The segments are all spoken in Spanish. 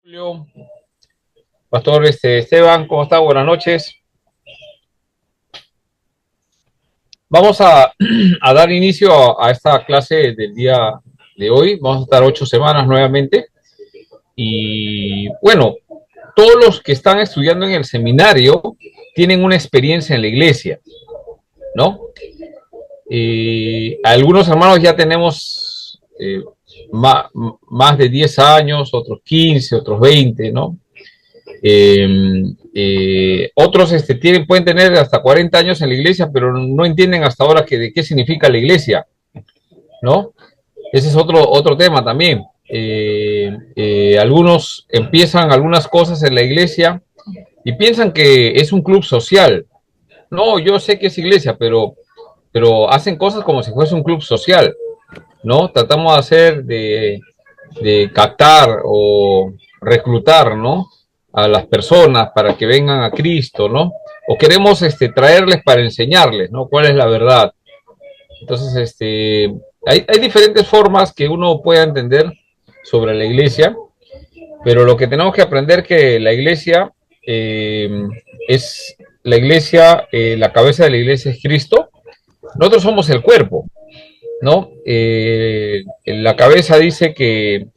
Julio, Pastor Esteban, ¿cómo está? Buenas noches. Vamos a dar inicio a esta clase del día de hoy. Vamos a estar 8 semanas nuevamente. Y bueno, todos los que están estudiando en el seminario tienen una experiencia en la iglesia, ¿no? Algunos hermanos ya tenemos más de 10 años, otros 15, otros 20, ¿no? Otros pueden tener hasta 40 años en la iglesia, pero no entienden hasta ahora de qué significa la iglesia, ¿no? Ese es otro tema también. Algunos empiezan algunas cosas en la iglesia y piensan que es un club social. No, yo sé que es iglesia, pero hacen cosas como si fuese un club social, ¿no? Tratamos de de captar o reclutar, ¿no? A las personas para que vengan a Cristo, ¿no? O queremos traerles para enseñarles, ¿no? ¿Cuál es la verdad? Entonces, hay diferentes formas que uno pueda entender sobre la iglesia, pero lo que tenemos que aprender que la iglesia es la iglesia, la cabeza de la iglesia es Cristo. Nosotros somos el cuerpo, ¿no? La cabeza dice que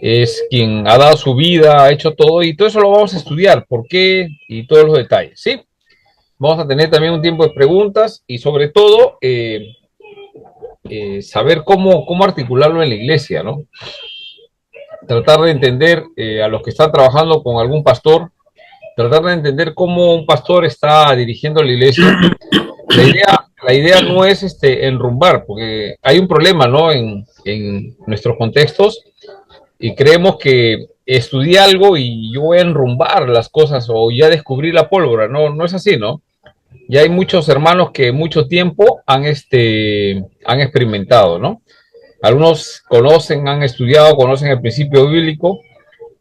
es quien ha dado su vida, ha hecho todo, y todo eso lo vamos a estudiar, por qué y todos los detalles, ¿sí? Vamos a tener también un tiempo de preguntas y sobre todo saber cómo articularlo en la iglesia, ¿no? Tratar de entender a los que están trabajando con algún pastor, tratar de entender cómo un pastor está dirigiendo la iglesia. La idea no es enrumbar, porque hay un problema, ¿no? En nuestros contextos y creemos que estudié algo y yo voy a enrumbar las cosas o ya descubrí la pólvora. No, no es así, ¿no? Ya hay muchos hermanos que mucho tiempo han experimentado, ¿no? Algunos conocen, han estudiado, conocen el principio bíblico,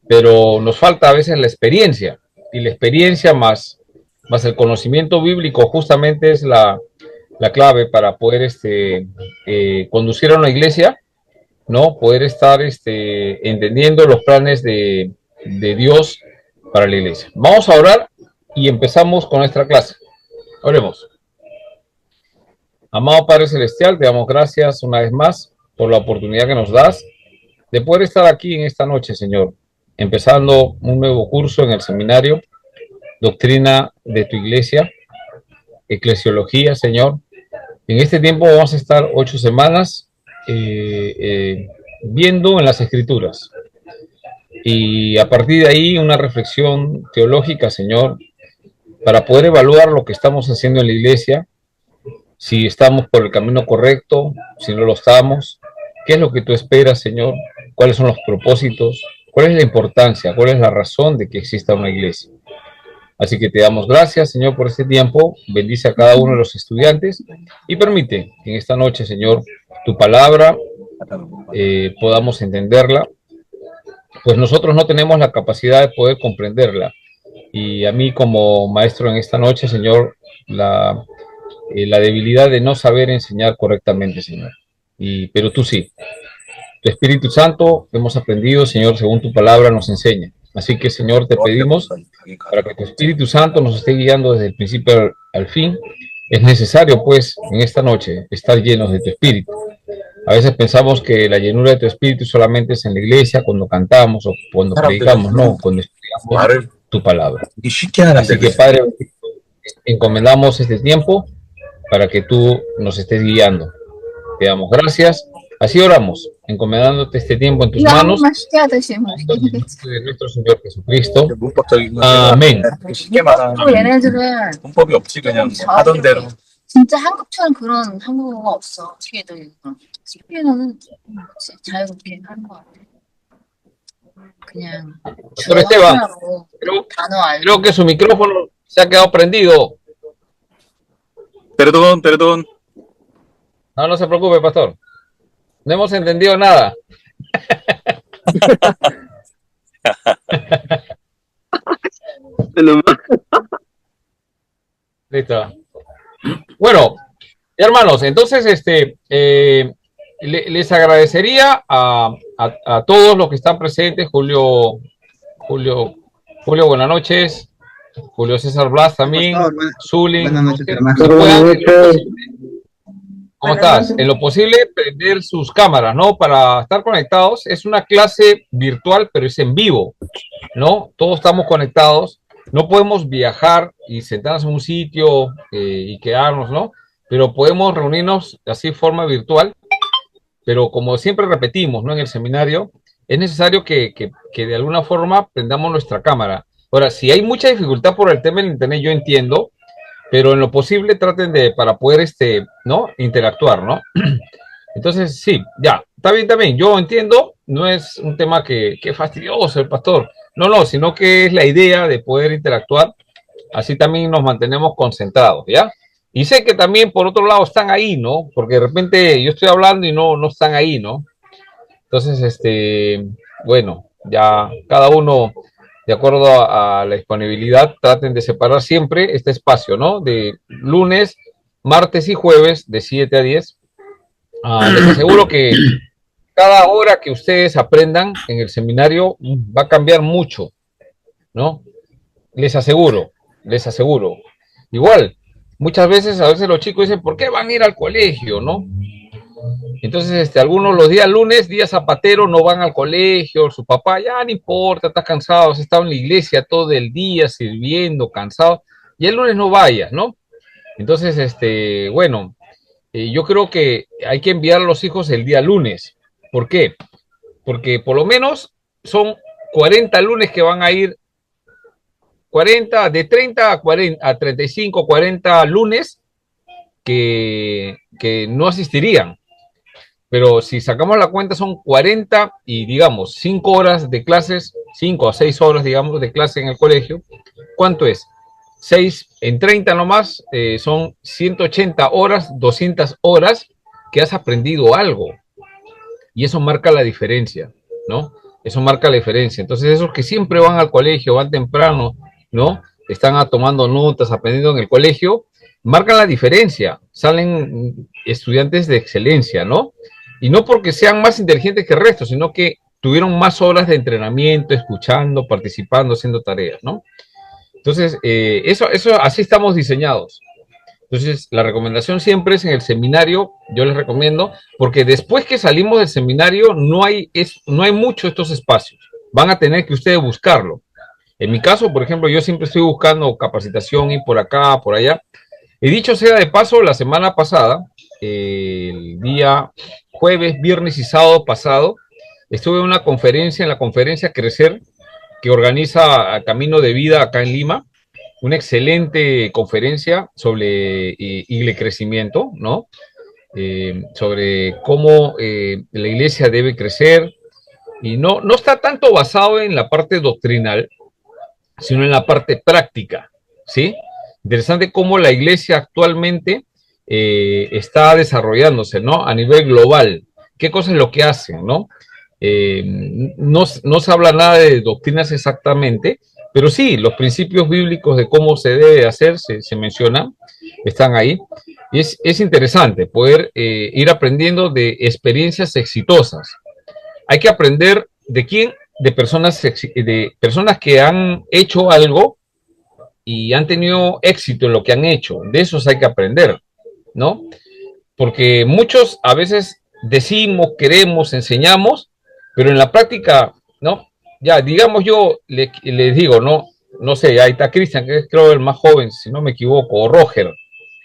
pero nos falta a veces la experiencia. Y la experiencia más el conocimiento bíblico justamente es la clave para poder conducir a una iglesia, ¿no? Poder estar entendiendo los planes de Dios para la iglesia. Vamos a orar y empezamos con nuestra clase. Oremos. Amado Padre Celestial, te damos gracias una vez más por la oportunidad que nos das de poder estar aquí en esta noche, Señor, empezando un nuevo curso en el seminario, Doctrina de tu Iglesia, Eclesiología, Señor. En este tiempo vamos a estar 8 semanas viendo en las Escrituras. Y a partir de ahí una reflexión teológica, Señor, para poder evaluar lo que estamos haciendo en la iglesia, si estamos por el camino correcto, si no lo estamos, qué es lo que tú esperas, Señor, cuáles son los propósitos, cuál es la importancia, cuál es la razón de que exista una iglesia. Así que te damos gracias, Señor, por este tiempo, bendice a cada uno de los estudiantes y permite que en esta noche, Señor, tu palabra podamos entenderla, pues nosotros no tenemos la capacidad de poder comprenderla. Y a mí como maestro en esta noche, Señor, la debilidad de no saber enseñar correctamente, Señor. Pero tú sí. Tu Espíritu Santo, hemos aprendido, Señor, según tu palabra nos enseña. Así que, Señor, te pedimos para que tu Espíritu Santo nos esté guiando desde el principio al fin. Es necesario, pues, en esta noche estar llenos de tu Espíritu. A veces pensamos que la llenura de tu Espíritu solamente es en la iglesia, cuando cantamos o cuando predicamos, no, cuando estudiamos tu palabra. Así que, Padre, encomendamos este tiempo para que tú nos estés guiando. Te damos gracias. Así oramos, encomendándote este tiempo en tus manos. En de nuestro Señor Jesucristo. Amén. 얘네들은 문법이 없지 그냥 하던 대로. 진짜 한국처럼 그런 한국어가 없어. 뒤에도 스페인어는 자유롭게 하는 것 같아. 그냥 Pastor Esteban, creo que su micrófono se ha quedado prendido. Perdón. No se preocupe, pastor. No hemos entendido nada. Listo. Bueno, hermanos, entonces les agradecería a todos los que están presentes, Julio Julio, Julio, buenas noches. Julio César Blas también. Pastor, Zulín, buenas no noches, sé hermano. si puedan, en lo posible. ¿Cómo Buenas estás? noches. En lo posible, prender sus cámaras, ¿no? Para estar conectados. Es una clase virtual, pero es en vivo, ¿no? Todos estamos conectados. No podemos viajar y sentarnos en un sitio y quedarnos, ¿no? Pero podemos reunirnos así de forma virtual. Pero como siempre repetimos, ¿no? En el seminario, es necesario que de alguna forma prendamos nuestra cámara. Ahora, si hay mucha dificultad por el tema del internet, yo entiendo, pero en lo posible traten de, para poder, ¿no? Interactuar, ¿no? Entonces, sí, ya, está bien también, yo entiendo, no es un tema que fastidioso el pastor, no, no, sino que es la idea de poder interactuar, así también nos mantenemos concentrados, ¿ya? Y sé que también por otro lado están ahí, ¿no? Porque de repente yo estoy hablando y no están ahí, ¿no? Entonces, bueno, ya cada uno, de acuerdo a la disponibilidad, traten de separar siempre este espacio, ¿no? De lunes, martes y jueves, de 7 a 10. Les aseguro que cada hora que ustedes aprendan en el seminario va a cambiar mucho, ¿no? Les aseguro, les aseguro. Igual, muchas veces, a veces los chicos dicen, ¿por qué van a ir al colegio, no? Entonces, algunos los días lunes, día zapatero, no van al colegio, su papá ya no importa, está cansado, has estado en la iglesia todo el día sirviendo, cansado, y el lunes no vayas, ¿no? Entonces, bueno, yo creo que hay que enviar a los hijos el día lunes. ¿Por qué? Porque por lo menos son 40 lunes que van a ir, 40, de 30 a 40, a 35, 40 lunes que no asistirían. Pero si sacamos la cuenta son 40 y digamos 5 horas de clases, 5 a 6 horas digamos de clase en el colegio. ¿Cuánto es? 6 en 30 nomás, son 180 horas, 200 horas que has aprendido algo. Y eso marca la diferencia, ¿no? Eso marca la diferencia. Entonces esos que siempre van al colegio, van temprano, ¿no? Están tomando notas, aprendiendo en el colegio, marcan la diferencia. Salen estudiantes de excelencia, ¿no? Y no porque sean más inteligentes que el resto, sino que tuvieron más horas de entrenamiento, escuchando, participando, haciendo tareas, ¿no? Entonces, eso así estamos diseñados. Entonces, la recomendación siempre es en el seminario, yo les recomiendo, porque después que salimos del seminario no hay mucho estos espacios. Van a tener que ustedes buscarlo. En mi caso, por ejemplo, yo siempre estoy buscando capacitación, ir por acá, por allá. Y dicho sea de paso, la semana pasada, el día jueves, viernes y sábado pasado, estuve en una conferencia, en la conferencia Crecer, que organiza Camino de Vida acá en Lima, una excelente conferencia sobre y crecimiento, ¿no? Sobre cómo la iglesia debe crecer y no está tanto basado en la parte doctrinal, sino en la parte práctica, ¿sí? Interesante cómo la iglesia actualmente está desarrollándose, ¿no? A nivel global. ¿Qué cosa es lo que hacen, no? No se habla nada de doctrinas exactamente, pero sí, los principios bíblicos de cómo se debe hacer se mencionan, están ahí. Y es interesante poder ir aprendiendo de experiencias exitosas. Hay que aprender de quién, de personas que han hecho algo y han tenido éxito en lo que han hecho. De esos hay que aprender, ¿no? Porque muchos a veces decimos, queremos, enseñamos, pero en la práctica, ¿no? Ya, digamos yo les digo, ¿no? No sé, ahí está Cristian, que es creo el más joven, si no me equivoco, o Roger.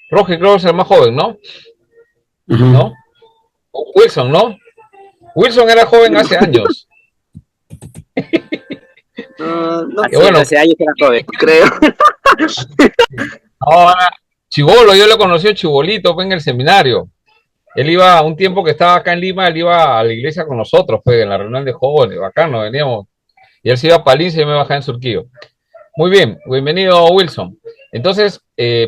Roger creo que es el más joven, ¿no? ¿No? O Wilson, ¿no? Wilson era joven hace años. No Y sé, bueno, hace años que era joven, creo. ahora, Chibolo, yo lo conocí Chibolito fue en el seminario. Él iba, un tiempo que estaba acá en Lima, él iba a la iglesia con nosotros, pues, en la reunión de jóvenes, bacano, veníamos. Y él se iba a Paliza y yo me bajaba en Surquillo. Muy bien, bienvenido Wilson. Entonces,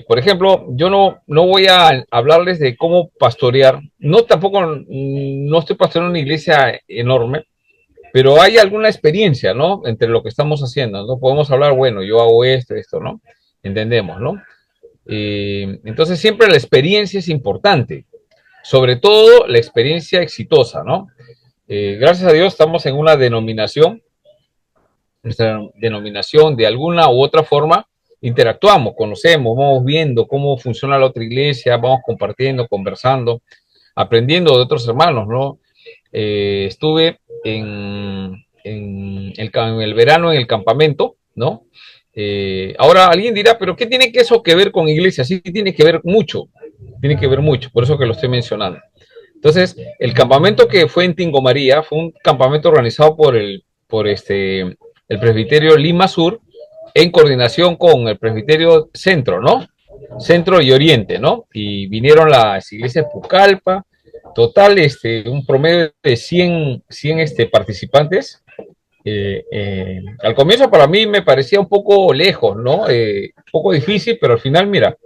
por ejemplo, yo no voy a hablarles de cómo pastorear. No tampoco, no estoy pastoreando una iglesia enorme, pero hay alguna experiencia, ¿no? Entre lo que estamos haciendo, ¿no? Podemos hablar, bueno, yo hago esto, ¿no? Entendemos, ¿no? Entonces, siempre la experiencia es importante, sobre todo la experiencia exitosa, ¿no? Gracias a Dios estamos en una denominación nuestra denominación, de alguna u otra forma, interactuamos, conocemos, vamos viendo cómo funciona la otra iglesia, vamos compartiendo, conversando, aprendiendo de otros hermanos, ¿no? Estuve en el verano en el campamento, ¿no? Ahora alguien dirá, pero ¿qué tiene que eso que ver con iglesia? Sí, tiene que ver mucho, por eso que lo estoy mencionando. Entonces, el campamento que fue en Tingo María fue un campamento organizado el presbiterio Lima Sur, en coordinación con el presbiterio Centro, ¿no? Centro y Oriente, ¿no? Y vinieron las iglesias Pucallpa, total, un promedio de 100 participantes. Al comienzo para mí me parecía un poco lejos, ¿no? Un poco difícil, pero al final, mira,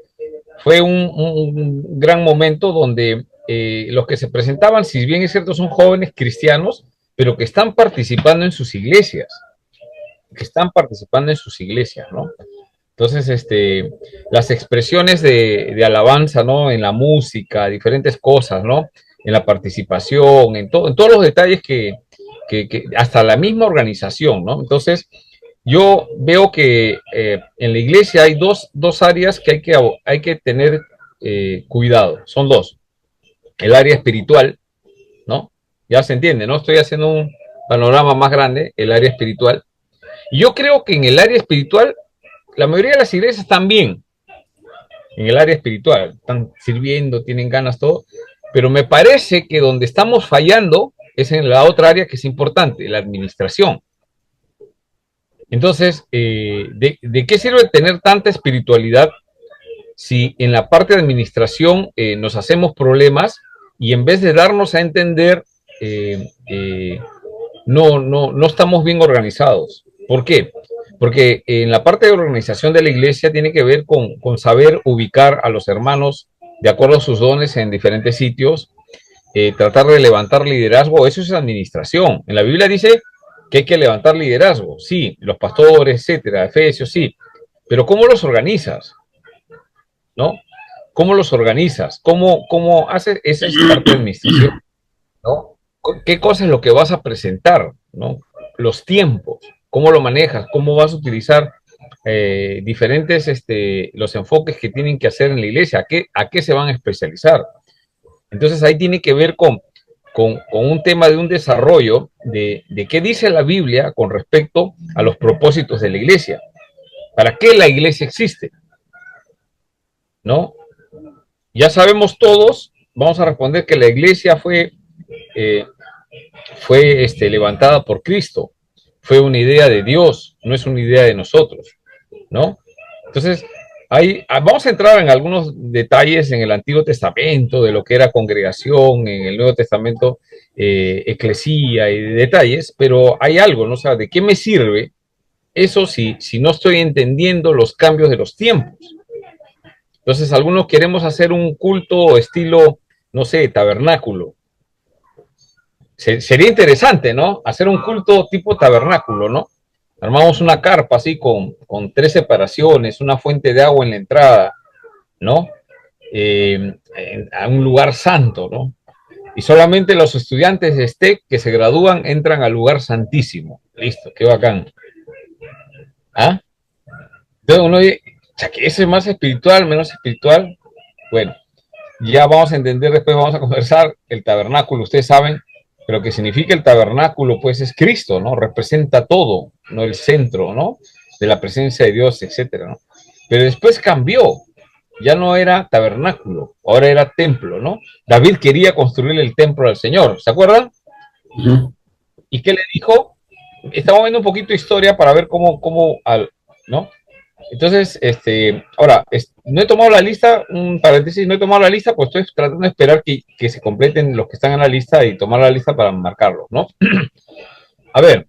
fue un gran momento donde los que se presentaban, si bien es cierto, son jóvenes cristianos, pero que están participando en sus iglesias, ¿no? Entonces, las expresiones de alabanza, ¿no? En la música, diferentes cosas, ¿no? En la participación, en todos los detalles que hasta la misma organización, ¿no? Entonces, yo veo que en la iglesia hay dos áreas que hay que tener cuidado. Son dos. El área espiritual, ¿no? Ya se entiende, ¿no? Estoy haciendo un panorama más grande, el área espiritual. Y yo creo que en el área espiritual, la mayoría de las iglesias están bien en el área espiritual, están sirviendo, tienen ganas, todo. Pero me parece que donde estamos fallando es en la otra área que es importante, la administración. Entonces, ¿de qué sirve tener tanta espiritualidad si en la parte de administración nos hacemos problemas y en vez de darnos a entender, no estamos bien organizados? ¿Por qué? Porque en la parte de organización de la iglesia tiene que ver con saber ubicar a los hermanos de acuerdo a sus dones en diferentes sitios, tratar de levantar liderazgo, eso es administración. En la Biblia dice que hay que levantar liderazgo, sí, los pastores, etcétera, Efesios, sí, pero ¿cómo los organizas? ¿No? ¿Cómo los organizas? ¿Cómo haces? Esa es parte de administración, ¿no? ¿Qué cosa es lo que vas a presentar? ¿No? Los tiempos, ¿cómo lo manejas? ¿Cómo vas a utilizar diferentes los enfoques que tienen que hacer en la iglesia? ¿A qué se van a especializar? Entonces ahí tiene que ver con un tema de un desarrollo de qué dice la Biblia con respecto a los propósitos de la iglesia. ¿Para qué la iglesia existe? ¿No? Ya sabemos todos, vamos a responder que la iglesia fue levantada por Cristo, fue una idea de Dios, no es una idea de nosotros, ¿no? Entonces, vamos a entrar en algunos detalles en el Antiguo Testamento de lo que era congregación, en el Nuevo Testamento, eclesía y detalles, pero hay algo, ¿no? O sea, ¿de qué me sirve eso si no estoy entendiendo los cambios de los tiempos? Entonces, algunos queremos hacer un culto estilo, no sé, tabernáculo. Sería interesante, ¿no? Hacer un culto tipo tabernáculo, ¿no? Armamos una carpa así con 3 separaciones, una fuente de agua en la entrada, ¿no? A un lugar santo, ¿no? Y solamente los estudiantes de STEC que se gradúan entran al lugar santísimo. Listo, qué bacán. ¿Ah? Entonces uno dice, que ese es más espiritual, menos espiritual. Bueno, ya vamos a entender, después vamos a conversar el tabernáculo, ustedes saben, pero que significa el tabernáculo, pues es Cristo, ¿no? Representa todo, ¿no? El centro, ¿no? De la presencia de Dios, etcétera, ¿no? Pero después cambió, ya no era tabernáculo, ahora era templo, ¿no? David quería construir el templo al Señor, ¿se acuerdan? ¿Y qué le dijo? Estamos viendo un poquito de historia para ver ¿no? Entonces, ahora, no he tomado la lista, un paréntesis, no he tomado la lista, pues estoy tratando de esperar que se completen los que están en la lista y tomar la lista para marcarlos, ¿no? A ver,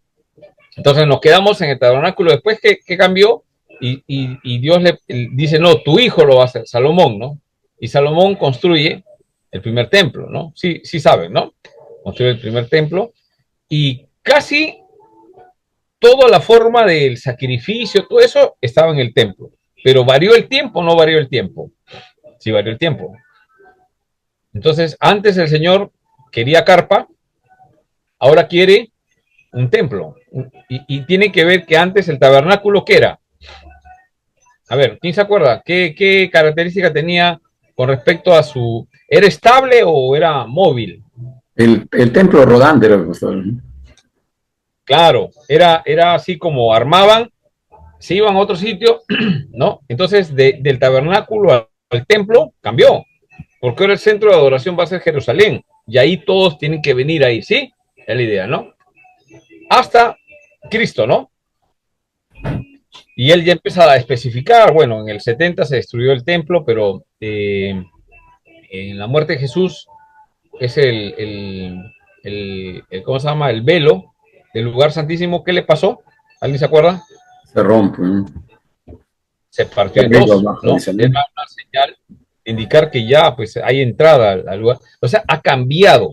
entonces nos quedamos en el tabernáculo después que cambió y Dios le dice, no, tu hijo lo va a hacer, Salomón, ¿no? Y Salomón construye el primer templo, ¿no? Sí, sí saben, ¿no? Construye el primer templo y casi toda la forma del sacrificio, todo eso estaba en el templo. Pero ¿varió el tiempo o no varió el tiempo? Sí, varió el tiempo. Entonces, antes el Señor quería carpa, ahora quiere un templo. Y tiene que ver que antes el tabernáculo, ¿qué era? A ver, ¿quién se acuerda? ¿Qué característica tenía con respecto a su... ¿Era estable o era móvil? El templo rodante era, pastor. Claro, era así como armaban, se iban a otro sitio, ¿no? Entonces, del tabernáculo al templo cambió, porque ahora el centro de adoración va a ser Jerusalén, y ahí todos tienen que venir ahí, ¿sí? Es la idea, ¿no? Hasta Cristo, ¿no? Y él ya empieza a especificar, bueno, en el 70 se destruyó el templo, pero en la muerte de Jesús es ¿cómo se llama? El velo del lugar santísimo. ¿Qué le pasó? ¿Alguien se acuerda? Se rompe. Se partió en dos, ¿no? Es una señal de indicar que ya pues hay entrada al lugar. O sea, ha cambiado.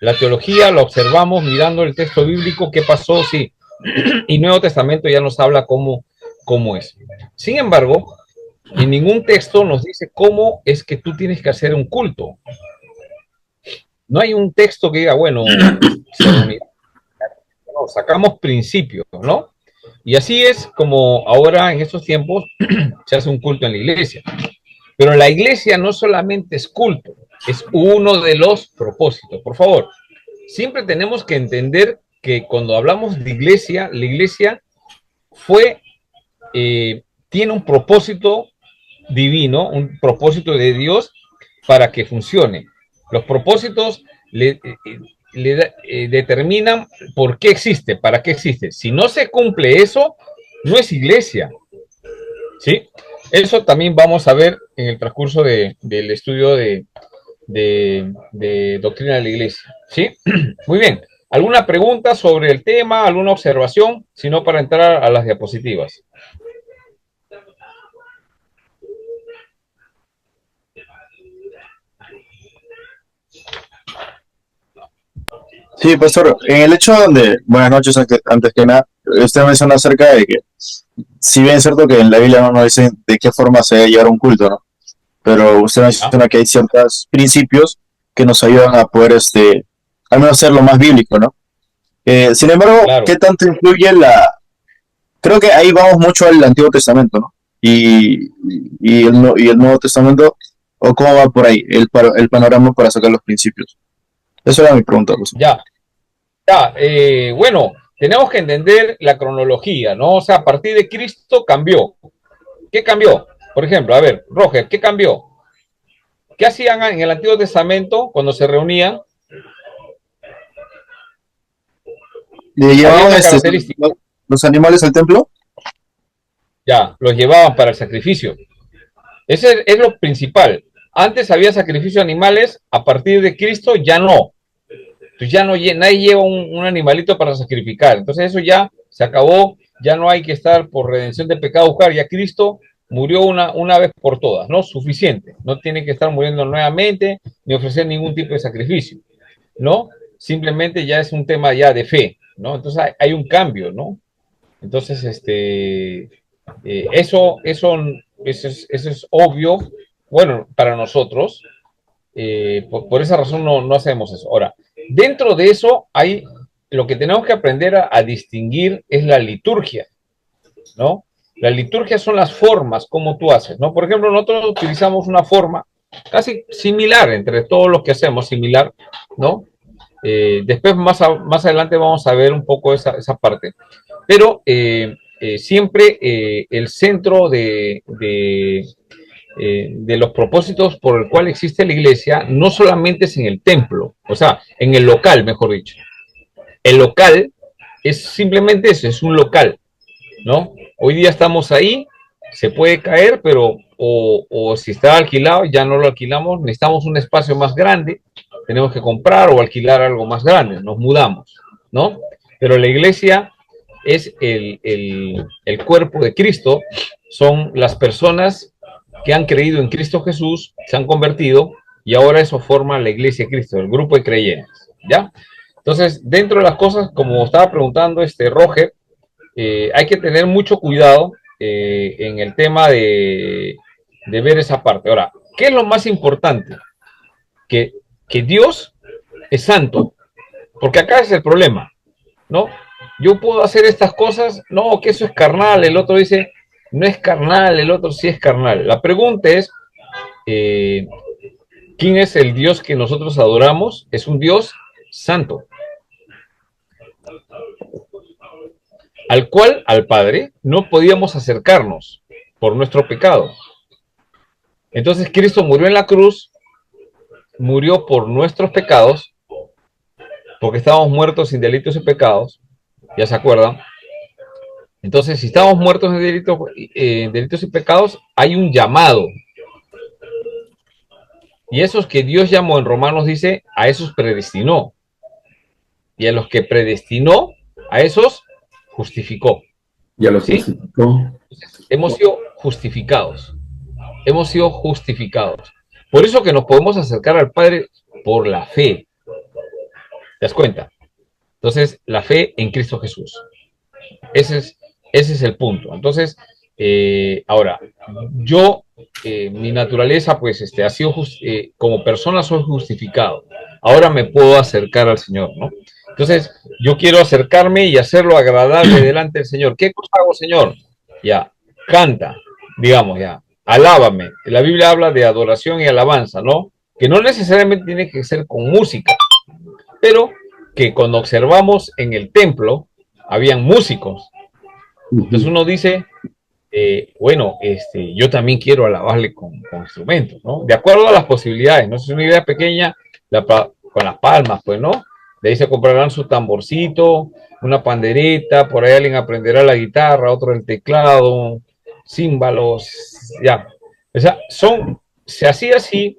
La teología la observamos mirando el texto bíblico, qué pasó, sí. Y Nuevo Testamento ya nos habla cómo es. Sin embargo, en ningún texto nos dice cómo es que tú tienes que hacer un culto. No hay un texto que diga, bueno, no, sacamos principios, ¿no? Y así es como ahora en estos tiempos se hace un culto en la iglesia. Pero la iglesia no solamente es culto, es uno de los propósitos. Por favor, siempre tenemos que entender que cuando hablamos de iglesia, la iglesia tiene un propósito divino, un propósito de Dios para que funcione. Los propósitos determinan por qué existe, para qué existe. Si no se cumple eso, no es iglesia. ¿Sí? Eso también vamos a ver en el transcurso del estudio de doctrina de la iglesia. ¿Sí? Muy bien. ¿Alguna pregunta sobre el tema? ¿Alguna observación? Si no, para entrar a las diapositivas. Sí, pastor, en el hecho donde, buenas noches antes que nada, usted menciona acerca de que, si bien es cierto que en la Biblia no nos dice de qué forma se debe llevar un culto, ¿no? Pero usted menciona que hay ciertos principios que nos ayudan a poder, al menos ser lo más bíblico, ¿no? Sin embargo, Claro. ¿qué tanto influye Creo que ahí vamos mucho al Antiguo Testamento, ¿no? Y el Nuevo Testamento, o cómo va por ahí, el panorama para sacar los principios. Esa era mi pregunta, pastor. Bueno, tenemos que entender la cronología, ¿no? O sea, a partir de Cristo cambió. ¿Qué cambió? Por ejemplo, a ver, Roger, ¿qué cambió? ¿Qué hacían en el Antiguo Testamento cuando se reunían? ¿Le llevaban característica. los animales al templo? Ya, los llevaban para el sacrificio. Ese es lo principal. Antes había sacrificio de animales, a partir de Cristo ya no. Entonces ya nadie lleva un animalito para sacrificar. Entonces eso ya se acabó, ya no hay que estar por redención de pecado buscar, ya Cristo murió una vez por todas, ¿no? Suficiente. No tiene que estar muriendo nuevamente ni ofrecer ningún tipo de sacrificio, ¿no? Simplemente ya es un tema ya de fe, ¿no? Entonces hay un cambio, ¿no? Entonces, eso es obvio, bueno, para nosotros, por esa razón no hacemos eso. Ahora, dentro de eso hay, lo que tenemos que aprender a distinguir es la liturgia, ¿no? La liturgia son las formas como tú haces, ¿no? Por ejemplo, nosotros utilizamos una forma casi similar entre todos los que hacemos, similar, ¿no? Después más adelante vamos a ver un poco esa parte. Pero siempre el centro de los propósitos por el cual existe la iglesia no solamente es en el templo, o sea, en el local, mejor dicho. El local es simplemente eso, es un local, ¿no? Hoy día estamos ahí, se puede caer, pero o si está alquilado, ya no lo alquilamos, necesitamos un espacio más grande, tenemos que comprar o alquilar algo más grande, nos mudamos, ¿no? Pero la iglesia es el cuerpo de Cristo, son las personas que han creído en Cristo Jesús, se han convertido y ahora eso forma la iglesia de Cristo, el grupo de creyentes, ¿ya? Entonces, dentro de las cosas, como estaba preguntando Roger, hay que tener mucho cuidado en el tema de ver esa parte. Ahora, ¿qué es lo más importante? Que Dios es santo, porque acá es el problema. ¿no? Yo puedo hacer estas cosas, no, que eso es carnal, el otro dice, no es carnal, el otro sí es carnal. La pregunta es, eh, ¿quién es el Dios que nosotros adoramos? Es un Dios santo, al cual, al Padre, no podíamos acercarnos por nuestro pecado. Entonces Cristo murió en la cruz, murió por nuestros pecados, porque estábamos muertos sin delitos y pecados, ya se acuerdan. Entonces, si estamos muertos en delitos y pecados, hay un llamado. Y esos que Dios llamó en Romanos dice, a esos predestinó. Y a los que predestinó, a esos justificó. Ya los ¿Sí? justificó. Hemos sido justificados. Hemos sido justificados. Por eso que nos podemos acercar al Padre por la fe. ¿Te das cuenta? Entonces, la fe en Cristo Jesús. Ese es el punto. Entonces, ahora, yo, mi naturaleza, pues, ha sido, como persona soy justificado. Ahora me puedo acercar al Señor, ¿no? Entonces, yo quiero acercarme y hacerlo agradable delante del Señor. ¿Qué cosa hago, Señor? Ya, canta, digamos, ya, alábame. La Biblia habla de adoración y alabanza, ¿no? Que no necesariamente tiene que ser con música, pero que cuando observamos en el templo, habían músicos. Entonces uno dice, bueno, yo también quiero alabarle con instrumentos, ¿no? De acuerdo a las posibilidades, ¿no? Si es una idea pequeña, con las palmas, pues, ¿no? De ahí se comprarán su tamborcito, una pandereta, por ahí alguien aprenderá la guitarra, otro el teclado, címbalos, ya. O sea, se hacía así.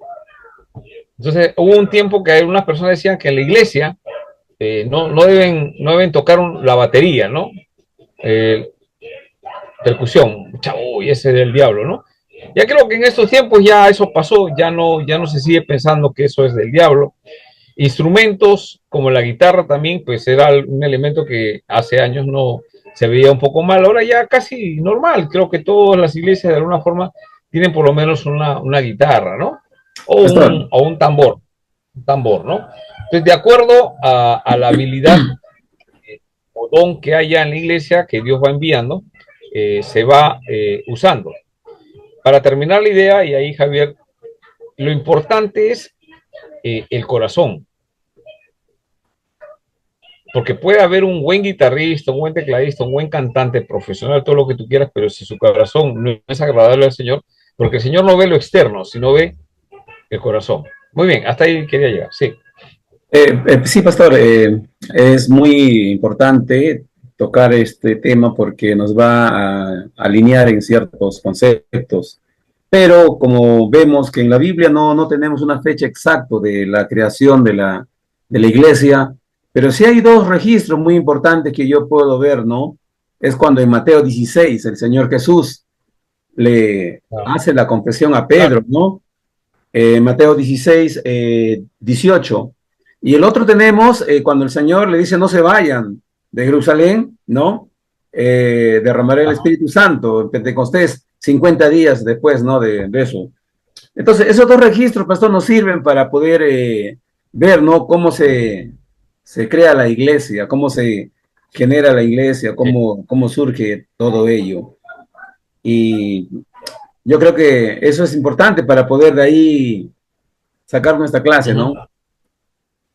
Entonces hubo un tiempo que algunas personas decían que en la iglesia no deben tocar la batería, ¿no? Percusión, chavo, y ese del diablo, ¿no? Ya creo que en estos tiempos ya eso pasó, ya no se sigue pensando que eso es del diablo. Instrumentos como la guitarra también, pues era un elemento que hace años no se veía un poco mal, ahora ya casi normal. Creo que todas las iglesias de alguna forma tienen por lo menos una guitarra, ¿no? O un tambor, ¿no? Entonces, de acuerdo a la habilidad o don que haya en la iglesia que Dios va enviando, se va usando. Para terminar la idea, y ahí Javier, lo importante es el corazón. Porque puede haber un buen guitarrista, un buen tecladista, un buen cantante profesional, todo lo que tú quieras, pero si su corazón no es agradable al Señor, porque el Señor no ve lo externo, sino ve el corazón. Muy bien, hasta ahí quería llegar, sí. Sí, pastor, es muy importante tocar este tema porque nos va a alinear en ciertos conceptos. Pero como vemos que en la Biblia no tenemos una fecha exacta de la creación de la iglesia, pero sí hay dos registros muy importantes que yo puedo ver, ¿no? Es cuando en Mateo 16 el Señor Jesús le hace la confesión a Pedro, ¿no? Mateo 16, 18. Y el otro tenemos cuando el Señor le dice no se vayan de Jerusalén, ¿no? Derramaré el Espíritu Santo en Pentecostés 50 días después, ¿no? De eso. Entonces, esos dos registros, pastor, nos sirven para poder ver, ¿no? Cómo se crea la iglesia, cómo se genera la iglesia, cómo surge todo ello. Y yo creo que eso es importante para poder de ahí sacar nuestra clase, ¿no?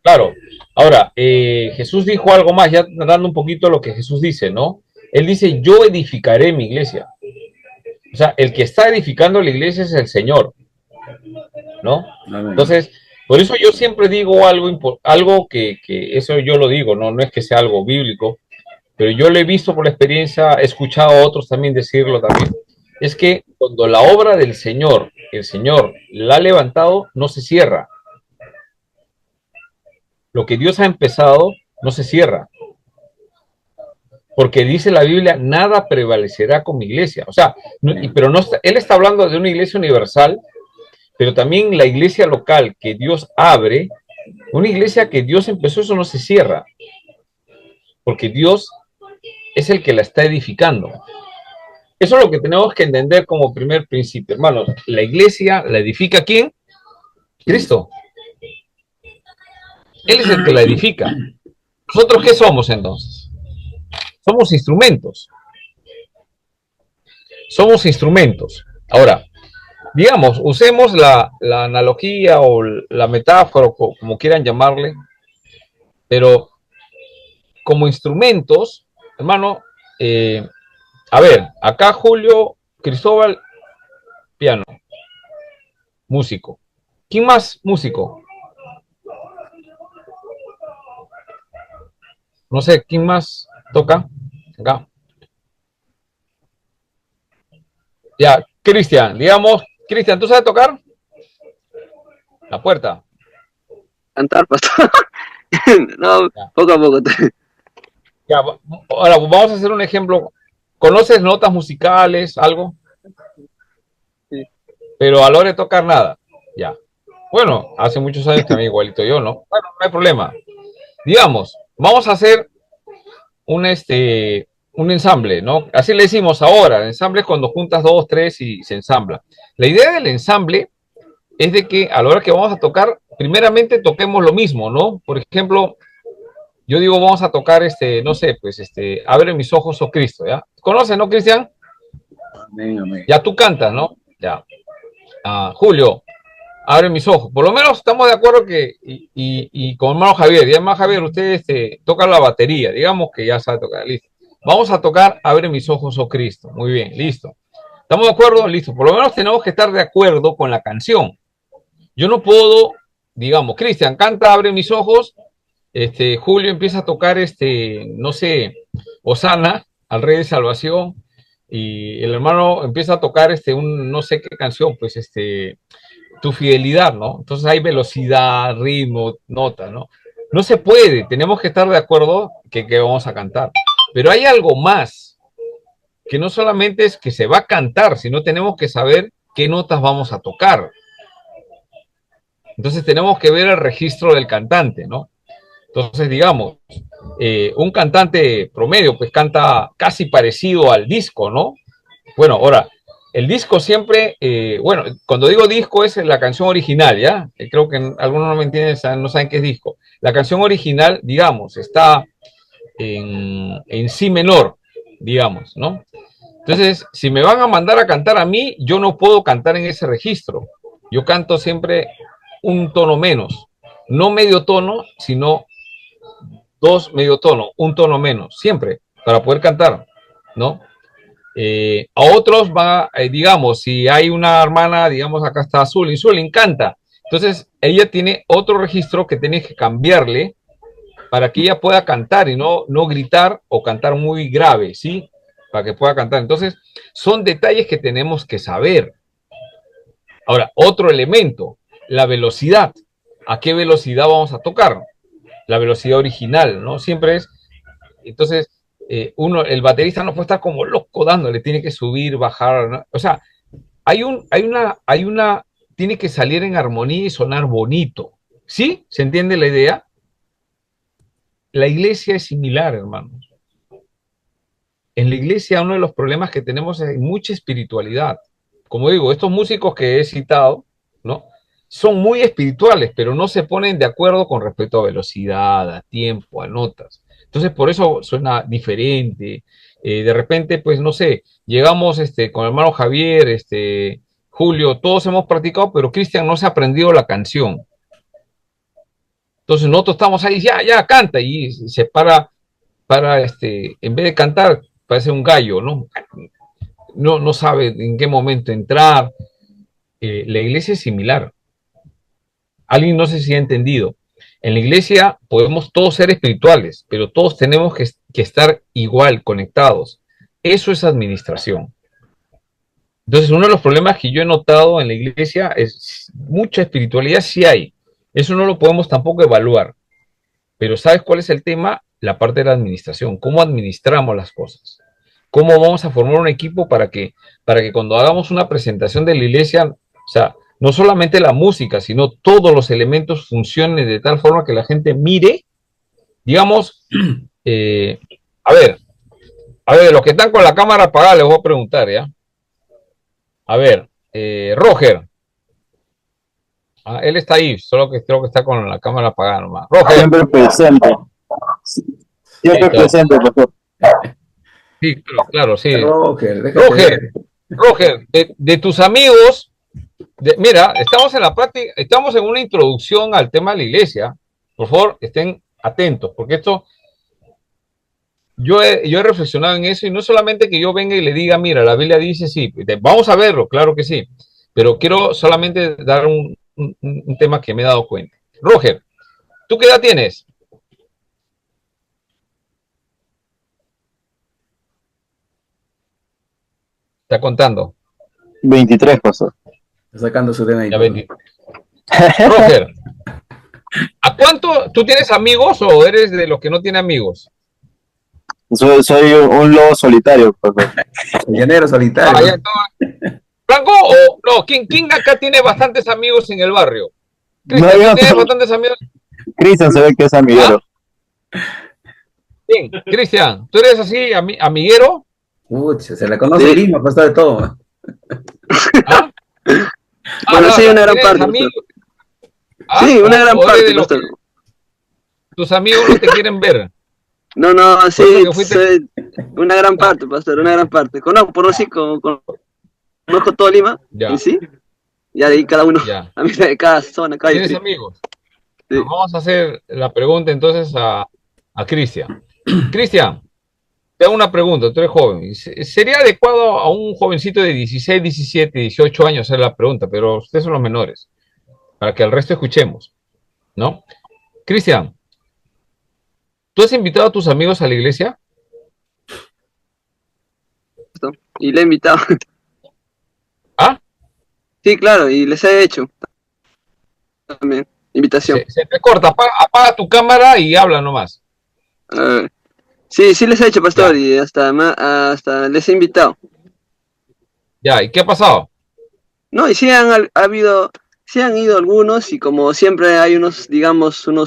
Claro. Ahora, Jesús dijo algo más, ya dando un poquito lo que Jesús dice, ¿no? Él dice, yo edificaré mi iglesia. O sea, el que está edificando la iglesia es el Señor, ¿no? Amén. Entonces, por eso yo siempre digo algo que eso yo lo digo, ¿no? No es que sea algo bíblico, pero yo lo he visto por la experiencia, he escuchado a otros también decirlo también, es que cuando la obra del Señor, el Señor la ha levantado, no se cierra. Lo que Dios ha empezado no se cierra. Porque dice la Biblia, nada prevalecerá con mi iglesia. O sea, pero no está, él está hablando de una iglesia universal, pero también la iglesia local que Dios abre, una iglesia que Dios empezó, eso no se cierra. Porque Dios es el que la está edificando. Eso es lo que tenemos que entender como primer principio, hermanos. La iglesia la edifica ¿quién? Cristo. Él es el que la edifica. ¿Nosotros qué somos entonces? Somos instrumentos. Somos instrumentos. Ahora, digamos, usemos la analogía o la metáfora, como quieran llamarle, pero como instrumentos, hermano, a ver, acá Julio Cristóbal, piano, músico. ¿Quién más músico? No sé, ¿quién más toca? Acá. Ya, Cristian, digamos, Cristian, ¿tú sabes tocar? La puerta. Cantar, pastor. No, Ya. poco a poco. Ya, ahora vamos a hacer un ejemplo. ¿Conoces notas musicales, algo? Sí. Pero a la hora de tocar nada. Ya. Bueno, hace muchos años también igualito yo, ¿no? Bueno, no hay problema. Digamos, vamos a hacer un ensamble, ¿no? Así le decimos ahora. El ensamble es cuando juntas dos, tres y se ensambla. La idea del ensamble es de que a la hora que vamos a tocar, primeramente toquemos lo mismo, ¿no? Por ejemplo, yo digo, vamos a tocar no sé, pues Abre mis ojos, oh Cristo, ¿ya? ¿Conoces, no, Cristian? Amén, amén. Ya tú cantas, ¿no? Ya. Julio, Abre mis ojos. Por lo menos estamos de acuerdo que, y con hermano Javier, y hermano Javier, usted toca la batería, digamos que ya sabe tocar, listo. Vamos a tocar Abre mis ojos, oh Cristo. Muy bien, listo. ¿Estamos de acuerdo? Listo. Por lo menos tenemos que estar de acuerdo con la canción. Yo no puedo, digamos, Cristian, canta Abre mis ojos, Julio empieza a tocar, no sé, Osana, al Rey de Salvación, y el hermano empieza a tocar, no sé qué canción, pues, Tu Fidelidad, ¿no? Entonces hay velocidad, ritmo, nota, ¿no? No se puede, tenemos que estar de acuerdo que vamos a cantar. Pero hay algo más, que no solamente es que se va a cantar, sino tenemos que saber qué notas vamos a tocar. Entonces tenemos que ver el registro del cantante, ¿no? Entonces, digamos, un cantante promedio, pues canta casi parecido al disco, ¿no? Bueno, ahora, el disco siempre, bueno, cuando digo disco es la canción original, ¿ya? Creo que algunos no me entienden, no saben qué es disco. La canción original, digamos, está en si menor, digamos, ¿no? Entonces, si me van a mandar a cantar a mí, yo no puedo cantar en ese registro. Yo canto siempre un tono menos, no medio tono, sino dos medio tono, un tono menos, siempre, para poder cantar, ¿no? A otros va, digamos, si hay una hermana, digamos, acá está Zulin canta. Entonces, ella tiene otro registro que tiene que cambiarle para que ella pueda cantar y no gritar o cantar muy grave, ¿sí? Para que pueda cantar. Entonces, son detalles que tenemos que saber. Ahora, otro elemento, la velocidad. ¿A qué velocidad vamos a tocar? La velocidad original, ¿no? Siempre es. Entonces, el baterista no puede estar como loco dándole, tiene que subir, bajar, ¿no? O sea, tiene que salir en armonía y sonar bonito. ¿Sí? ¿Se entiende la idea? La iglesia es similar, hermanos. En la iglesia uno de los problemas que tenemos es mucha espiritualidad. Como digo, estos músicos que he citado, ¿no? Son muy espirituales, pero no se ponen de acuerdo con respecto a velocidad, a tiempo, a notas. Entonces, por eso suena diferente. De repente, pues, no sé, llegamos con el hermano Javier, Julio, todos hemos practicado, pero Cristian no se ha aprendido la canción. Entonces, nosotros estamos ahí, ya, canta, y se en vez de cantar, parece un gallo, ¿no? No sabe en qué momento entrar. La iglesia es similar. Alguien no sé si ha entendido. En la iglesia podemos todos ser espirituales, pero todos tenemos que estar igual, conectados. Eso es administración. Entonces, uno de los problemas que yo he notado en la iglesia es mucha espiritualidad, sí hay. Eso no lo podemos tampoco evaluar. Pero ¿sabes cuál es el tema? La parte de la administración. ¿Cómo administramos las cosas? ¿Cómo vamos a formar un equipo para que cuando hagamos una presentación de la iglesia, o sea, no solamente la música, sino todos los elementos funcionen de tal forma que la gente mire, digamos, a ver, los que están con la cámara apagada les voy a preguntar, ¿ya? A ver, Roger, él está ahí, solo que creo que está con la cámara apagada nomás. Roger, Siempre presente. Siempre Listo. presente, pastor. Sí, claro, sí. Roger, déjate Roger, ver. Roger, de tus amigos, mira, estamos en la práctica, estamos en una introducción al tema de la iglesia. Por favor, estén atentos, porque esto, yo he reflexionado en eso y no es solamente que yo venga y le diga, mira, la Biblia dice sí, vamos a verlo, claro que sí, pero quiero solamente dar un tema que me he dado cuenta. Roger, ¿tú qué edad tienes? Está contando. 23, pastor. Está sacando su DNI. Ya 20. Roger, ¿a cuánto tú tienes amigos o eres de los que no tiene amigos? Soy un lobo solitario, pastor. El llanero solitario. Ya, ¿Franco o no? ¿Quién acá tiene bastantes amigos en el barrio? Cristian, No, ¿tú yo tienes no. bastantes amigos? Cristian se ve que es amiguero. Bien, Cristian, ¿tú eres así, amiguero? Pucha, se le conoce Sí. Lima, pastor de todo. ¿Ah? Bueno, sí, una gran ¿tienes parte, amigos? Sí, una gran ¿O eres parte, de los pastor. que tus amigos no te quieren ver? No, Por sí, eso que fuiste- soy una gran parte, pastor, una gran parte. Conozco todo Lima, Ya, en sí, y ahí cada uno, ya. a mitad de cada zona, cada ¿Tienes distrito. amigos? Sí. Vamos a hacer la pregunta entonces a Cristian. Cristian, te hago una pregunta, tú eres joven. ¿Sería adecuado a un jovencito de 16, 17, 18 años hacer la pregunta? Pero ustedes son los menores, para que al resto escuchemos, ¿no? Cristian, ¿tú has invitado a tus amigos a la iglesia? Y le he invitado. ¿Ah? Sí, claro, y les he hecho también invitación. Se te corta, apaga tu cámara y habla nomás. Sí les he hecho, pastor, Ya. y hasta les he invitado. Ya, ¿y qué ha pasado? No, y sí sí han ido algunos, y como siempre hay unos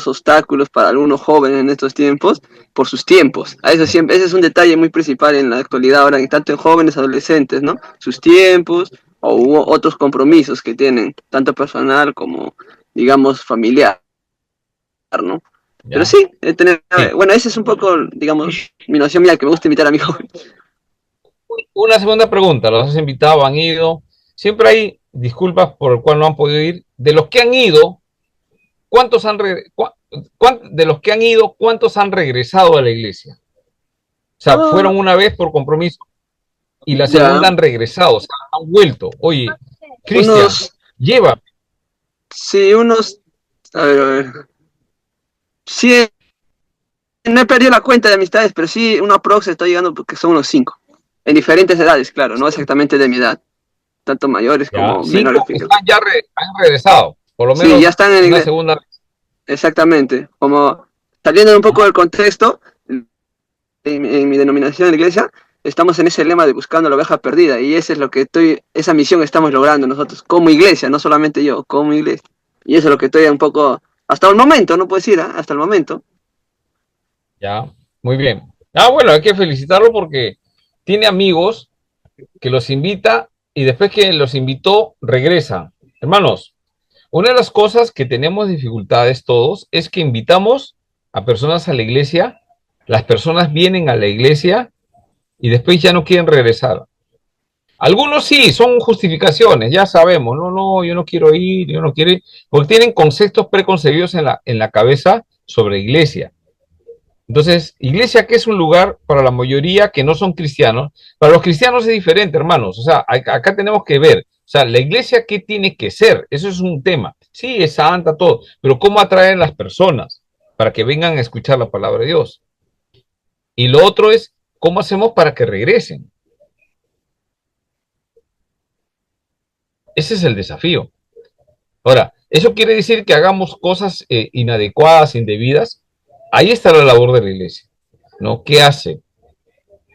obstáculos para algunos jóvenes en estos tiempos, por sus tiempos. Ese es un detalle muy principal en la actualidad ahora, tanto en jóvenes, adolescentes, ¿no? Sus tiempos o otros compromisos que tienen, tanto personal como, digamos, familiar, ¿no? Ya. Pero sí, Sí. bueno, ese es un poco, digamos, mi noción mía, que me gusta invitar a mi joven. Una segunda pregunta, los has invitado, han ido. Siempre hay disculpas por el cual no han podido ir. De los que han ido, de los que han ido, ¿cuántos han regresado a la iglesia? O sea, fueron una vez por compromiso y la segunda Ya. han regresado, o sea, han vuelto. Oye, Cristian, Unos, lleva. sí, a ver. Sí, no he perdido la cuenta de amistades, pero sí, una prox está llegando porque son unos 5. En diferentes edades, claro, no exactamente de mi edad. Tanto mayores Ya, como menores. 5 están han regresado, por lo Sí, menos ya están en una inglés. segunda. Exactamente. Como saliendo un poco del contexto, en mi denominación de la iglesia, estamos en ese lema de buscando la oveja perdida. Y ese es lo que esa misión estamos logrando nosotros, como iglesia, no solamente yo, como iglesia. Y eso es lo que estoy un poco, hasta el momento, no puedo decir, hasta el momento. Ya, muy bien. Bueno, hay que felicitarlo porque tiene amigos que los invita y después que los invitó, regresan. Hermanos, una de las cosas que tenemos dificultades todos es que invitamos a personas a la iglesia, las personas vienen a la iglesia y después ya no quieren regresar. Algunos sí, son justificaciones, ya sabemos, no, yo no quiero ir, yo no quiero ir, porque tienen conceptos preconcebidos en la cabeza sobre iglesia. Entonces, iglesia, que es un lugar para la mayoría que no son cristianos, para los cristianos es diferente, hermanos. O sea, acá tenemos que ver, o sea, la iglesia, ¿qué tiene que ser? Eso es un tema. Sí, es santa, todo, pero ¿cómo atraer a las personas para que vengan a escuchar la palabra de Dios? Y lo otro es, ¿cómo hacemos para que regresen? Ese es el desafío. Ahora, ¿eso quiere decir que hagamos cosas inadecuadas, indebidas? Ahí está la labor de la iglesia, ¿no? ¿Qué hace?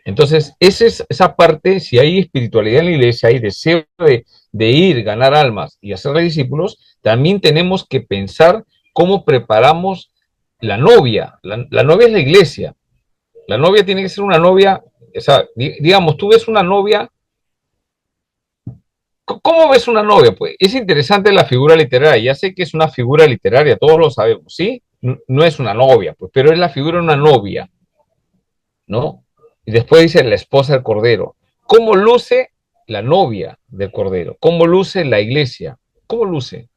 Entonces, esa parte, si hay espiritualidad en la iglesia, hay deseo de ir, ganar almas y hacerle discípulos, también tenemos que pensar cómo preparamos la novia. La novia es la iglesia. La novia tiene que ser una novia, o sea, digamos, tú ves una novia. ¿Cómo ves una novia? Pues es interesante la figura literaria. Ya sé que es una figura literaria, todos lo sabemos, ¿sí? no es una novia, pues, pero es la figura de una novia, ¿no? Y después dice la esposa del Cordero. ¿Cómo luce la novia del Cordero? ¿Cómo luce la iglesia? ¿Cómo luce?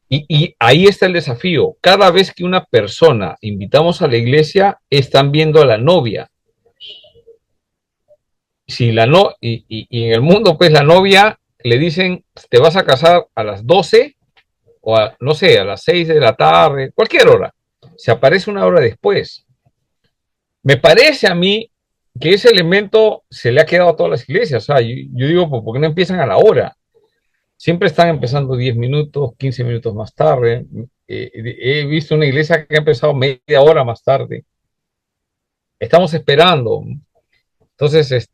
Y ahí está el desafío. Cada vez que una persona invitamos a la iglesia, están viendo a la novia. Si la no, y en el mundo, pues la novia le dicen, te vas a casar a las 12 o no sé, a las 6 de la tarde, cualquier hora. Se aparece una hora después. Me parece a mí que ese elemento se le ha quedado a todas las iglesias. O sea, yo digo, pues, ¿por qué no empiezan a la hora? Siempre están empezando 10 minutos, 15 minutos más tarde. He visto una iglesia que ha empezado media hora más tarde. Estamos esperando. Entonces,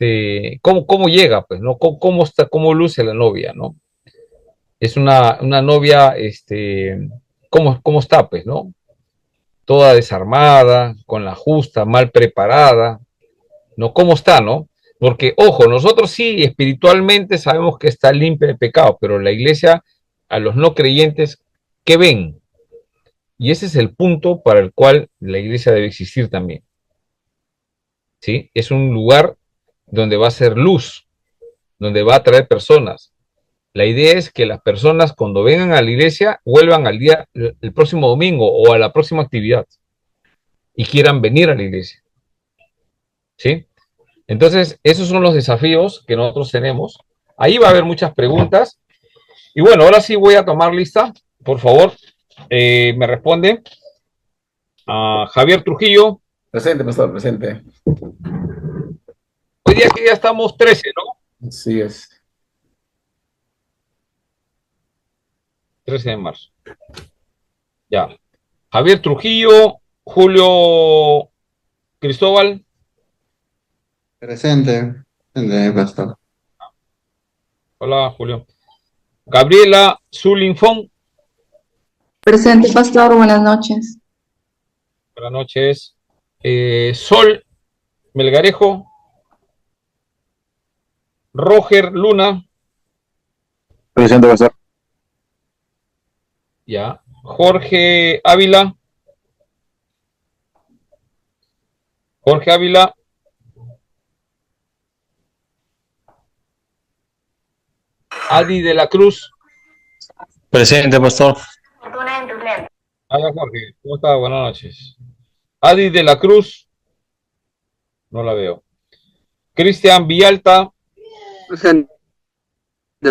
¿cómo llega? Pues, ¿no? ¿Cómo luce la novia, ¿no? Es una novia, ¿cómo está? Pues, ¿no? Toda desarmada, con la justa, mal preparada, ¿no? ¿Cómo está, no? Porque, ojo, nosotros sí espiritualmente sabemos que está limpia de pecado, pero la iglesia, a los no creyentes, ¿qué ven? Y ese es el punto para el cual la iglesia debe existir también, ¿sí? Es un lugar donde va a ser luz, donde va a atraer personas. La idea es que las personas cuando vengan a la iglesia vuelvan el próximo domingo o a la próxima actividad y quieran venir a la iglesia, ¿sí? Entonces, esos son los desafíos que nosotros tenemos. Ahí va a haber muchas preguntas. Y bueno, ahora sí voy a tomar lista. Por favor, me responde a Javier Trujillo. Presente, pastor, presente. Hoy día que ya estamos 13, ¿no? Así es. 13 de marzo. Ya. Javier Trujillo, Julio Cristóbal. Presente, presente, pastor. Hola, Julio. Gabriela Zulinfón. Presente, pastor, buenas noches. Buenas noches. Sol Melgarejo. Roger Luna. Presente, pastor. Ya. Jorge Ávila. Jorge Ávila. Adi de la Cruz. Presente, pastor. Hola, Jorge. ¿Cómo está? Buenas noches. Adi de la Cruz. No la veo. Cristian Villalta. Presente,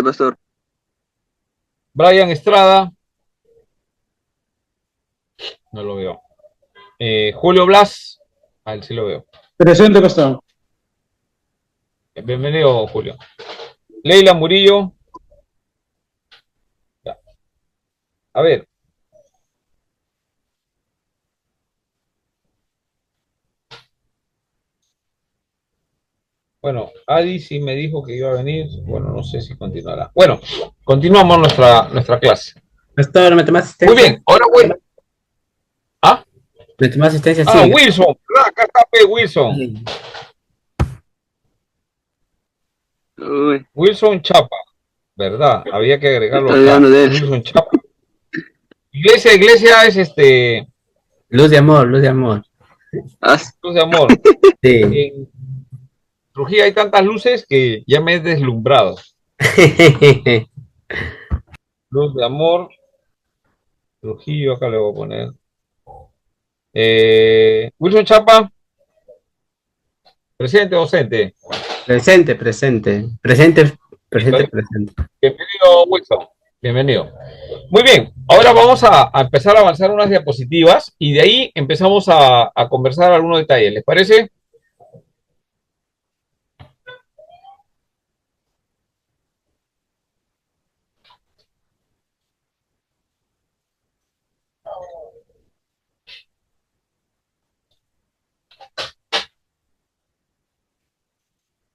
pastor. Brian Estrada. No lo veo. Julio Blas. A él sí lo veo. Presente, pastor. Bienvenido, Julio. Leila Murillo. Ya. A ver. Bueno, Adi sí me dijo que iba a venir. Bueno, no sé si continuará. Bueno, continuamos nuestra clase. Pastor, ¿me toma Muy asistencia? bien, ahora voy. ¿Ah? ¿Me toma asistencia? Ah, Sí. Wilson. Acá está Wilson. Sí. Uy, Wilson Chapa. ¿Verdad? Había que agregarlo estoy acá. olvidando de él. Wilson Chapa. Iglesia es Luz de amor, luz de amor. Ah, luz de amor. Sí. En Trujillo hay tantas luces que ya me he deslumbrado. Luz de amor. Trujillo, acá le voy a poner. Wilson Chapa, presente o ausente. Presente, presente. Presente, presente, Listo. presente. Bienvenido, Wilson. Bienvenido. Muy bien, ahora vamos a empezar a avanzar unas diapositivas y de ahí empezamos a conversar algunos detalles. ¿Les parece?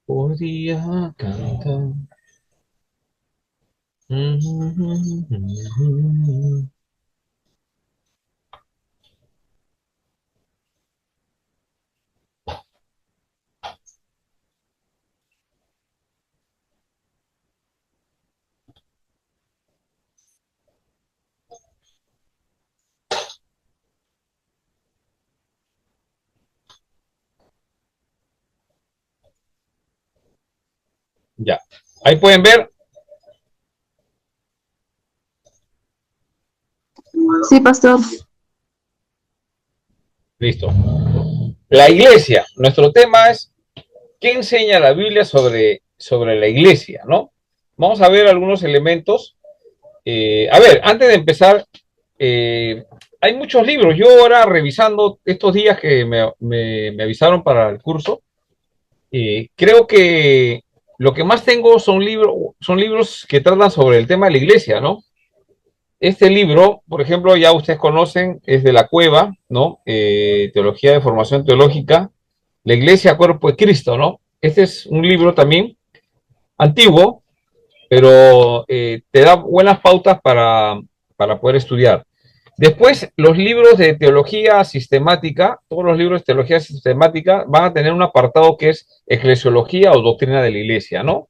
Podía cantar. Ya. Ahí pueden ver. Sí, pastor. Listo. La iglesia. Nuestro tema es ¿qué enseña la Biblia sobre la iglesia, ¿no? Vamos a ver algunos elementos. A ver, antes de empezar, hay muchos libros. Yo ahora revisando estos días que me avisaron para el curso, creo que lo que más tengo son libros que tratan sobre el tema de la iglesia, ¿no? Este libro, por ejemplo, ya ustedes conocen, es de la Cueva, ¿no? Teología de Formación Teológica, la Iglesia Cuerpo de Cristo, ¿no? Este es un libro también antiguo, pero te da buenas pautas para poder estudiar. Después, los libros de teología sistemática, todos los libros de teología sistemática van a tener un apartado que es eclesiología o doctrina de la iglesia, ¿no?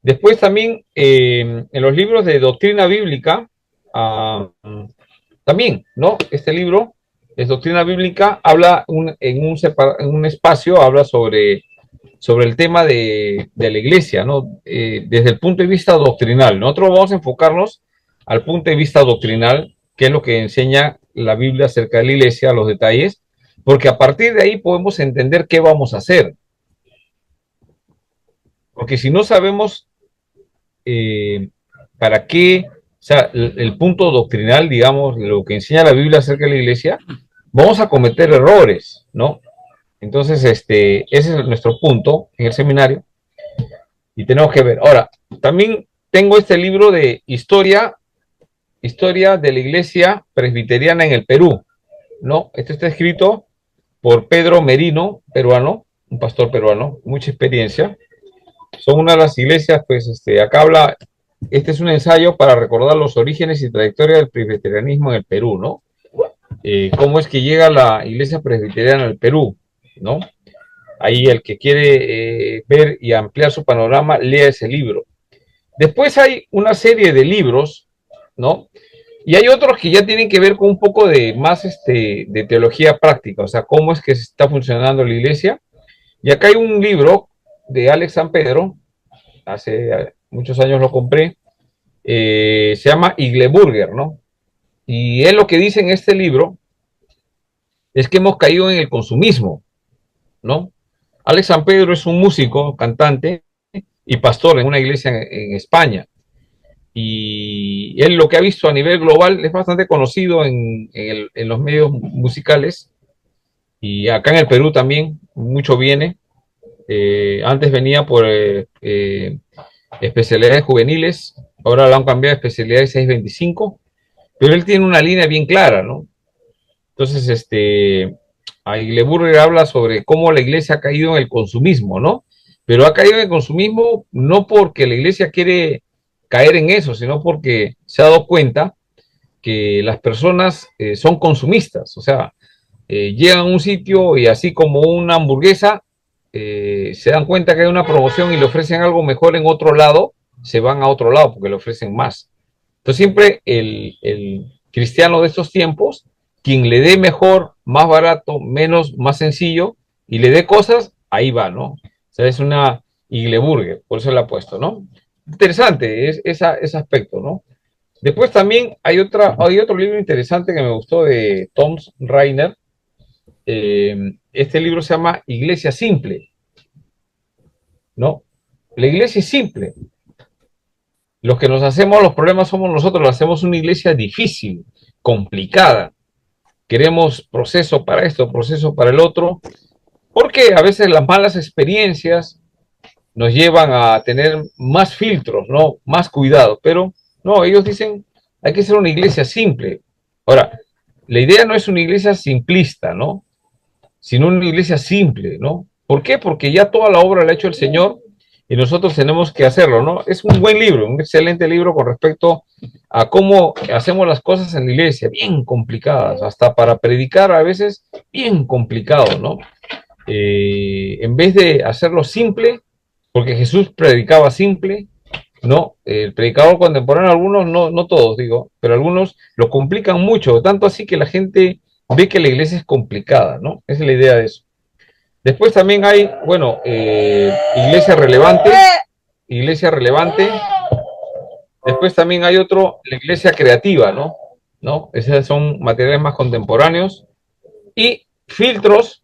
Después también, en los libros de doctrina bíblica, también, ¿no? Este libro es doctrina bíblica, habla en un espacio, habla sobre el tema de la iglesia, ¿no? Desde el punto de vista doctrinal. Nosotros vamos a enfocarnos al punto de vista doctrinal, que es lo que enseña la Biblia acerca de la iglesia, los detalles, porque a partir de ahí podemos entender qué vamos a hacer. Porque si no sabemos para qué, o sea, el punto doctrinal, digamos, lo que enseña la Biblia acerca de la iglesia, vamos a cometer errores, ¿no? Entonces, ese es nuestro punto en el seminario y tenemos que ver. Ahora, también tengo este libro de historia de la iglesia presbiteriana en el Perú, ¿no? Este está escrito por Pedro Merino, peruano, un pastor peruano, mucha experiencia. Son una de las iglesias, pues, acá habla, este es un ensayo para recordar los orígenes y trayectoria del presbiterianismo en el Perú, ¿no? Cómo es que llega la iglesia presbiteriana al Perú, ¿no? Ahí el que quiere ver y ampliar su panorama, lea ese libro. Después hay una serie de libros, ¿no? Y hay otros que ya tienen que ver con un poco de más de teología práctica, o sea, cómo es que está funcionando la iglesia. Y acá hay un libro de Alex San Pedro, hace muchos años lo compré, se llama Igleburger, ¿no? Y él lo que dice en este libro es que hemos caído en el consumismo, ¿no? Alex San Pedro es un músico, cantante y pastor en una iglesia en España. Y él lo que ha visto a nivel global es bastante conocido en los medios musicales y acá en el Perú también mucho viene. Antes venía por especialidades juveniles, ahora lo han cambiado a especialidades 625, pero él tiene una línea bien clara, ¿no? Entonces, Aileburger habla sobre cómo la iglesia ha caído en el consumismo, ¿no? Pero ha caído en el consumismo no porque la iglesia quiere caer en eso, sino porque se ha dado cuenta que las personas son consumistas, o sea, llegan a un sitio y así como una hamburguesa, se dan cuenta que hay una promoción y le ofrecen algo mejor en otro lado, se van a otro lado porque le ofrecen más. Entonces siempre el cristiano de estos tiempos, quien le dé mejor, más barato, más sencillo, y le dé cosas, ahí va, ¿no? O sea, es una Igleburger, por eso la he puesto, ¿no? Interesante ese aspecto, ¿no? Después también hay otro libro interesante que me gustó de Tom Rainer. Este libro se llama Iglesia Simple, ¿no? La iglesia es simple. Los que nos hacemos los problemas somos nosotros, lo hacemos una iglesia difícil, complicada. Queremos proceso para esto, proceso para el otro, porque a veces las malas experiencias nos llevan a tener más filtros, ¿no? Más cuidado, pero no, ellos dicen, hay que ser una iglesia simple. Ahora, la idea no es una iglesia simplista, ¿no? Sino una iglesia simple, ¿no? ¿Por qué? Porque ya toda la obra la ha hecho el Señor y nosotros tenemos que hacerlo, ¿no? Es un buen libro, un excelente libro con respecto a cómo hacemos las cosas en la iglesia, bien complicadas, hasta para predicar a veces bien complicado, ¿no? En vez de hacerlo simple, porque Jesús predicaba simple, ¿no? El predicador contemporáneo, algunos, no todos digo, pero algunos lo complican mucho, tanto así que la gente ve que la iglesia es complicada, ¿no? Esa es la idea de eso. Después también hay, bueno, iglesia relevante, iglesia relevante. Después también hay otro, la iglesia creativa, ¿no? ¿No? Esos son materiales más contemporáneos. Y filtros,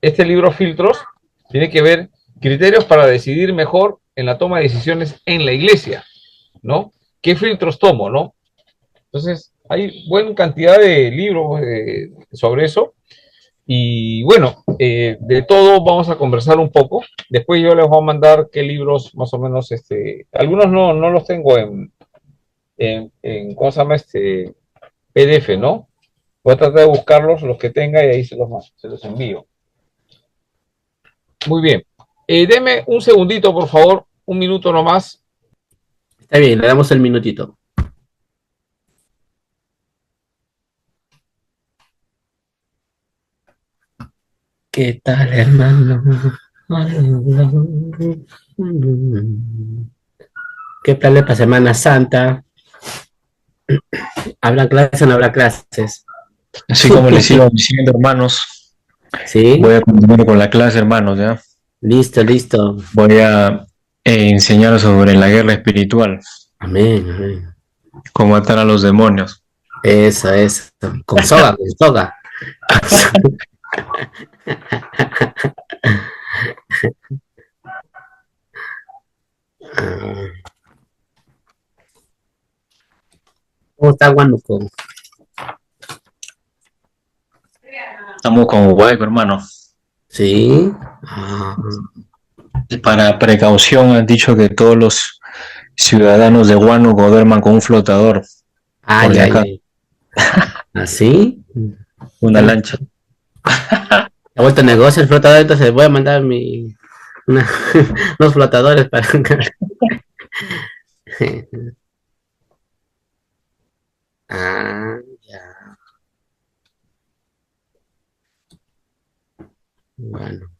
este libro Filtros, tiene que ver criterios para decidir mejor en la toma de decisiones en la iglesia, ¿no? ¿Qué filtros tomo, no? Entonces, hay buena cantidad de libros sobre eso. Y bueno, de todo vamos a conversar un poco. Después yo les voy a mandar qué libros más o menos, algunos no los tengo ¿cómo se llama? PDF, ¿no? Voy a tratar de buscarlos, los que tenga, y ahí se los envío. Muy bien. Deme un segundito, por favor, un minuto nomás. Está bien, le damos el minutito. ¿Qué tal, hermano? ¿Qué planes para Semana Santa? ¿Habrá clases o no habrá clases? Así como les sigo diciendo, hermanos, ¿Sí? voy a continuar con la clase, hermanos, ¿ya? Listo, listo. Voy a enseñar sobre la guerra espiritual, Amén, amén. cómo matar a los demonios. Eso, eso. Con soga, con soga. ¿Cómo está Huánuco? Estamos con Hueco, hermano. Sí. Para precaución han dicho que todos los ciudadanos de Huánuco duerman con un flotador. Ay, por si ay, acaso. ay. ¿Así? Una lancha. Ha vuelto negocio el flotador, entonces voy a mandar unos flotadores para... Ah, ya. Bueno.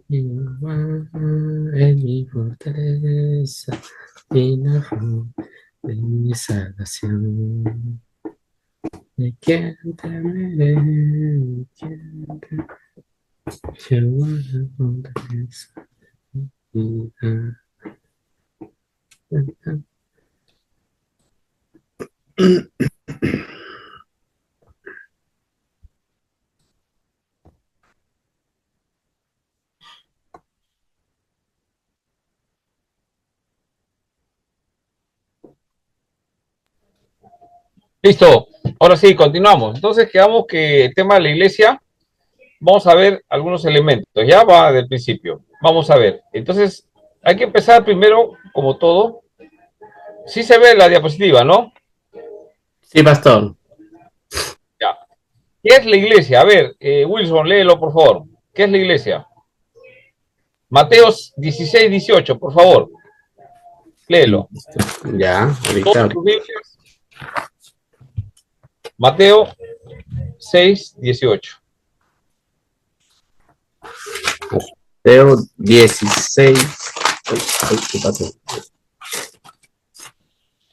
Jehová es mi fortaleza y la fe de mi salvación. ¿De quién temeré? ¿De quién temeré? Jehová es la fortaleza y la Listo. Ahora sí, continuamos. Entonces quedamos que el tema de la iglesia, vamos a ver algunos elementos. Ya va del principio. Vamos a ver. Entonces, hay que empezar primero, como todo. Sí se ve la diapositiva, ¿no? Sí, pastor. Ya. ¿Qué es la iglesia? A ver, Wilson, léelo, por favor. ¿Qué es la iglesia? Mateos 16, 18, por favor. Léelo. Ya, ahorita. Todas tus Biblias. Mateo 6, 18. Mateo 16. ¿Qué pasó?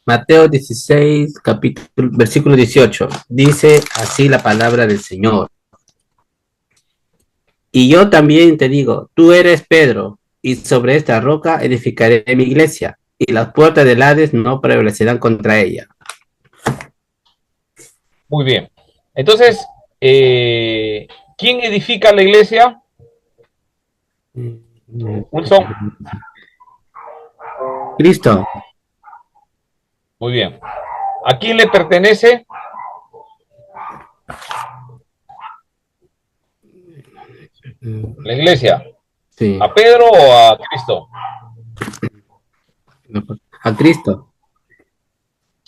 Mateo 16, capítulo, versículo 18. Dice así la palabra del Señor. Y yo también te digo, tú eres Pedro, y sobre esta roca edificaré mi iglesia, y las puertas del Hades no prevalecerán contra ella. Muy bien. Entonces, ¿quién edifica la iglesia? Wilson. Cristo. Muy bien. ¿A quién le pertenece? La iglesia. Sí. ¿A Pedro o a Cristo? A Cristo.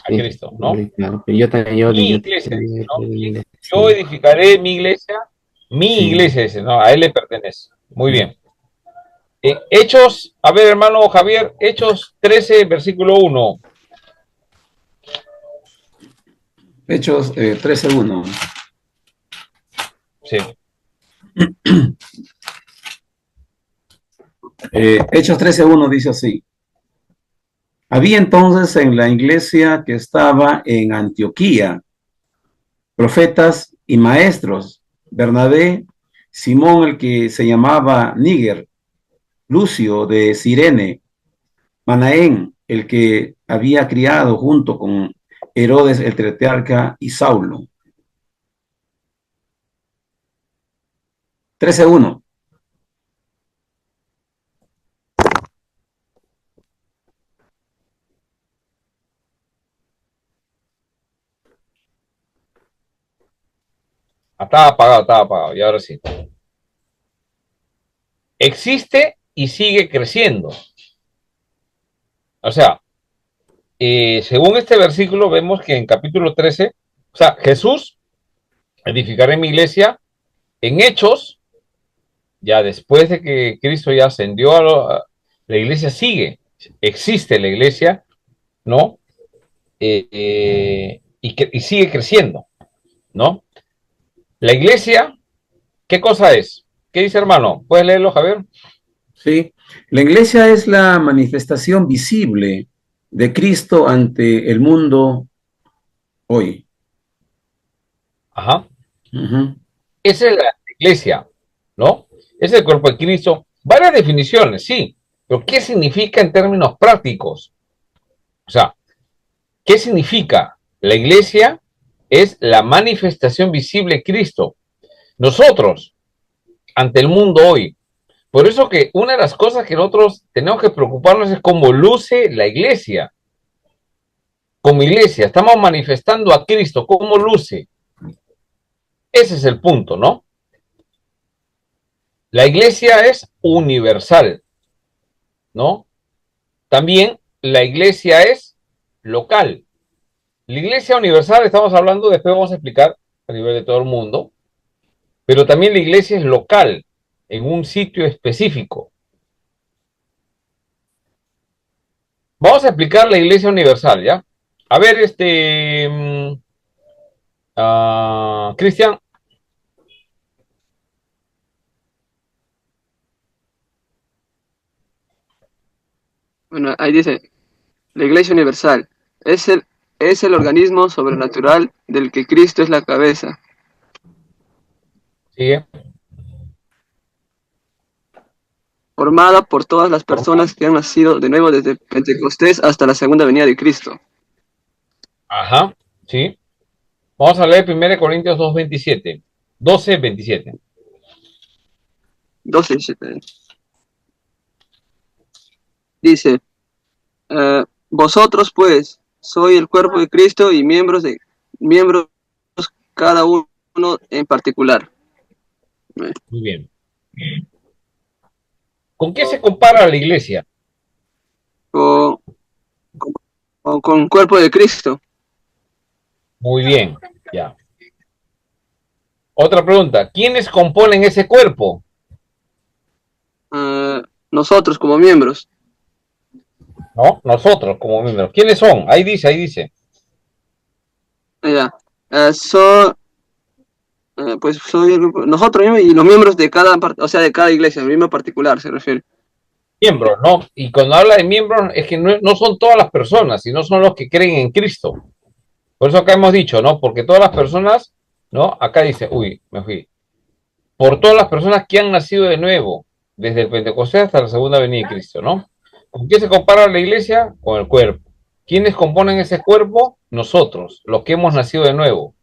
A Cristo, ¿no? Claro, yo también, Mi iglesia, dice, ¿no? Yo edificaré mi iglesia, iglesia, dice, ¿no? A él le pertenece. Muy bien. Hechos, a ver, hermano Javier, Hechos 13, versículo 1. Hechos 13:1. Sí. Hechos 13:1 dice así. Había entonces en la iglesia que estaba en Antioquía profetas y maestros, Bernabé, Simón el que se llamaba Níger, Lucio de Cirene, Manaén el que había criado junto con Herodes el tetrarca y Saulo. 13:1. Estaba apagado, y ahora sí. Existe y sigue creciendo. O sea, según este versículo, vemos que en capítulo 13, o sea, Jesús edificará mi iglesia. En Hechos, ya después de que Cristo ya ascendió la iglesia sigue, existe la iglesia, ¿no? Y sigue creciendo, ¿no? La iglesia, ¿qué cosa es? ¿Qué dice, hermano? ¿Puedes leerlo, Javier? Sí, la iglesia es la manifestación visible de Cristo ante el mundo hoy. Ajá. Uh-huh. Esa es la iglesia, ¿no? Es el cuerpo de Cristo. Varias definiciones, sí, pero ¿qué significa en términos prácticos? O sea, ¿qué significa? La iglesia es la manifestación visible de Cristo. Nosotros, ante el mundo hoy. Por eso que una de las cosas que nosotros tenemos que preocuparnos es cómo luce la iglesia. Como iglesia, estamos manifestando a Cristo, ¿cómo luce? Ese es el punto, ¿no? La iglesia es universal, ¿no? También la iglesia es local. La iglesia universal, estamos hablando, después vamos a explicar a nivel de todo el mundo, pero también la iglesia es local, en un sitio específico. Vamos a explicar la iglesia universal, ¿ya? A ver, Cristian. Bueno, ahí dice, la Iglesia Universal es el organismo sobrenatural del que Cristo es la cabeza. Sigue. Formada por todas las personas que han nacido de nuevo desde Pentecostés hasta la segunda venida de Cristo. Ajá, sí. Vamos a leer 1 Corintios 2:27. 12:27. 12:7. Dice, vosotros pues sois el cuerpo de Cristo y miembros cada uno en particular. Muy bien. ¿Con qué se compara la iglesia? Con el cuerpo de Cristo. Muy bien, ya. Otra pregunta, ¿quiénes componen ese cuerpo? Nosotros como miembros. ¿No? Nosotros como miembros. ¿Quiénes son? Ahí dice, ahí dice. Ya. Pues soy nosotros mismos y los miembros de cada, o sea, de cada iglesia, el miembro particular se refiere. Miembros, ¿no? Y cuando habla de miembros es que no son todas las personas, sino son los que creen en Cristo. Por eso acá hemos dicho, ¿no? Porque todas las personas, ¿no? Acá dice, uy, me fui. Por todas las personas que han nacido de nuevo, desde el Pentecostés hasta la segunda venida de Cristo, ¿no? ¿Con qué se compara la iglesia? Con el cuerpo. ¿Quiénes componen ese cuerpo? Nosotros, los que hemos nacido de nuevo,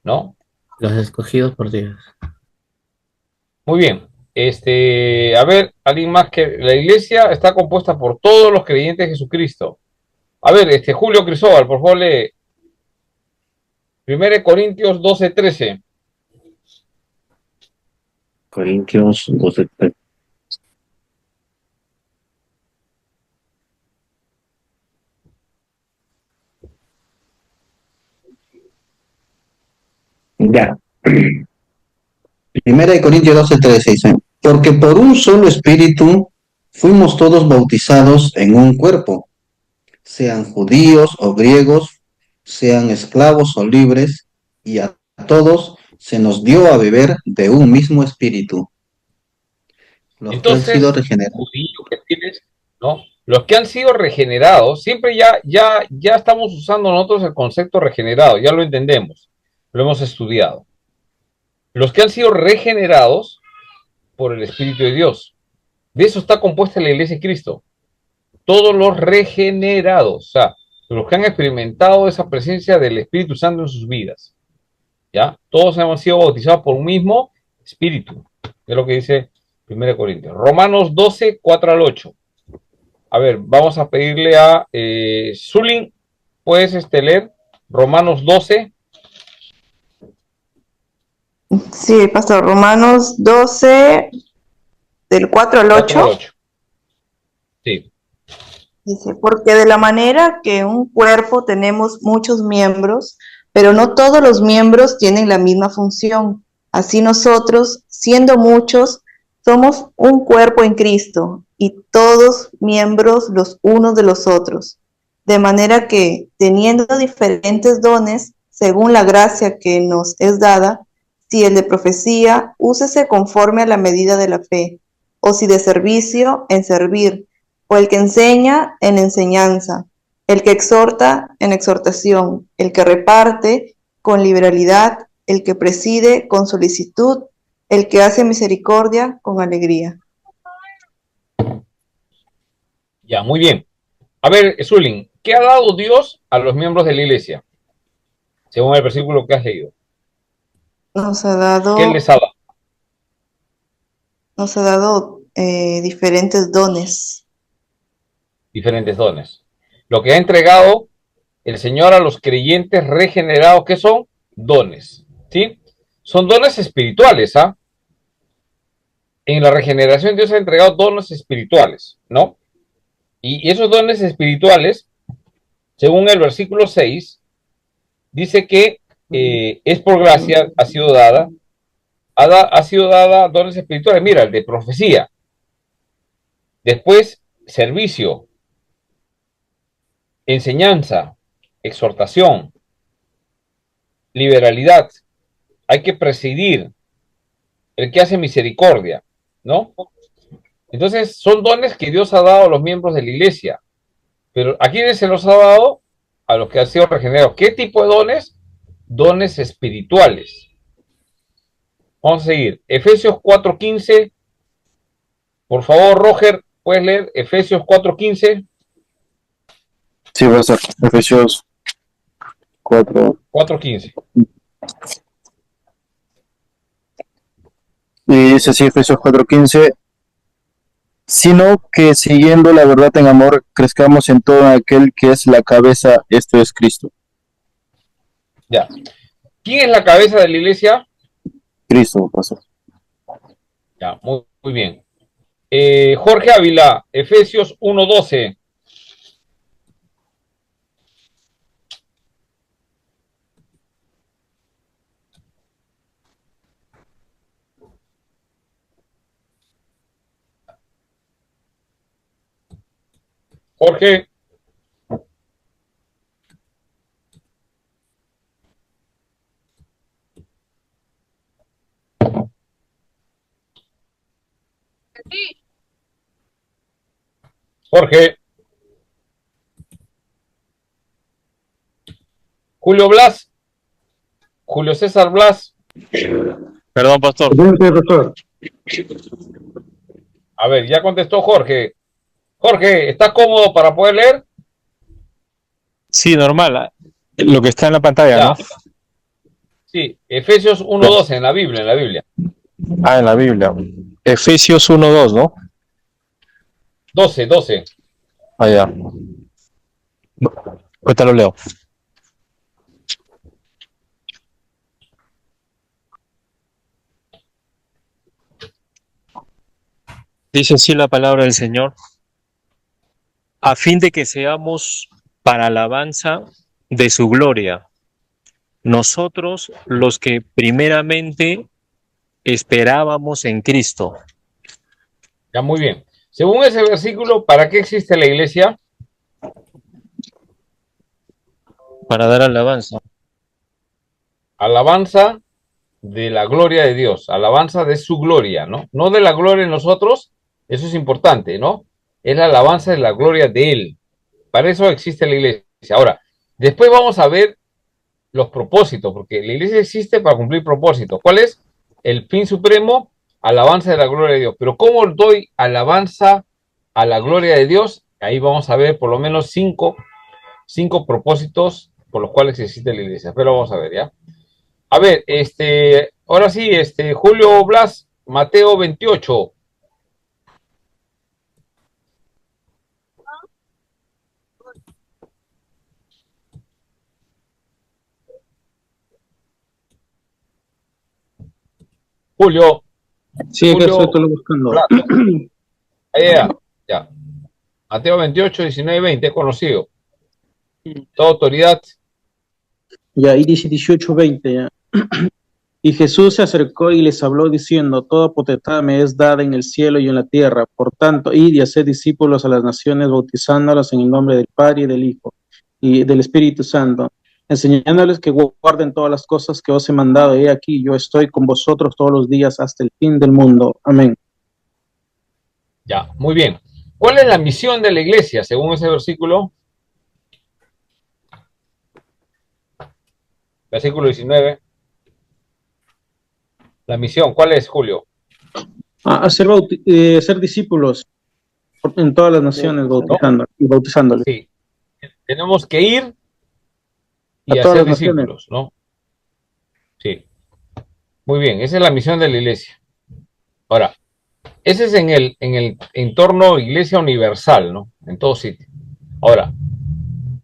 ¿no? Los escogidos por Dios. Muy bien. A ver, alguien más que la iglesia está compuesta por todos los creyentes de Jesucristo. A ver, Julio Cristóbal, por favor, lee 1 Corintios 12:13. Corintios 12:13. Ya. Primera de Corintios 12:13 dice, porque por un solo espíritu fuimos todos bautizados en un cuerpo, sean judíos o griegos, sean esclavos o libres, y a todos se nos dio a beber de un mismo espíritu. Los que han sido Entonces, regenerados. judío que tienes, ¿no? Los que han sido regenerados, siempre ya estamos usando nosotros el concepto regenerado, ya lo entendemos, lo hemos estudiado. Los que han sido regenerados por el Espíritu de Dios. De eso está compuesta la Iglesia de Cristo. Todos los regenerados, o sea, los que han experimentado esa presencia del Espíritu Santo en sus vidas. ¿Ya? Todos hemos sido bautizados por un mismo Espíritu. Es lo que dice 1 Corintios. Romanos 12, 4 al 8. A ver, vamos a pedirle a Zulin, ¿puedes leer Romanos 12? Sí, pastor, Romanos 12, del 4 al 4 al 8. 8. Sí. Dice, porque de la manera que un cuerpo tenemos muchos miembros, pero no todos los miembros tienen la misma función. Así nosotros, siendo muchos, somos un cuerpo en Cristo y todos miembros los unos de los otros. De manera que, teniendo diferentes dones, según la gracia que nos es dada, si el de profecía, úsese conforme a la medida de la fe, o si de servicio, en servir, o el que enseña en enseñanza, el que exhorta en exhortación, el que reparte con liberalidad, el que preside con solicitud, el que hace misericordia con alegría. Ya, muy bien. A ver, Zulin, ¿qué ha dado Dios a los miembros de la iglesia? Según el versículo que has leído. Nos ha dado, ¿Qué les ha dado? diferentes dones. Diferentes dones. Lo que ha entregado el Señor a los creyentes regenerados, ¿qué son? Dones. ¿Sí? Son dones espirituales, ¿ah? En la regeneración Dios ha entregado dones espirituales, ¿no? Y esos dones espirituales, según el versículo 6, dice que es por gracia, ha sido dada dones espirituales. Mira, el de profecía. Después, servicio, enseñanza, exhortación, liberalidad. Hay que presidir, el que hace misericordia, ¿no? Entonces, son dones que Dios ha dado a los miembros de la iglesia. Pero ¿a quiénes se los ha dado? A los que han sido regenerados. ¿Qué tipo de dones? Dones espirituales. Vamos a seguir. Efesios 4:15. Por favor, Roger, ¿puedes leer Efesios 4:15? Sí, pastor. Efesios 4. 4:15. Y dice así, Efesios 4:15, sino que siguiendo la verdad en amor, crezcamos en todo aquel que es la cabeza, esto es Cristo. Ya. ¿Quién es la cabeza de la iglesia? Cristo, pastor. Ya, muy bien. Jorge Ávila, Efesios 1:12. Jorge. Jorge. Julio Blas. Julio César Blas. Perdón, pastor. A ver, ya contestó Jorge. Jorge, ¿estás cómodo para poder leer? Sí, normal. Lo que está en la pantalla, Ya. ¿no? Sí, Efesios 1:12 en la Biblia. Ah, en la Biblia. Efesios 1:2, ¿no? 12. Ah, ya. Ahorita lo leo. Dice así la palabra del Señor, a fin de que seamos para alabanza de su gloria, nosotros los que primeramente esperábamos en Cristo. Ya, muy bien. Según ese versículo, ¿para qué existe la iglesia? Para dar alabanza. Alabanza de la gloria de Dios, alabanza de su gloria, ¿no? No de la gloria de nosotros, eso es importante, ¿no? Es la alabanza de la gloria de Él. Para eso existe la iglesia. Ahora, después vamos a ver los propósitos, porque la iglesia existe para cumplir propósitos. ¿Cuál es? El fin supremo, alabanza de la gloria de Dios. Pero ¿cómo doy alabanza a la gloria de Dios? Ahí vamos a ver por lo menos cinco propósitos por los cuales existe la iglesia. Pero vamos a ver, ¿ya? A ver, ahora sí, Julio Blas, Mateo 28. Julio. Sí, que Julio estoy buscando. Blas. Ahí, ya. Mateo 28, 19, 20, conocido. Toda autoridad. Ya, ahí dice 18, 20, ya. Y Jesús se acercó y les habló diciendo, toda potestad me es dada en el cielo y en la tierra. Por tanto, id y haced discípulos a las naciones, bautizándolos en el nombre del Padre y del Hijo y del Espíritu Santo, enseñándoles que guarden todas las cosas que os he mandado. He aquí, yo estoy con vosotros todos los días hasta el fin del mundo. Amén. Ya, muy bien. ¿Cuál es la misión de la iglesia según ese versículo? Versículo 19. La misión, ¿cuál es, Julio? Hacer discípulos en todas las naciones, bautizándoles. Sí. Tenemos que ir y a todas hacer las discípulos, ¿no? Sí. Muy bien, esa es la misión de la iglesia. Ahora, ese es en el entorno iglesia universal, ¿no? En todo sitio. Ahora,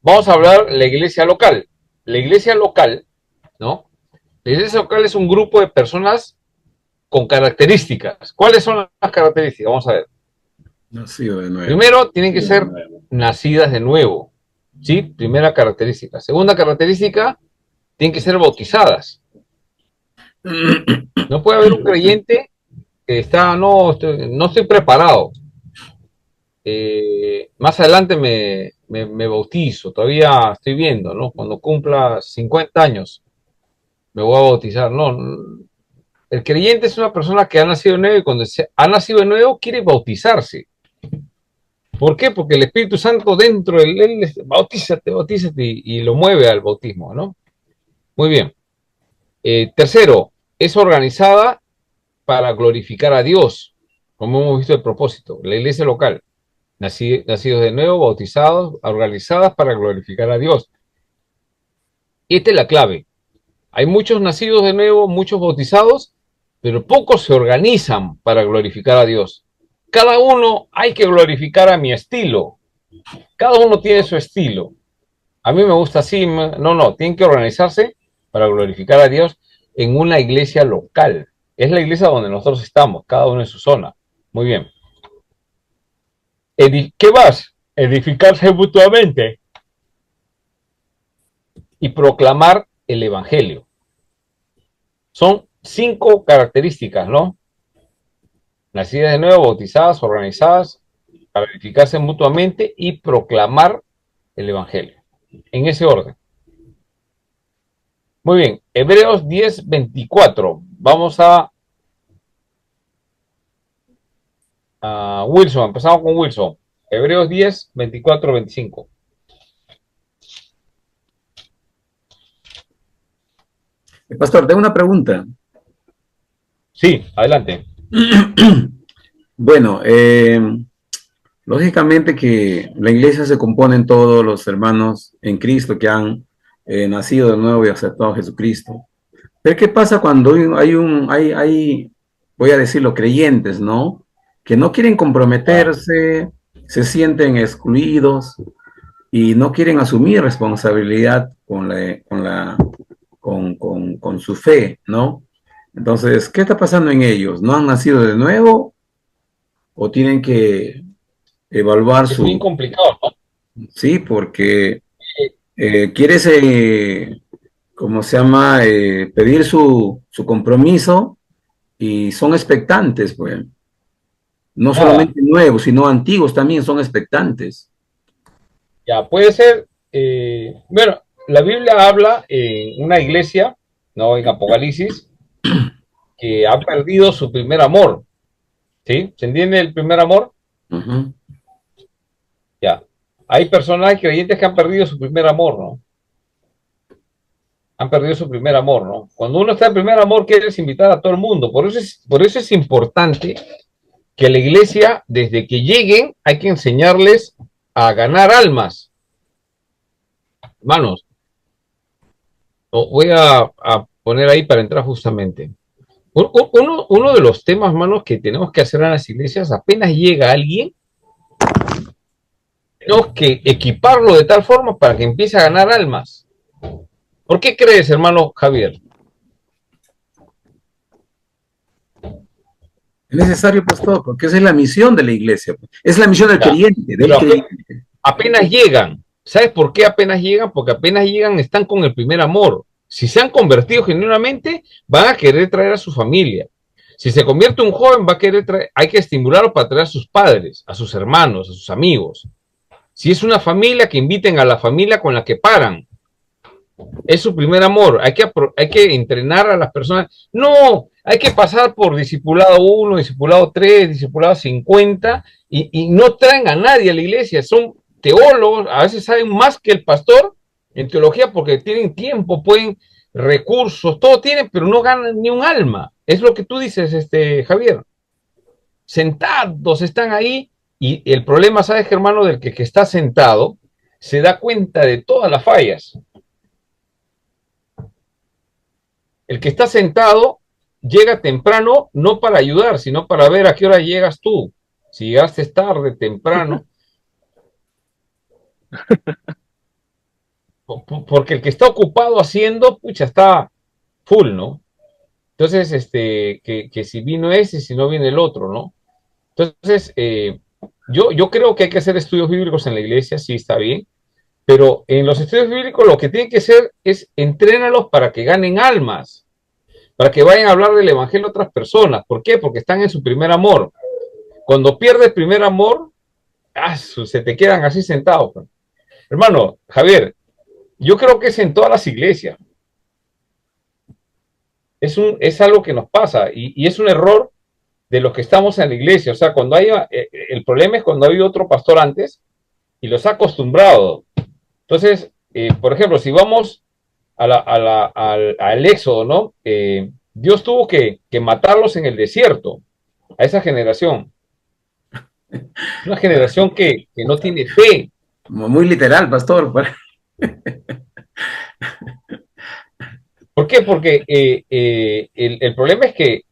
vamos a hablar de la iglesia local. La iglesia local, ¿no? La iglesia local es un grupo de personas con características. ¿Cuáles son las características? Vamos a ver. Nacido de nuevo. Primero, tienen que ser nacidas de nuevo. ¿Sí? Primera característica. Segunda característica, tienen que ser bautizadas. No puede haber un creyente que está, no estoy preparado. Más adelante me bautizo, todavía estoy viendo, ¿no? Cuando cumpla 50 años me voy a bautizar. No, el creyente es una persona que ha nacido de nuevo y cuando ha nacido de nuevo quiere bautizarse. ¿Por qué? Porque el Espíritu Santo dentro de él, bautízate y lo mueve al bautismo, ¿no? Muy bien. Tercero, es organizada para glorificar a Dios, como hemos visto el propósito, la iglesia local, nacidos de nuevo, bautizados, organizadas para glorificar a Dios. Y esta es la clave. Hay muchos nacidos de nuevo, muchos bautizados, pero pocos se organizan para glorificar a Dios. Cada uno hay que glorificar a mi estilo. Cada uno tiene su estilo. A mí me gusta así, no, tienen que organizarse para glorificar a Dios en una iglesia local. Es la iglesia donde nosotros estamos, cada uno en su zona. Muy bien. ¿Qué vas? Edificarse mutuamente y proclamar el evangelio. Son 5 características, ¿no? Nacidas de nuevo, bautizadas, organizadas, para edificarse mutuamente y proclamar el evangelio. En ese orden. Muy bien, Hebreos 10, 24. Vamos a Wilson, empezamos con Wilson. Hebreos 10, 24, 25. Pastor, tengo una pregunta. Sí, adelante. Bueno, lógicamente que la iglesia se compone en todos los hermanos en Cristo que han nacido de nuevo y aceptado a Jesucristo. Pero ¿qué pasa cuando hay, voy a decirlo, creyentes, ¿no? Que no quieren comprometerse, se sienten excluidos y no quieren asumir responsabilidad con su fe, ¿no? Entonces, ¿qué está pasando en ellos? ¿No han nacido de nuevo o tienen que evaluar es muy complicado, ¿no? Sí, porque quieres, ¿cómo se llama? Pedir su compromiso y son expectantes, pues. No solamente nuevos, sino antiguos también son expectantes. Ya, puede ser, bueno, la Biblia habla en una iglesia, ¿no? En Apocalipsis, que ha perdido su primer amor. ¿Sí? ¿Se entiende el primer amor? Ya. Hay personas creyentes que han perdido su primer amor, ¿no? Han perdido su primer amor, ¿no? Cuando uno está en primer amor, quieres invitar a todo el mundo. Por eso es importante que la iglesia, desde que lleguen, hay que enseñarles a ganar almas. Hermanos, voy a poner ahí para entrar justamente. Uno de los temas, hermanos, que tenemos que hacer en las iglesias, apenas llega alguien, tenemos que equiparlo de tal forma para que empiece a ganar almas. ¿Por qué crees, hermano Javier? Es necesario, pastor, porque esa es la misión de la iglesia. Es la misión del creyente. Apenas llegan. ¿Sabes por qué apenas llegan? Porque apenas llegan están con el primer amor. Si se han convertido genuinamente, van a querer traer a su familia. Si se convierte un joven, va a querer traer, hay que estimularlo para traer a sus padres, a sus hermanos, a sus amigos. Si es una familia, que inviten a la familia con la que paran. Es su primer amor. Hay que entrenar a las personas. No, hay que pasar por discipulado 1, discipulado 3, discipulado 50 y no traen a nadie a la iglesia. Son teólogos, a veces saben más que el pastor en teología porque tienen tiempo, pueden recursos, todo tienen, pero no ganan ni un alma. Es lo que tú dices, Javier. Sentados están ahí y el problema, ¿sabes, hermano? Del que está sentado se da cuenta de todas las fallas. El que está sentado llega temprano no para ayudar, sino para ver a qué hora llegas tú. Si llegaste tarde, temprano. Porque el que está ocupado haciendo, pucha, está full, ¿no? Entonces, que si vino ese, si no viene el otro, ¿no? Entonces, yo creo que hay que hacer estudios bíblicos en la iglesia, sí, está bien, pero en los estudios bíblicos lo que tienen que hacer es entrénalos para que ganen almas, para que vayan a hablar del evangelio a otras personas. ¿Por qué? Porque están en su primer amor. Cuando pierde el primer amor, se te quedan así sentados. Hermano, Javier, yo creo que es en todas las iglesias. Es algo que nos pasa y es un error de los que estamos en la iglesia. O sea, cuando el problema es cuando hay otro pastor antes y los ha acostumbrado. Entonces, por ejemplo, si vamos al Éxodo, ¿no? Dios tuvo que matarlos en el desierto, a esa generación. Una generación que no tiene fe. Muy literal, pastor. ¿Por qué? Porque el problema es que,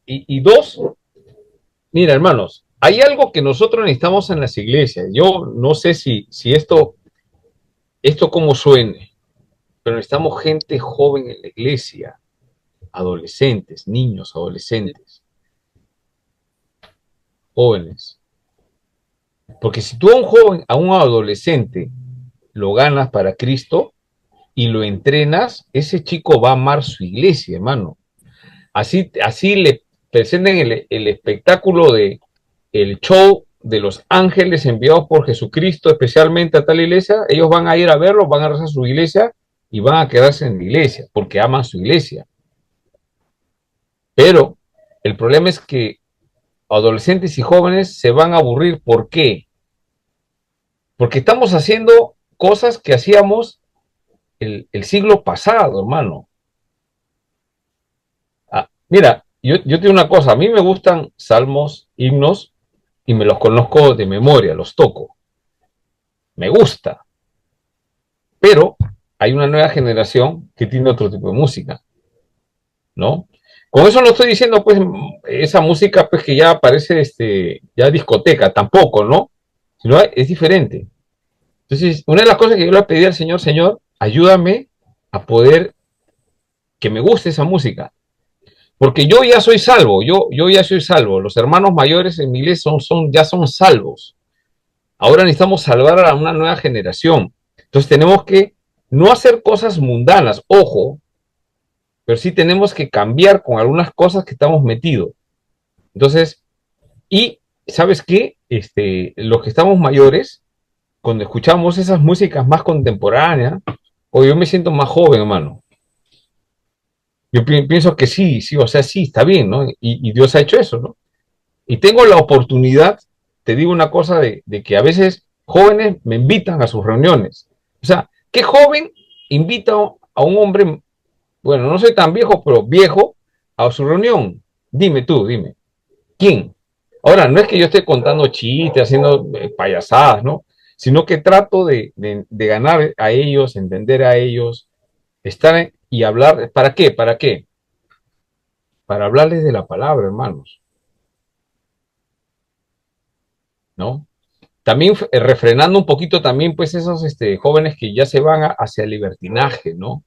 mira, hermanos, hay algo que nosotros necesitamos en las iglesias. Yo no sé si esto como suene, pero necesitamos gente joven en la iglesia, adolescentes, niños, adolescentes, jóvenes. Porque si tú a un joven, a un adolescente, lo ganas para Cristo y lo entrenas, ese chico va a amar su iglesia, hermano. Así le presenten el espectáculo el show de los ángeles enviados por Jesucristo, especialmente a tal iglesia. Ellos van a ir a verlo, van a rezar su iglesia y van a quedarse en la iglesia porque aman su iglesia. Pero el problema es que adolescentes y jóvenes se van a aburrir. ¿Por qué? Porque estamos haciendo cosas que hacíamos el siglo pasado, hermano. Mira, yo te digo una cosa, a mí me gustan salmos, himnos, y me los conozco de memoria, los toco. Me gusta. Pero hay una nueva generación que tiene otro tipo de música, ¿no? Con eso no estoy diciendo, pues, esa música, pues, que ya parece, ya discoteca, tampoco, ¿no? Sino es diferente. Entonces, una de las cosas que yo le pedí al Señor, Señor, ayúdame a poder que me guste esa música. Porque yo ya soy salvo, yo ya soy salvo. Los hermanos mayores en mi iglesia ya son salvos. Ahora necesitamos salvar a una nueva generación. Entonces tenemos que no hacer cosas mundanas, ojo, pero sí tenemos que cambiar con algunas cosas que estamos metidos. Entonces, y ¿sabes qué? Los que estamos mayores, cuando escuchamos esas músicas más contemporáneas, o yo me siento más joven, hermano. Yo pienso que sí, sí, o sea, sí, está bien, ¿no? Y Dios ha hecho eso, ¿no? Y tengo la oportunidad, te digo una cosa, de que a veces jóvenes me invitan a sus reuniones. O sea, ¿qué joven invita a un hombre, bueno, no soy tan viejo, pero viejo, a su reunión? Dime tú, dime. ¿Quién? Ahora, no es que yo esté contando chistes, haciendo payasadas, ¿no? Sino que trato de ganar a ellos, entender a ellos, estar y hablar. ¿Para qué? ¿Para qué? Para hablarles de la palabra, hermanos, ¿no? También refrenando un poquito también, pues, esos jóvenes que ya se van hacia el libertinaje, ¿no?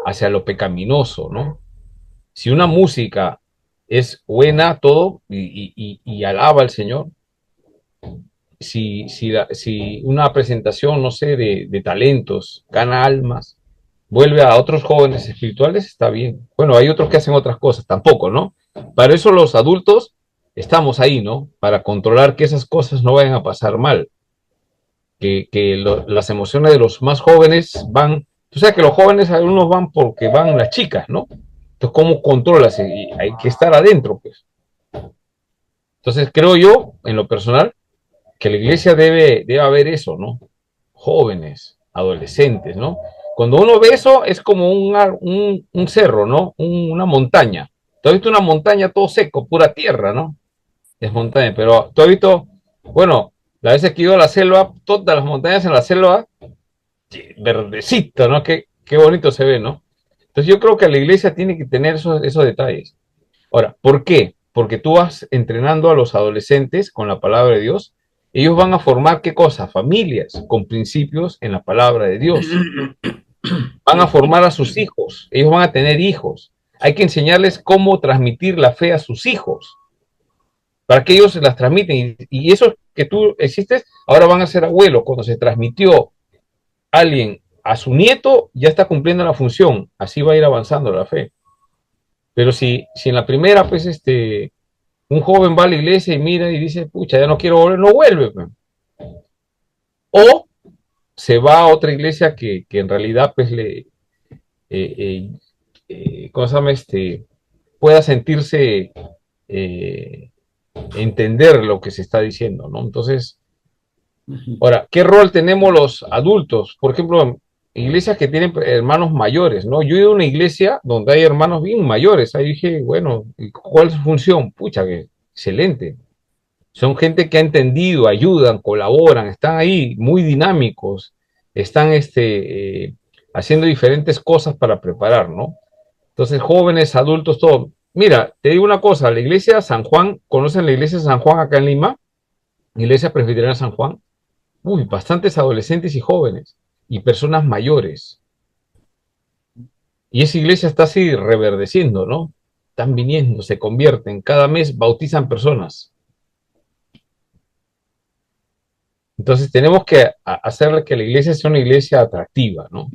Hacia lo pecaminoso, ¿no? Si una música es buena, todo, y alaba al Señor, si una presentación, no sé, de talentos, gana almas, vuelve a otros jóvenes espirituales, está bien. Bueno, hay otros que hacen otras cosas, tampoco, ¿no? Para eso los adultos estamos ahí, ¿no? Para controlar que esas cosas no vayan a pasar mal. Las emociones de los más jóvenes van, tú sabes que los jóvenes algunos van porque van las chicas, ¿no? Entonces, ¿cómo controlas? Y hay que estar adentro, pues. Entonces, creo yo, en lo personal, que la iglesia debe haber eso, ¿no? Jóvenes, adolescentes, ¿no? Cuando uno ve eso, es como un cerro, ¿no? Una montaña. Tú has visto una montaña todo seco, pura tierra, ¿no? Es montaña, pero tú has visto, bueno, la vez que he ido a la selva, todas las montañas en la selva, verdecito, ¿no? Qué bonito se ve, ¿no? Entonces yo creo que la iglesia tiene que tener esos detalles. Ahora, ¿por qué? Porque tú vas entrenando a los adolescentes con la palabra de Dios. Ellos van a formar, ¿qué cosa? Familias con principios en la palabra de Dios. Van a formar a sus hijos. Ellos van a tener hijos. Hay que enseñarles cómo transmitir la fe a sus hijos, para que ellos las transmiten. Y eso que tú existes, ahora van a ser abuelos. Cuando se transmitió alguien a su nieto, ya está cumpliendo la función. Así va a ir avanzando la fe. Pero si en la primera, pues, un joven va a la iglesia y mira y dice, pucha, ya no quiero volver, no vuelve. Pues. O se va a otra iglesia que en realidad, pues, ¿cómo se llama? Pueda sentirse, entender lo que se está diciendo, ¿no? Entonces, ahora, ¿qué rol tenemos los adultos? Por ejemplo, iglesias que tienen hermanos mayores, ¿no? Yo he ido a una iglesia donde hay hermanos bien mayores. Ahí dije, bueno, ¿cuál es su función? Pucha, que excelente. Son gente que ha entendido, ayudan, colaboran, están ahí muy dinámicos, están haciendo diferentes cosas para preparar, ¿no? Entonces, jóvenes, adultos, todo. Mira, te digo una cosa, la iglesia San Juan, ¿conocen la iglesia San Juan acá en Lima? Iglesia Presbiteriana San Juan. Uy, bastantes adolescentes y jóvenes y personas mayores. Y esa iglesia está así reverdeciendo, ¿no? Están viniendo, se convierten, cada mes bautizan personas. Entonces tenemos que hacer que la iglesia sea una iglesia atractiva, ¿no?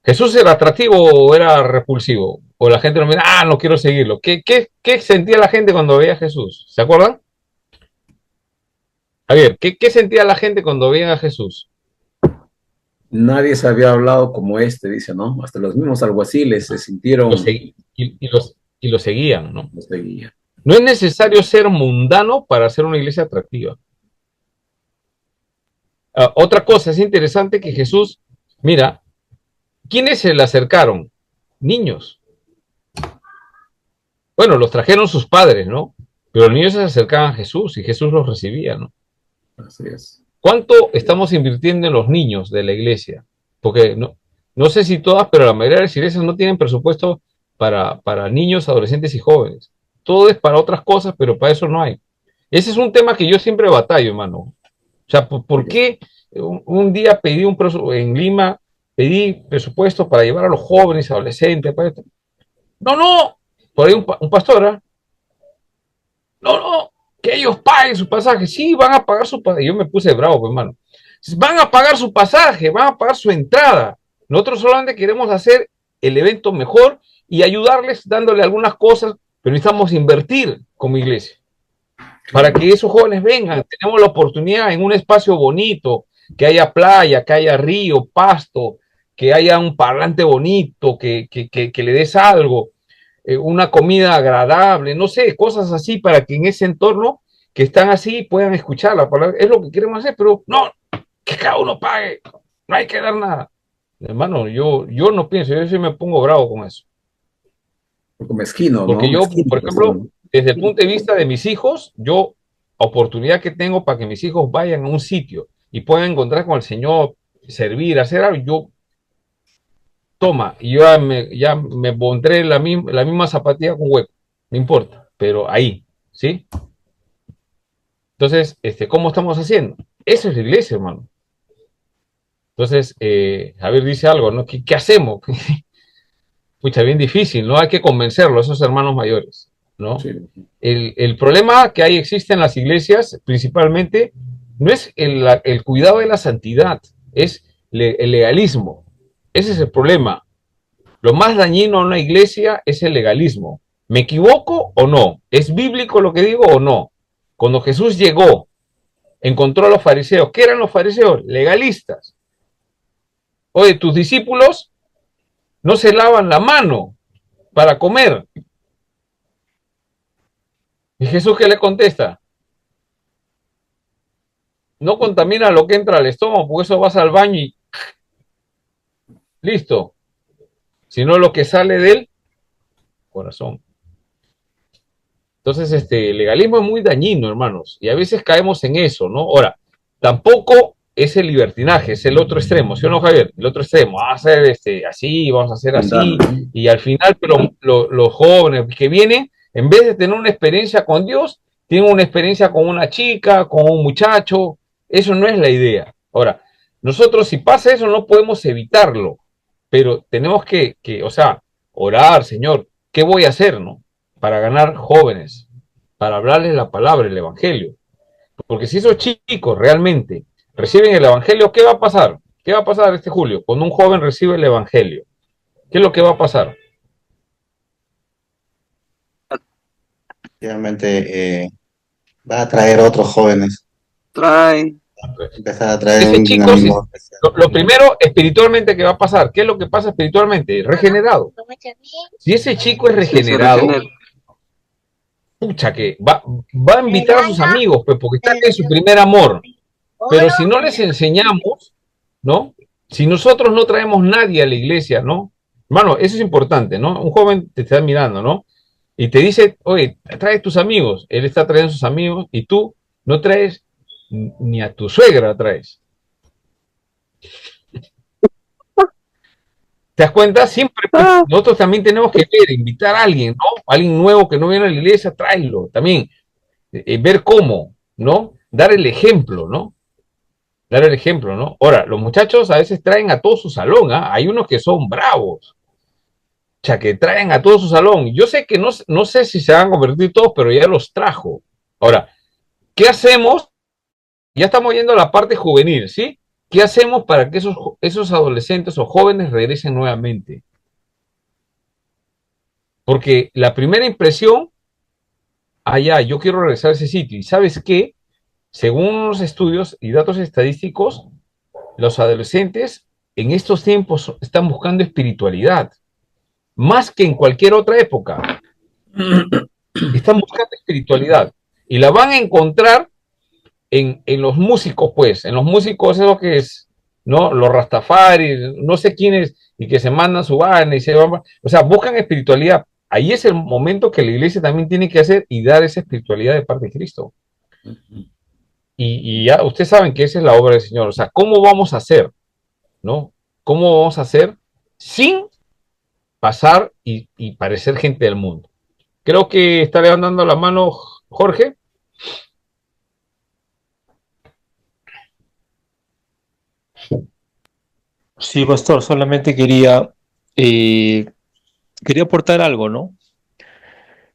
¿Jesús era atractivo o era repulsivo? O la gente no mira, no quiero seguirlo. ¿Qué sentía la gente cuando veía a Jesús? ¿Se acuerdan? Javier, ¿qué sentía la gente cuando veía a Jesús? Nadie se había hablado como dice, ¿no? Hasta los mismos alguaciles se sintieron... Y lo seguían, ¿no? Lo seguían. No es necesario ser mundano para hacer una iglesia atractiva. Otra cosa, es interesante que Jesús, mira, ¿quiénes se le acercaron? Niños. Bueno, los trajeron sus padres, ¿no? Pero los niños se acercaban a Jesús y Jesús los recibía, ¿no? Así es. ¿Cuánto estamos invirtiendo en los niños de la iglesia? Porque no sé si todas, pero la mayoría de las iglesias no tienen presupuesto para niños, adolescentes y jóvenes. Todo es para otras cosas, pero para eso no hay. Ese es un tema que yo siempre batallo, hermano. O sea, ¿por qué un día pedí en Lima, pedí presupuesto para llevar a los jóvenes, adolescentes, para esto? No, por ahí un pastor, ¿eh? No, que ellos paguen su pasaje. Sí, van a pagar su pasaje. Yo me puse bravo, hermano. Van a pagar su pasaje, van a pagar su entrada. Nosotros solamente queremos hacer el evento mejor y ayudarles dándole algunas cosas, pero necesitamos invertir como iglesia para que esos jóvenes vengan. Tenemos la oportunidad en un espacio bonito, que haya playa, que haya río, pasto, que haya un parlante bonito, que le des algo, una comida agradable, no sé, cosas así para que en ese entorno que están así puedan escuchar la palabra. Es lo que queremos hacer, pero no, que cada uno pague, no hay que dar nada. Hermano, yo no pienso, yo sí me pongo bravo con eso. Poco mezquino, Porque ¿no? yo, Mezquino, por ejemplo, desde el punto de vista de mis hijos, yo, oportunidad que tengo para que mis hijos vayan a un sitio y puedan encontrar con el Señor, servir, hacer algo, yo, toma, y yo ya me pondré la misma zapatilla con hueco, no importa, pero ahí, ¿sí? Entonces, ¿cómo estamos haciendo? Eso es la iglesia, hermano. Entonces, Javier dice algo, ¿no? ¿Qué hacemos? Pucha, bien difícil, ¿no? Hay que convencerlo a esos hermanos mayores, ¿no? Sí. El problema que existe en las iglesias, principalmente, no es el cuidado de la santidad, es el legalismo. Ese es el problema. Lo más dañino en una iglesia es el legalismo. ¿Me equivoco o no? ¿Es bíblico lo que digo o no? Cuando Jesús llegó, encontró a los fariseos. ¿Qué eran los fariseos? Legalistas. Oye, tus discípulos no se lavan la mano para comer. ¿Y Jesús qué le contesta? No contamina lo que entra al estómago, porque eso vas al baño y listo. Sino lo que sale del corazón. Entonces, el legalismo es muy dañino, hermanos, y a veces caemos en eso, ¿no? Ahora, tampoco es el libertinaje, es el otro extremo, ¿sí o no, Javier? El otro extremo, vamos a hacer así, vamos a hacer así, y al final, pero los jóvenes que vienen, en vez de tener una experiencia con Dios, tienen una experiencia con una chica, con un muchacho, eso no es la idea. Ahora, nosotros si pasa eso no podemos evitarlo, pero tenemos o sea, orar, Señor, ¿qué voy a hacer, no? Para ganar jóvenes, para hablarles la palabra, el evangelio. Porque si esos chicos realmente reciben el evangelio, ¿qué va a pasar? ¿Qué va a pasar este julio? Cuando un joven recibe el evangelio, ¿qué es lo que va a pasar? Obviamente va a atraer otros jóvenes. Traen. Empezar a traer Ese un chico, dinamismo especial. lo primero, espiritualmente, ¿qué va a pasar? ¿Qué es lo que pasa espiritualmente? Regenerado. Si ese chico es regenerado, pucha, que va a invitar a sus amigos, pues, porque está en su primer amor. Pero si no les enseñamos, ¿no? Si nosotros no traemos nadie a la iglesia, ¿no? Hermano, eso es importante, ¿no? Un joven te está mirando, ¿no? Y te dice, oye, trae tus amigos. Él está trayendo a sus amigos y tú no traes ni a tu suegra traes. ¿Te das cuenta? Siempre pues, nosotros también tenemos que invitar a alguien, ¿no? A alguien nuevo que no viene a la iglesia, tráelo. También ver cómo, ¿no? Dar el ejemplo, ¿no? Dar el ejemplo, ¿no? Ahora, los muchachos a veces traen a todo su salón, ¿ah? Hay unos que son bravos, o sea, que traen a todo su salón. Yo sé que no sé si se van a convertir todos, pero ya los trajo. Ahora, ¿qué hacemos? Ya estamos yendo a la parte juvenil, ¿sí? ¿Qué hacemos para que esos adolescentes o jóvenes regresen nuevamente? Porque la primera impresión, ya, yo quiero regresar a ese sitio. ¿Y sabes qué? Según los estudios y datos estadísticos, los adolescentes en estos tiempos están buscando espiritualidad, más que en cualquier otra época. Están buscando espiritualidad y la van a encontrar en los músicos, pues, en los músicos esos que es, ¿no? Los Rastafari, no sé quiénes, y que se mandan su vaina y se van, o sea, buscan espiritualidad. Ahí es el momento que la iglesia también tiene que hacer y dar esa espiritualidad de parte de Cristo. Y ya ustedes saben que esa es la obra del Señor. O sea, ¿cómo vamos a hacer? ¿No? ¿Cómo vamos a hacer sin pasar y parecer gente del mundo? Creo que está levantando la mano Jorge. Sí, pastor, solamente quería aportar algo, ¿no?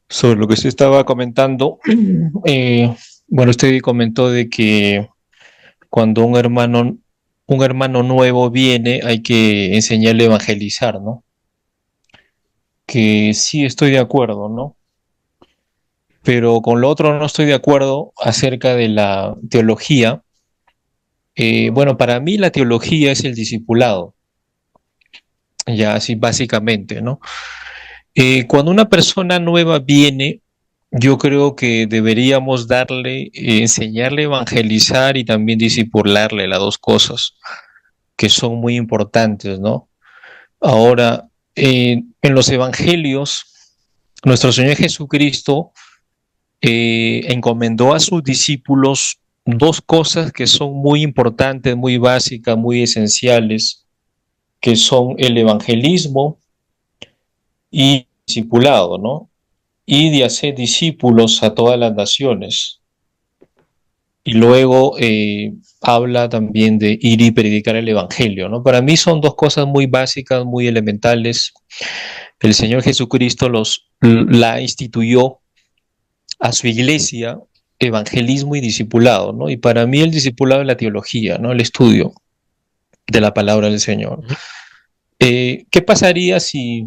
Sobre lo que usted estaba comentando. Bueno, usted comentó de que cuando un hermano nuevo viene, hay que enseñarle a evangelizar, ¿no? Que sí estoy de acuerdo, ¿no? Pero con lo otro no estoy de acuerdo acerca de la teología. Bueno, para mí la teología es el discipulado. ya así básicamente, ¿no? Cuando una persona nueva viene, yo creo que deberíamos darle, enseñarle a evangelizar y también discipularle, las dos cosas, que son muy importantes, ¿no? Ahora, en los evangelios, nuestro Señor Jesucristo encomendó a sus discípulos dos cosas que son muy importantes, muy básicas, muy esenciales, que son el evangelismo y discipulado, ¿no? Y de hacer discípulos a todas las naciones. Y luego habla también de ir y predicar el evangelio, ¿no? Para mí son dos cosas muy básicas, muy elementales. El Señor Jesucristo la instituyó a su iglesia, evangelismo y discipulado, ¿no? Y para mí el discipulado es la teología, ¿no? El estudio de la palabra del Señor. ¿Qué pasaría si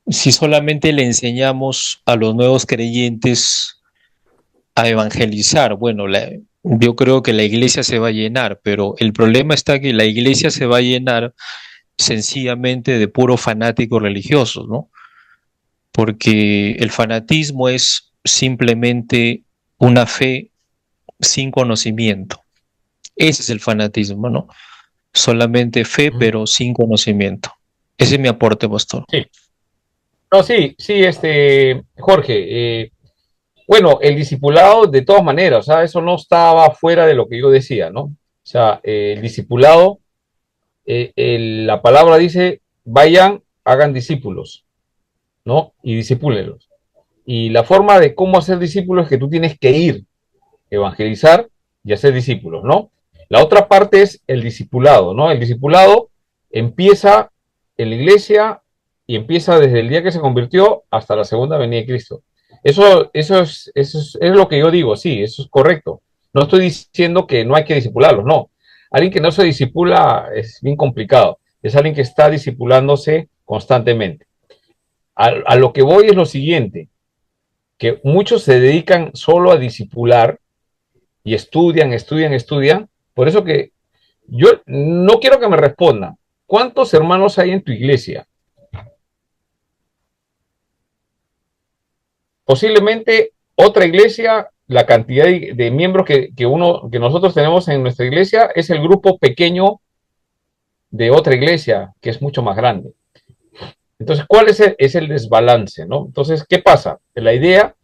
solamente le enseñamos a los nuevos creyentes a evangelizar? Bueno, yo creo que la iglesia se va a llenar, pero el problema está que la iglesia se va a llenar sencillamente de puros fanáticos religiosos, ¿no? Porque el fanatismo es simplemente una fe sin conocimiento. Ese es el fanatismo, ¿no? Solamente fe, pero sin conocimiento. Ese es mi aporte, pastor. Sí. No, sí, Jorge, bueno, el discipulado de todas maneras, o sea, eso no estaba fuera de lo que yo decía, ¿no? O sea, el discipulado, la palabra dice, vayan, hagan discípulos, ¿no? Y discipúlenlos. Y la forma de cómo hacer discípulos es que tú tienes que ir, evangelizar y hacer discípulos, ¿no? La otra parte es el discipulado, ¿no? El discipulado empieza en la iglesia y empieza desde el día que se convirtió hasta la segunda venida de Cristo. Eso es lo que yo digo, sí, eso es correcto. No estoy diciendo que no hay que discipularlos, no. Alguien que no se discipula es bien complicado. Es alguien que está discipulándose constantemente. A lo que voy es lo siguiente, que muchos se dedican solo a discipular y estudian. Por eso que yo no quiero que me respondan. ¿Cuántos hermanos hay en tu iglesia? Posiblemente otra iglesia, la cantidad de miembros que nosotros tenemos en nuestra iglesia es el grupo pequeño de otra iglesia, que es mucho más grande. Entonces, ¿cuál es el desbalance, ¿no? Entonces, ¿qué pasa? La idea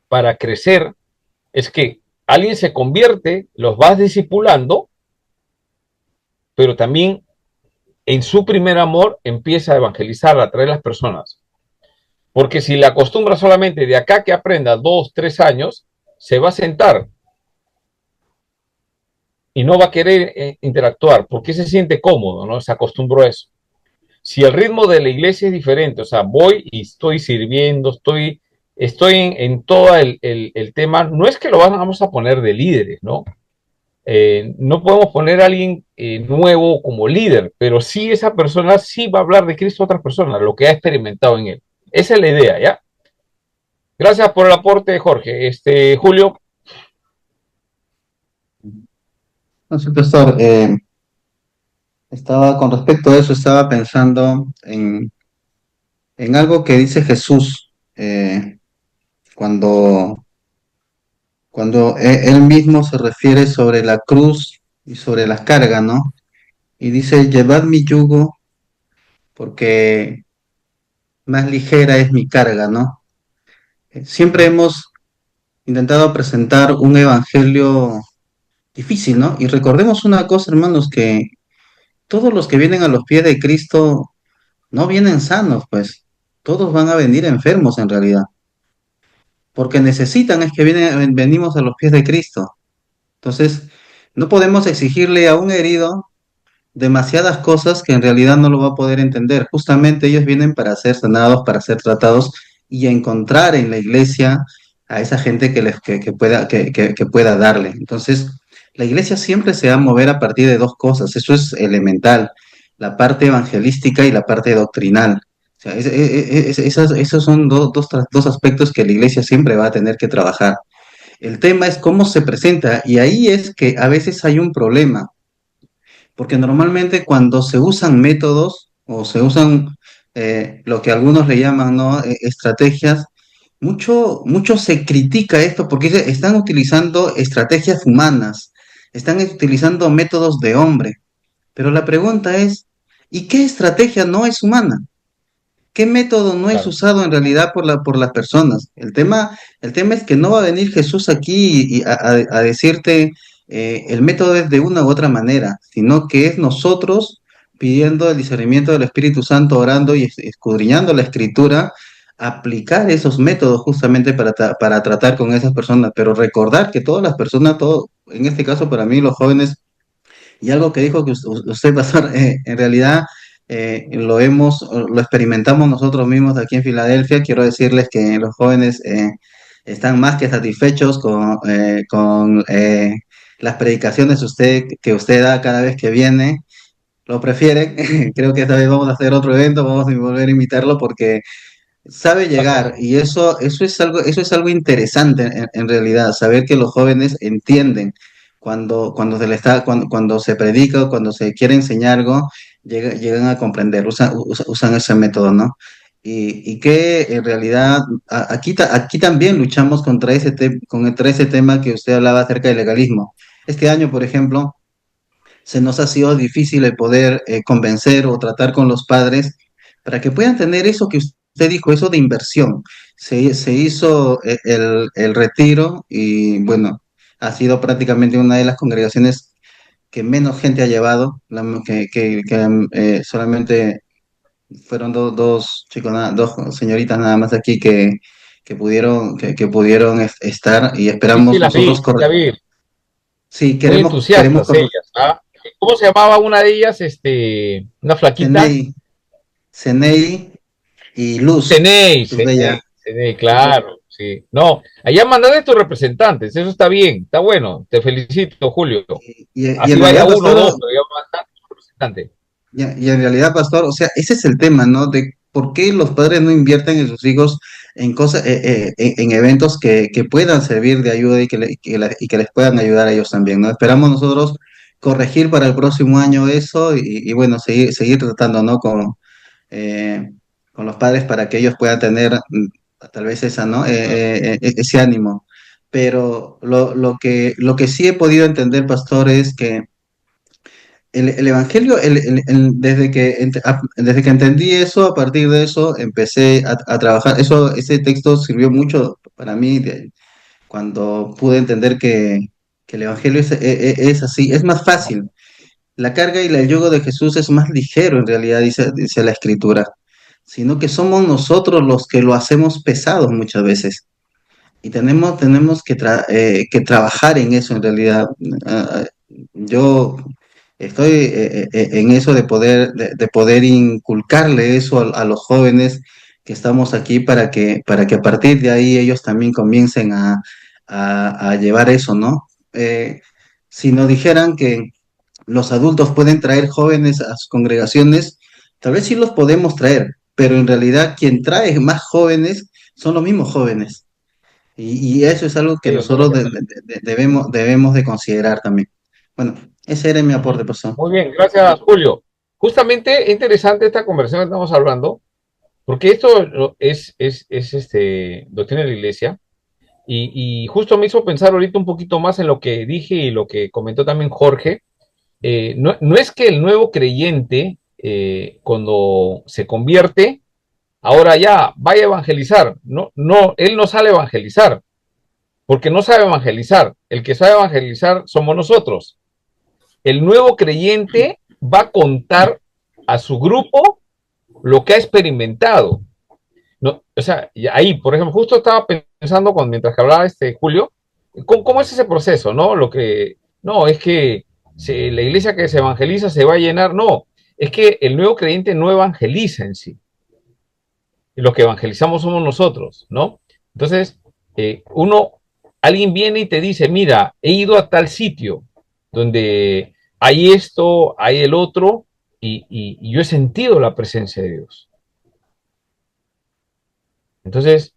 para crecer es que alguien se convierte, los vas discipulando, pero también en su primer amor empieza a evangelizar, a atraer a las personas. Porque si la acostumbra solamente de acá que aprenda 2, 3 años, se va a sentar y no va a querer interactuar porque se siente cómodo, ¿no? Se acostumbró a eso. Si el ritmo de la iglesia es diferente, o sea, voy y estoy sirviendo, estoy en todo el tema, no es que lo vamos a poner de líderes, ¿no? No podemos poner a alguien nuevo como líder, pero sí esa persona sí va a hablar de Cristo a otras personas, lo que ha experimentado en él. Esa es la idea, ¿ya? Gracias por el aporte, Jorge. Julio. No sé, pastor, con respecto a eso, estaba pensando en algo que dice Jesús cuando él mismo se refiere sobre la cruz y sobre las cargas, ¿no? Y dice, llevad mi yugo porque más ligera es mi carga, ¿no? Siempre hemos intentado presentar un evangelio difícil, ¿no? Y recordemos una cosa, hermanos, que todos los que vienen a los pies de Cristo no vienen sanos, pues todos van a venir enfermos en realidad, porque necesitan es que venimos a los pies de Cristo. Entonces, no podemos exigirle a un herido demasiadas cosas que en realidad no lo va a poder entender. Justamente ellos vienen para ser sanados, para ser tratados y encontrar en la iglesia a esa gente que pueda darle. Entonces, la iglesia siempre se va a mover a partir de dos cosas, eso es elemental, la parte evangelística y la parte doctrinal. O sea, esos son dos aspectos que la iglesia siempre va a tener que trabajar. El tema es cómo se presenta y ahí es que a veces hay un problema. porque normalmente cuando se usan métodos o se usan lo que algunos le llaman, ¿no? Estrategias, mucho se critica esto porque están utilizando estrategias humanas, están utilizando métodos de hombre. Pero la pregunta es, ¿y qué estrategia no es humana? ¿Qué método no es Claro. usado en realidad por las personas? El tema es que no va a venir Jesús aquí a decirte el método es de una u otra manera, sino que es nosotros pidiendo el discernimiento del Espíritu Santo, orando y escudriñando la Escritura, aplicar esos métodos justamente para tratar con esas personas, pero recordar que todas las personas, en este caso para mí los jóvenes, y algo que dijo que usted, pastor, en realidad lo experimentamos nosotros mismos aquí en Filadelfia. Quiero decirles que los jóvenes están más que satisfechos con las predicaciones que usted da cada vez que viene. Lo prefieren. Creo que esta vez vamos a hacer otro evento, vamos a volver a invitarlo porque sabe llegar y eso es algo interesante en realidad, saber que los jóvenes entienden cuando se predica, cuando se quiere enseñar algo, llegan a comprender, usan ese método, ¿no? Y que en realidad aquí también luchamos contra ese tema que usted hablaba acerca del legalismo. Este año, por ejemplo, se nos ha sido difícil el poder convencer o tratar con los padres para que puedan tener eso que usted dijo, eso de inversión. Se hizo el retiro y bueno, ha sido prácticamente una de las congregaciones que menos gente ha llevado, solamente fueron dos chicos, dos señoritas nada más aquí que pudieron estar y Sí, esperamos sí, nosotros sí la vi. Sí, Muy queremos entusiastas ellas, ¿ah? ¿Cómo se llamaba una de ellas? Una flaquita. Cenei y Ceney, Luz Bella. Ceney, claro, sí. No, allá mandan a tus representantes, eso está bien, está bueno, te felicito, Julio. Y en Así vaya realidad, uno o pastor, dos, pero ya mandan a tu representante. y en realidad, pastor, o sea, ese es el tema, ¿no? De por qué los padres no invierten en sus hijos en cosas, en eventos que puedan servir de ayuda y que les puedan ayudar a ellos también, ¿no? Esperamos nosotros corregir para el próximo año eso y bueno, seguir tratando, ¿no? Eh, con los padres para que ellos puedan tener tal vez esa, ¿no? Ese ánimo. Pero lo que sí he podido entender, pastor, es que el Evangelio, desde que entendí eso, a partir de eso empecé a trabajar. Ese texto sirvió mucho para mí cuando pude entender que el Evangelio es así, es más fácil. La carga y el yugo de Jesús es más ligero en realidad, dice la Escritura, sino que somos nosotros los que lo hacemos pesado muchas veces. Y tenemos que trabajar en eso en realidad. Yo estoy en eso de poder inculcarle eso a los jóvenes que estamos aquí para que a partir de ahí ellos también comiencen a llevar eso, ¿no? Si nos dijeran que los adultos pueden traer jóvenes a sus congregaciones, tal vez sí los podemos traer, pero en realidad quien trae más jóvenes son los mismos jóvenes. Y eso es algo que Sí, eso es lo nosotros que pasa. debemos de considerar también. Bueno, ese era mi aporte, profesor. Muy bien, gracias, Julio. Justamente es interesante esta conversación que estamos hablando, porque esto es doctrina de la iglesia, y justo me hizo pensar ahorita un poquito más en lo que dije y lo que comentó también Jorge. No es que el nuevo creyente, cuando se convierte, ahora ya vaya a evangelizar. No, no, él no sale a evangelizar, porque no sabe evangelizar. El que sabe evangelizar somos nosotros. El nuevo creyente va a contar a su grupo lo que ha experimentado. No, o sea, ahí, por ejemplo, justo estaba pensando mientras que hablaba Julio, ¿cómo es ese proceso, no? No, es que la iglesia que se evangeliza se va a llenar, no, es que el nuevo creyente no evangeliza en sí, lo que evangelizamos somos nosotros, ¿no? Entonces, alguien viene y te dice, mira, he ido a tal sitio donde hay esto, hay el otro, y yo he sentido la presencia de Dios. Entonces,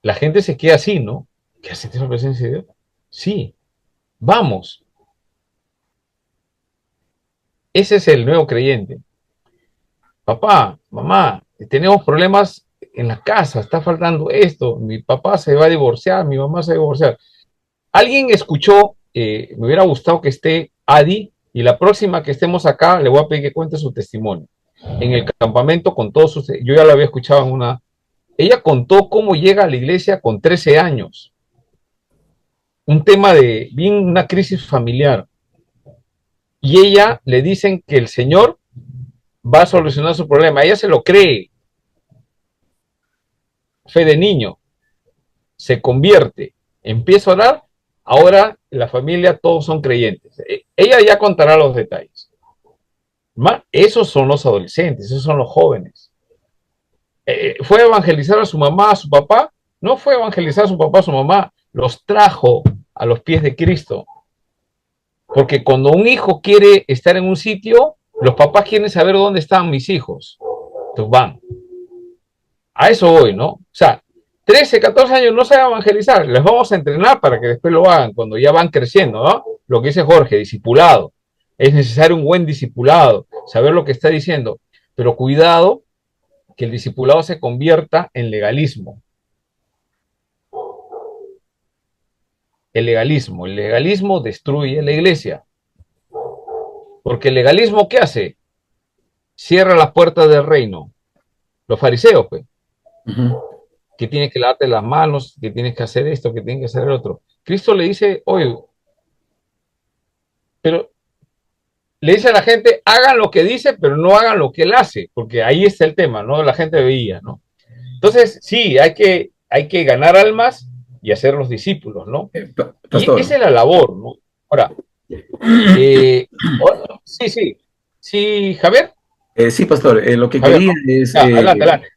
la gente se queda así, ¿no? ¿Qué has sentido la presencia de Dios? Sí, vamos. Ese es el nuevo creyente. Papá, mamá, tenemos problemas en la casa, está faltando esto, mi papá se va a divorciar, mi mamá se va a divorciar. Alguien escuchó, me hubiera gustado que esté Adi, y la próxima que estemos acá le voy a pedir que cuente su testimonio. En el campamento con todos sus... Yo ya lo había escuchado en una... Ella contó cómo llega a la iglesia con 13 años. Un tema de bien una crisis familiar. Y ella le dicen que el Señor va a solucionar su problema. Ella se lo cree. Fe de niño. Se convierte. Empieza a orar. Ahora la familia todos son creyentes. Ella ya contará los detalles. Esos son los adolescentes, esos son los jóvenes. ¿Fue a evangelizar a su mamá, a su papá? No fue a evangelizar a su papá, a su mamá. Los trajo a los pies de Cristo. Porque cuando un hijo quiere estar en un sitio, los papás quieren saber dónde están mis hijos. Entonces van. A eso voy, ¿no? O sea, 13, 14 años no saben evangelizar. Les vamos a entrenar para que después lo hagan cuando ya van creciendo, ¿no? Lo que dice Jorge, discipulado. Es necesario un buen discipulado, saber lo que está diciendo. Pero cuidado que el discipulado se convierta en legalismo. El legalismo destruye la iglesia. Porque el legalismo, ¿qué hace? Cierra las puertas del reino. Los fariseos, pues. Que tienes que lavarte las manos, que tienes que hacer esto, que tienes que hacer el otro. Cristo le dice, oye, pero le dice a la gente, hagan lo que dice, pero no hagan lo que él hace, porque ahí está el tema, ¿no? La gente veía, ¿no? Entonces, sí, hay que ganar almas y hacer los discípulos, ¿no? Y esa es la labor, ¿no? Ahora, sí, Javier. Sí, pastor, lo que Javier, quería ¿no? es... Adelante.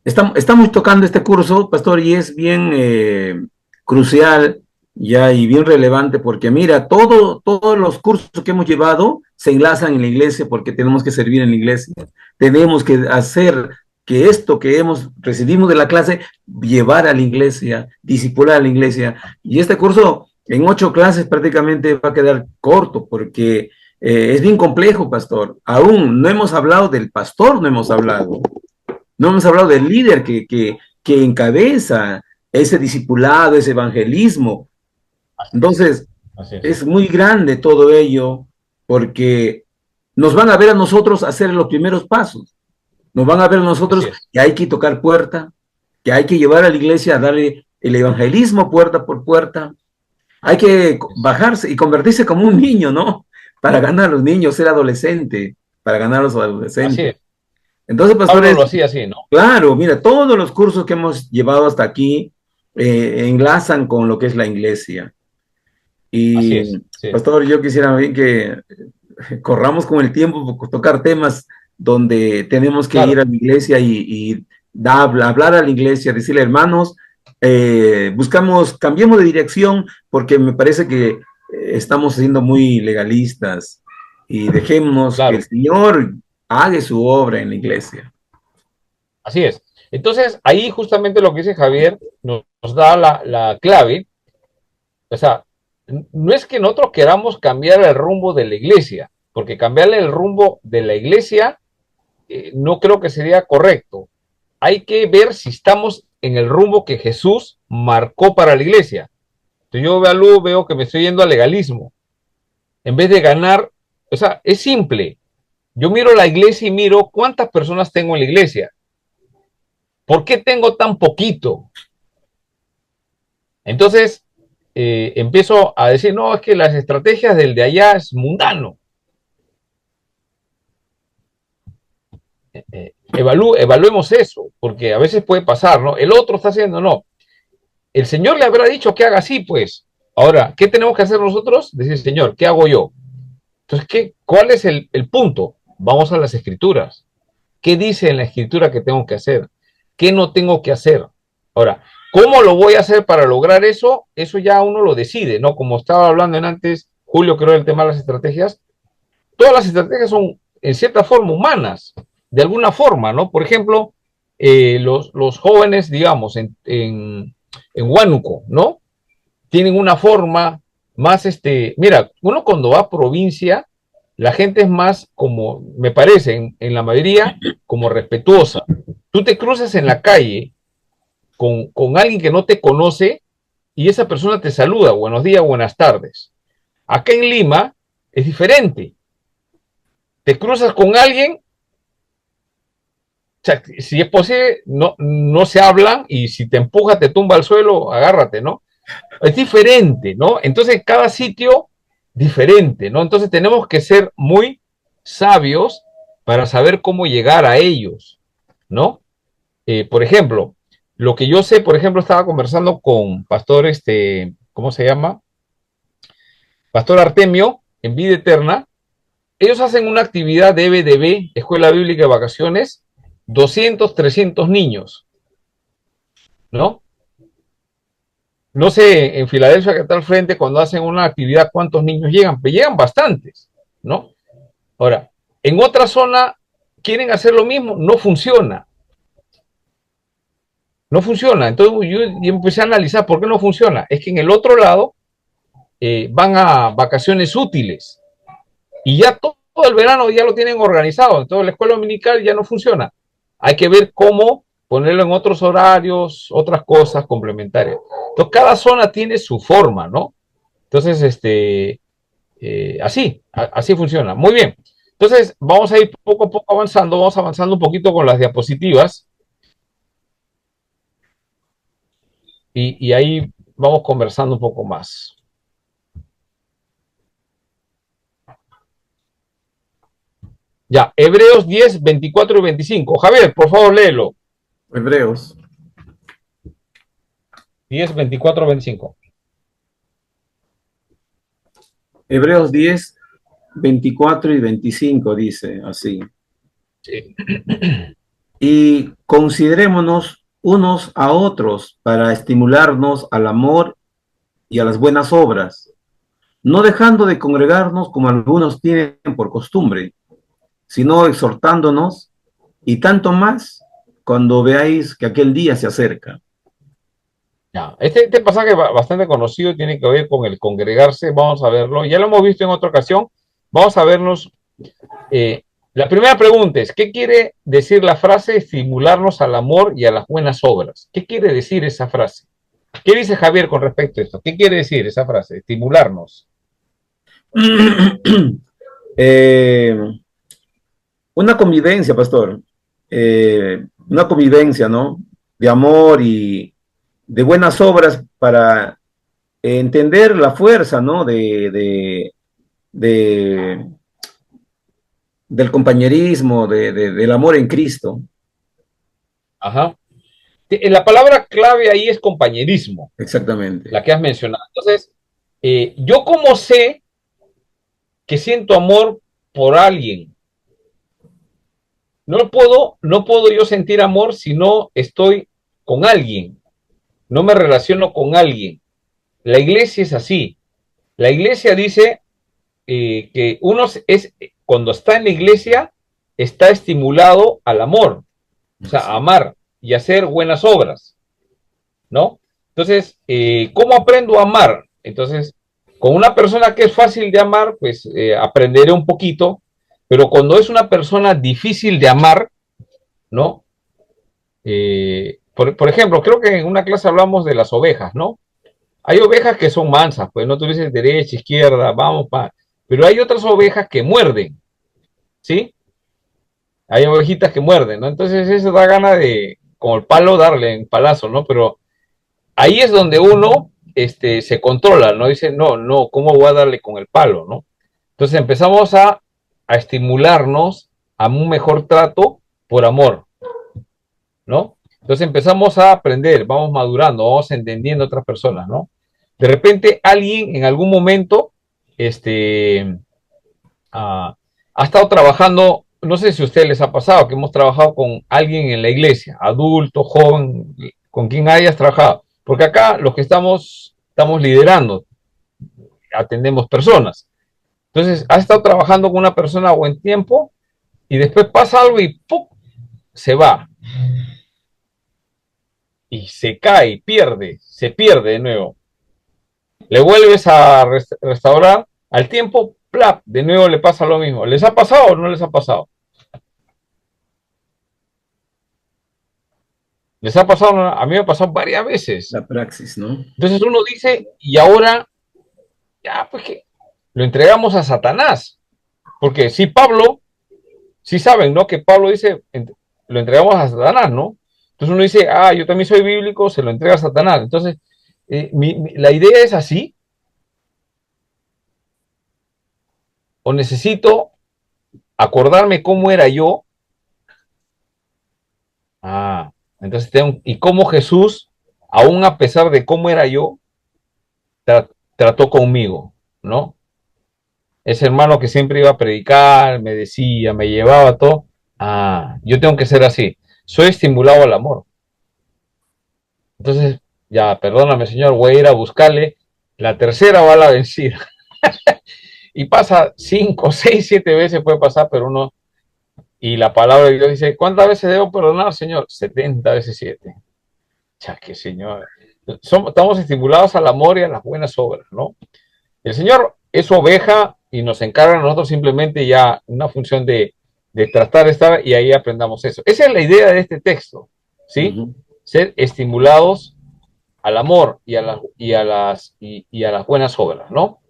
Estamos tocando este curso, pastor, y es bien crucial ya y bien relevante porque mira, todos los cursos que hemos llevado se enlazan en la iglesia porque tenemos que servir en la iglesia. Tenemos que hacer que esto que recibimos de la clase, llevar a la iglesia, discipular a la iglesia. Y este curso en 8 clases prácticamente va a quedar corto porque es bien complejo, pastor. Aún no hemos hablado del pastor, no hemos hablado del líder que encabeza ese discipulado, ese evangelismo. Entonces, es muy grande todo ello porque nos van a ver a nosotros hacer los primeros pasos. Nos van a ver a nosotros que hay que tocar puerta, que hay que llevar a la iglesia a darle el evangelismo puerta por puerta. Hay que bajarse y convertirse como un niño, ¿no? Para ganar a los niños, ser adolescente, para ganar a los adolescentes. Así es. Entonces, pastores, lo hacía así, ¿no? Claro, mira, todos los cursos que hemos llevado hasta aquí enlazan con lo que es la iglesia. Y, sí. pastor, yo quisiera bien que corramos con el tiempo, tocar temas donde tenemos que ir a la iglesia y hablar a la iglesia, decirle, hermanos, cambiemos de dirección porque me parece que estamos siendo muy legalistas y dejemos que el Señor haga su obra en la iglesia. Así es. Entonces, ahí justamente lo que dice Javier nos da la clave. O sea, no es que nosotros queramos cambiar el rumbo de la iglesia, porque cambiarle el rumbo de la iglesia no creo que sería correcto. Hay que ver si estamos en el rumbo que Jesús marcó para la iglesia. Entonces yo veo que me estoy yendo al legalismo. En vez de ganar, o sea, es simple. Yo miro la iglesia y miro cuántas personas tengo en la iglesia. ¿Por qué tengo tan poquito? Entonces, empiezo a decir, no, es que las estrategias del de allá es mundano. Evaluemos eso, porque a veces puede pasar, ¿no? El otro está haciendo, no. El Señor le habrá dicho que haga así, pues. Ahora, ¿qué tenemos que hacer nosotros? Decir, Señor, ¿qué hago yo? Entonces, ¿cuál es el punto? Vamos a las escrituras. ¿Qué dice en la escritura que tengo que hacer? ¿Qué no tengo que hacer? Ahora, ¿cómo lo voy a hacer para lograr eso? Eso ya uno lo decide, ¿no? Como estaba hablando antes, Julio, creo, el tema de las estrategias. Todas las estrategias son, en cierta forma, humanas, de alguna forma, ¿no? Por ejemplo, los jóvenes, digamos, en Huánuco, ¿no? Tienen una forma más, mira, uno cuando va a provincia, la gente es más como, me parece, en la mayoría, como respetuosa. Tú te cruzas en la calle con alguien que no te conoce y esa persona te saluda, buenos días, buenas tardes. Acá en Lima es diferente. Te cruzas con alguien, o sea, si es posible, no se hablan y si te empuja, te tumba al suelo, agárrate, ¿no? Es diferente, ¿no? Entonces, cada sitio diferente, ¿no? Entonces, tenemos que ser muy sabios para saber cómo llegar a ellos, ¿no? Por ejemplo, lo que yo sé, por ejemplo, estaba conversando con Pastor, ¿cómo se llama? Pastor Artemio, en Vida Eterna. Ellos hacen una actividad de EBDB, Escuela Bíblica de Vacaciones, 200, 300 niños, ¿no? No sé, en Filadelfia, que está al frente, cuando hacen una actividad, ¿cuántos niños llegan? Pues llegan bastantes, ¿no? Ahora, en otra zona quieren hacer lo mismo, no funciona. No funciona. Entonces yo empecé a analizar por qué no funciona. Es que en el otro lado van a vacaciones útiles y ya todo el verano ya lo tienen organizado. Entonces la escuela dominical ya no funciona. Hay que ver cómo ponerlo en otros horarios, otras cosas complementarias. Entonces cada zona tiene su forma, ¿no? Entonces, así funciona. Muy bien. Entonces vamos a ir poco a poco avanzando. Vamos avanzando un poquito con las diapositivas. Y ahí vamos conversando un poco más. Ya, Hebreos 10, 24 y 25. Javier, por favor, léelo. Hebreos 10, 24, 25. Hebreos 10, 24 y 25 dice así. Sí. Y considerémonos unos a otros para estimularnos al amor y a las buenas obras, no dejando de congregarnos como algunos tienen por costumbre, sino exhortándonos, y tanto más cuando veáis que aquel día se acerca. Ya. Este pasaje bastante conocido tiene que ver con el congregarse. Vamos a verlo. Ya lo hemos visto en otra ocasión. Vamos a vernos. La primera pregunta es, ¿qué quiere decir la frase estimularnos al amor y a las buenas obras? ¿Qué quiere decir esa frase? ¿Qué dice Javier con respecto a esto? ¿Qué quiere decir esa frase? Estimularnos. Una convivencia, pastor. Una convivencia, ¿no? De amor y de buenas obras para entender la fuerza, ¿no? De, del compañerismo, del amor en Cristo. Ajá. La palabra clave ahí es compañerismo. Exactamente. La que has mencionado. Entonces, yo como sé que siento amor por alguien, no puedo yo sentir amor si no estoy con alguien, no me relaciono con alguien. La iglesia es así. La iglesia dice que uno cuando está en la iglesia, está estimulado al amor, o sea, a amar y hacer buenas obras, ¿no? Entonces, ¿cómo aprendo a amar? Entonces, con una persona que es fácil de amar, pues aprenderé un poquito, pero cuando es una persona difícil de amar, ¿no? Por ejemplo, creo que en una clase hablamos de las ovejas, ¿no? Hay ovejas que son mansas, pues no tú dices derecha, izquierda, vamos, pero hay otras ovejas que muerden, ¿sí? Hay ovejitas que muerden, ¿no? Entonces eso da gana de, como el palo, darle un palazo, ¿no? Pero ahí es donde uno se controla, ¿no? Dice, no, ¿cómo voy a darle con el palo, ¿no? Entonces empezamos a estimularnos a un mejor trato por amor, ¿no? Entonces empezamos a aprender, vamos madurando, vamos entendiendo a otras personas, ¿no? De repente alguien en algún momento ha estado trabajando, no sé si a ustedes les ha pasado, que hemos trabajado con alguien en la iglesia, adulto, joven, con quien hayas trabajado, porque acá los que estamos liderando, atendemos personas. Entonces, has estado trabajando con una persona a buen tiempo y después pasa algo y ¡pum! Se va. Y se cae, se pierde de nuevo. Le vuelves a restaurar, al tiempo, plap, de nuevo le pasa lo mismo. ¿Les ha pasado o no les ha pasado? ¿Les ha pasado? A mí me ha pasado varias veces. La praxis, ¿no? Entonces uno dice, y ahora, ya, pues que lo entregamos a Satanás. Porque si Pablo, sí saben, ¿no? Que Pablo dice, lo entregamos a Satanás, ¿no? Entonces uno dice, yo también soy bíblico, se lo entrega a Satanás. Entonces, la idea es así. O necesito acordarme cómo era yo. Entonces y cómo Jesús, aún a pesar de cómo era yo, trató conmigo, ¿no? Ese hermano que siempre iba a predicar, me decía, me llevaba todo. Yo tengo que ser así. Soy estimulado al amor. Entonces, ya, perdóname, Señor, voy a ir a buscarle la tercera bala vencida. Y pasa 5, 6, 7 veces puede pasar, pero uno... Y la palabra de Dios dice, ¿cuántas veces debo perdonar, Señor? 70 veces 7. Ya que, Señor, estamos estimulados al amor y a las buenas obras, ¿no? El Señor es oveja y nos encarga a nosotros simplemente ya una función de tratar estar y ahí aprendamos eso. Esa es la idea de este texto, ¿sí? Ser estimulados al amor y a las buenas obras, ¿no?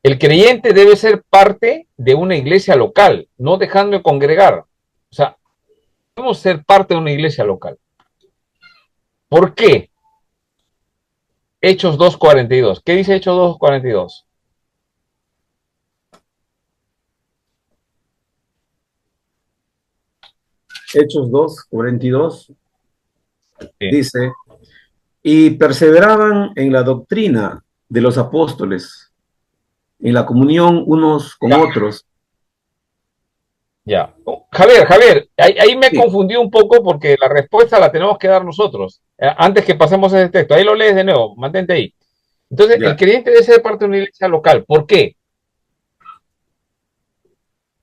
El creyente debe ser parte de una iglesia local, no dejando de congregar. O sea, debemos ser parte de una iglesia local. ¿Por qué? Hechos 2:42. ¿Qué dice Hechos 2:42? Hechos 2:42 dice, y perseveraban en la doctrina de los apóstoles, en la comunión unos con otros. Ya. Javier, ahí me confundí un poco porque la respuesta la tenemos que dar nosotros. Antes que pasemos a ese texto. Ahí lo lees de nuevo, mantente ahí. Entonces, el creyente debe ser parte de una iglesia local. ¿Por qué?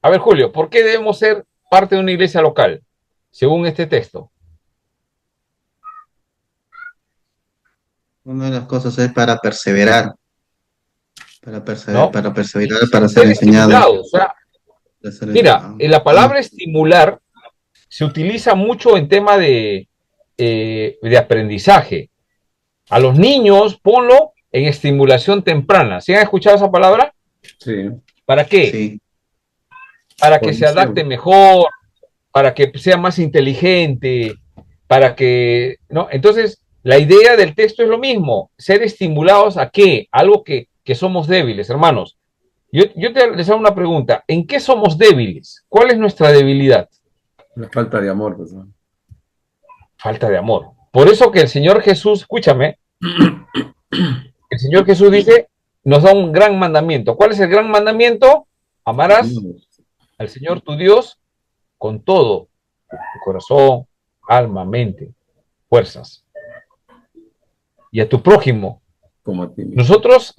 A ver, Julio, ¿por qué debemos ser parte de una iglesia local? Según este texto. Una de las cosas es para perseverar. Para perseverar, ¿No? para perseverar, para ser enseñado. O sea, mira, la palabra estimular se utiliza mucho en tema de aprendizaje. A los niños, ponlo en estimulación temprana. ¿Sí han escuchado esa palabra? Sí. ¿Para qué? Sí. Para que se adapte mejor, para que sea más inteligente, para que, ¿no? Entonces, la idea del texto es lo mismo, ser estimulados a qué, algo que somos débiles, hermanos. Yo les hago una pregunta, ¿en qué somos débiles? ¿Cuál es nuestra debilidad? La falta de amor, pues, ¿no? Falta de amor. Por eso que el Señor Jesús, escúchame, el Señor Jesús dice, nos da un gran mandamiento. ¿Cuál es el gran mandamiento? Amarás al Señor tu Dios con todo tu corazón, alma, mente, fuerzas. Y a tu prójimo. Como a ti mismo. Nosotros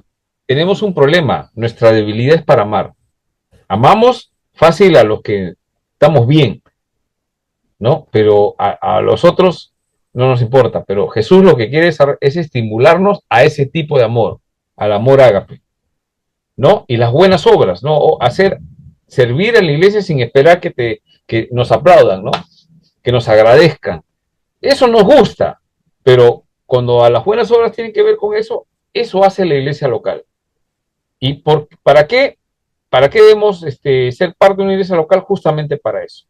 tenemos un problema. Nuestra debilidad es para amar. Amamos fácil a los que estamos bien, ¿no? Pero a los otros no nos importa. Pero Jesús lo que quiere es estimularnos a ese tipo de amor, al amor ágape, ¿no? Y las buenas obras, ¿no? O servir en la iglesia sin esperar que nos aplaudan, ¿no? Que nos agradezcan. Eso nos gusta, pero cuando a las buenas obras tienen que ver con eso, eso hace la iglesia local. ¿Y para qué? ¿Para qué debemos ser parte de una iglesia local? Justamente para eso.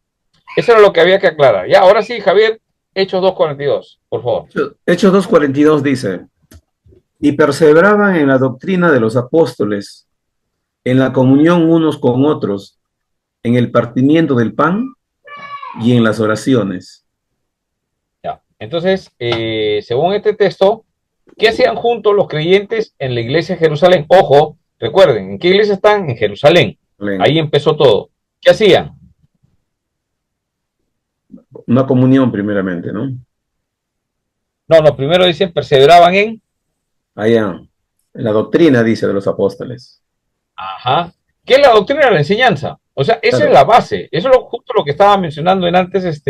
Eso era lo que había que aclarar. Ya, ahora sí, Javier, Hechos 2:42, por favor. Hechos 2:42 dice, y perseveraban en la doctrina de los apóstoles, en la comunión unos con otros, en el partimiento del pan y en las oraciones. Ya. Entonces, según este texto, ¿qué hacían juntos los creyentes en la iglesia de Jerusalén? Ojo, recuerden, ¿en qué iglesia están? En Jerusalén. Ahí empezó todo. ¿Qué hacían? Una comunión primeramente, ¿no? No, primero dicen perseveraban en... Allá, en la doctrina, dice, de los apóstoles. Ajá. ¿Qué es la doctrina de la enseñanza? O sea, esa es la base. Eso es justo lo que estaba mencionando en antes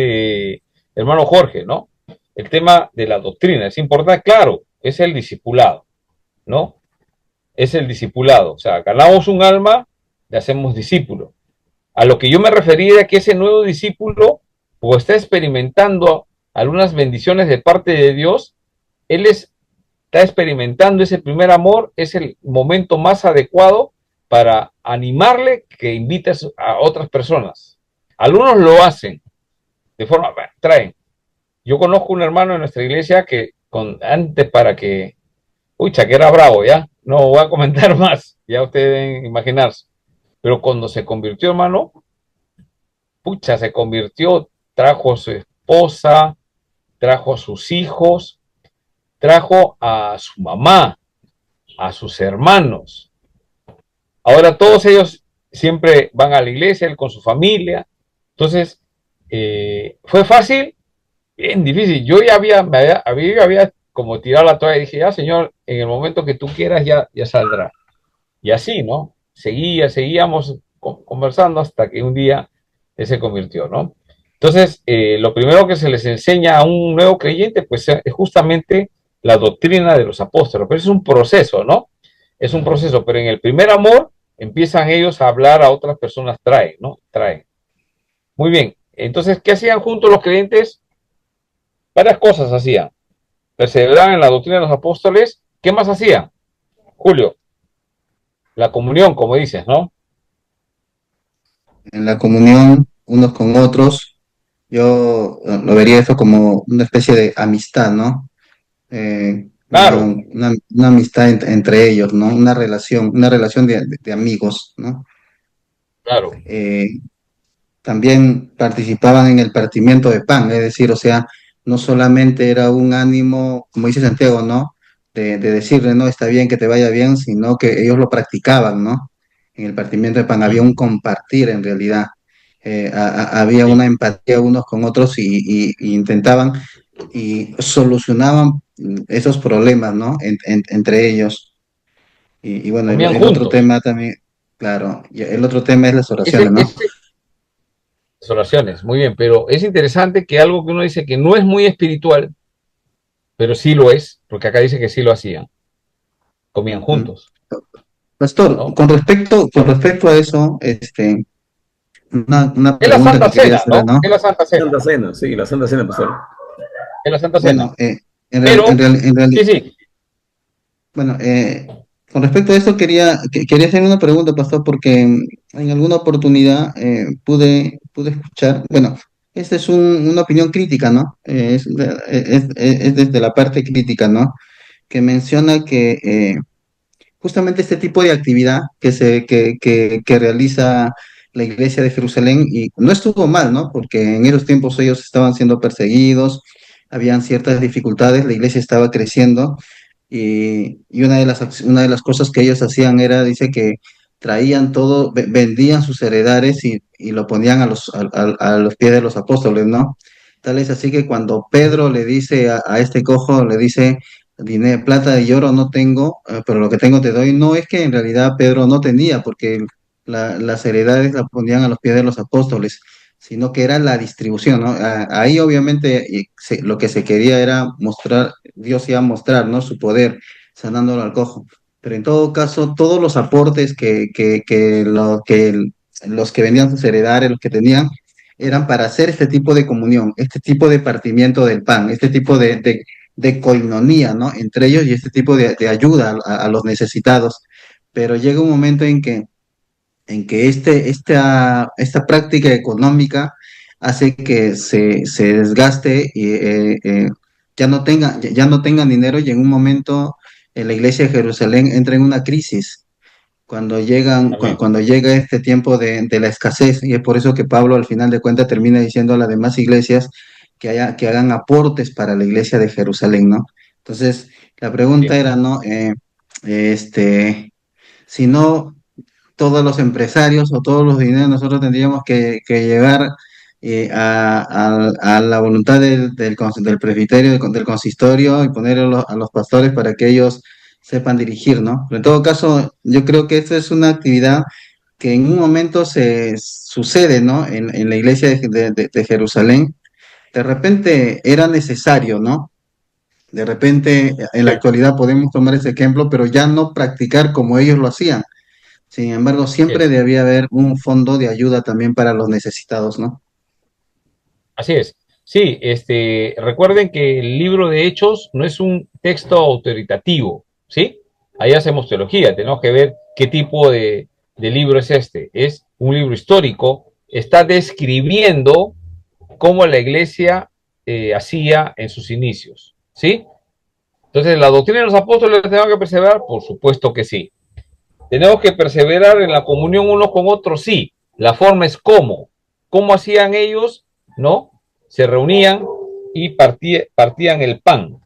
hermano Jorge, ¿no? El tema de la doctrina. Es importante, claro, es el discipulado, ¿no? es el discipulado. O sea, ganamos un alma, le hacemos discípulo. A lo que yo me refería era que ese nuevo discípulo, pues está experimentando algunas bendiciones de parte de Dios, él está experimentando ese primer amor, es el momento más adecuado para animarle que invite a otras personas. Algunos lo hacen de forma, traen. Yo conozco un hermano en nuestra iglesia que antes para que, que era bravo, ya, no voy a comentar más, ya ustedes deben imaginarse. Pero cuando se convirtió, hermano, se convirtió, trajo a su esposa, trajo a sus hijos, trajo a su mamá, a sus hermanos. Ahora todos ellos siempre van a la iglesia, él con su familia. Entonces, ¿fue fácil? Bien difícil. Yo ya había como tirado la toalla y dije, ya Señor, en el momento que tú quieras ya saldrá. Y así, ¿no? Seguíamos conversando hasta que un día él se convirtió, ¿no? Entonces, lo primero que se les enseña a un nuevo creyente, pues es justamente la doctrina de los apóstoles, pero es un proceso, ¿no? Es un proceso, pero en el primer amor empiezan ellos a hablar a otras personas, traen, ¿no? Traen. Muy bien, entonces, ¿qué hacían juntos los creyentes? Varias cosas hacían. Perseveraban en la doctrina de los apóstoles. ¿Qué más hacían? Julio, la comunión, como dices, ¿no? En la comunión unos con otros, yo lo vería eso como una especie de amistad, ¿no? Claro. Una amistad entre ellos, ¿no? Una relación de amigos, ¿no? Claro. También participaban en el partimiento de pan, es decir, o sea, no solamente era un ánimo, como dice Santiago, ¿no? De decirle, no, está bien que te vaya bien, sino que ellos lo practicaban, ¿no? En el partimiento de pan había un compartir en realidad. Había una empatía unos con otros y intentaban y solucionaban esos problemas, ¿no? Entre ellos. Y bueno, el otro tema también, claro, y el otro tema es las oraciones, ¿no? Las oraciones, muy bien, pero es interesante que algo que uno dice que no es muy espiritual, pero sí lo es, porque acá dice que sí lo hacían. Comían juntos. Pastor, ¿no? Con respecto a eso, una es la pregunta Santa que quería Cena, hacer, ¿no? Es la Santa Cena. Santa Cena, sí, la Santa Cena, pastor. Es la Santa Cena. Bueno, en realidad, sí, sí. Bueno, con respecto a esto quería hacer una pregunta, pastor, porque en alguna oportunidad pude escuchar, bueno, esta es una opinión crítica, ¿no? Es desde la parte crítica, ¿no? Que menciona que justamente este tipo de actividad que realiza la iglesia de Jerusalén, y no estuvo mal, ¿no? Porque en esos tiempos ellos estaban siendo perseguidos, habían ciertas dificultades, la iglesia estaba creciendo, y una de las cosas que ellos hacían era, dice que traían todo, vendían sus heredares y lo ponían a los pies de los apóstoles, ¿no? Tal es así que cuando Pedro le dice a este cojo, le dice, dinero, plata y oro no tengo, pero lo que tengo te doy. No es que en realidad Pedro no tenía, porque las heredades las ponían a los pies de los apóstoles, sino que era la distribución, ¿no? Ahí obviamente lo que se quería era mostrar, Dios iba a mostrar, ¿no? Su poder, sanándolo al cojo. Pero en todo caso, todos los aportes los que vendían sus heredades, los que tenían, eran para hacer este tipo de comunión, este tipo de partimiento del pan, este tipo de coinonía, ¿no? Entre ellos y este tipo de ayuda a los necesitados. Pero llega un momento en que esta práctica económica hace que se desgaste y ya no tengan dinero, y en un momento la iglesia de Jerusalén entra en una crisis cuando llega este tiempo de la escasez, y es por eso que Pablo al final de cuentas termina diciendo a las demás iglesias que hagan aportes para la iglesia de Jerusalén, ¿no? Entonces, la pregunta era, ¿no? Si no, todos los empresarios o todos los dineros nosotros tendríamos que llegar a la voluntad del presbiterio, del consistorio, y ponerlo a los pastores para que ellos sepan dirigir, ¿no? Pero en todo caso, yo creo que esta es una actividad que en un momento se sucede, ¿no? En la iglesia de Jerusalén. De repente era necesario, ¿no? De repente, en la actualidad podemos tomar ese ejemplo, pero ya no practicar como ellos lo hacían. Sin embargo, siempre debía haber un fondo de ayuda también para los necesitados, ¿no? Así es. Sí, recuerden que el libro de Hechos no es un texto autoritativo, ¿sí? Ahí hacemos teología, tenemos que ver qué tipo de libro es este. Es un libro histórico, está describiendo cómo la iglesia hacía en sus inicios, ¿sí? Entonces, ¿la doctrina de los apóstoles tenemos que perseverar? Por supuesto que sí. ¿Tenemos que perseverar en la comunión unos con otros? Sí. La forma es cómo. ¿Cómo hacían ellos? ¿No? Se reunían y partían el pan.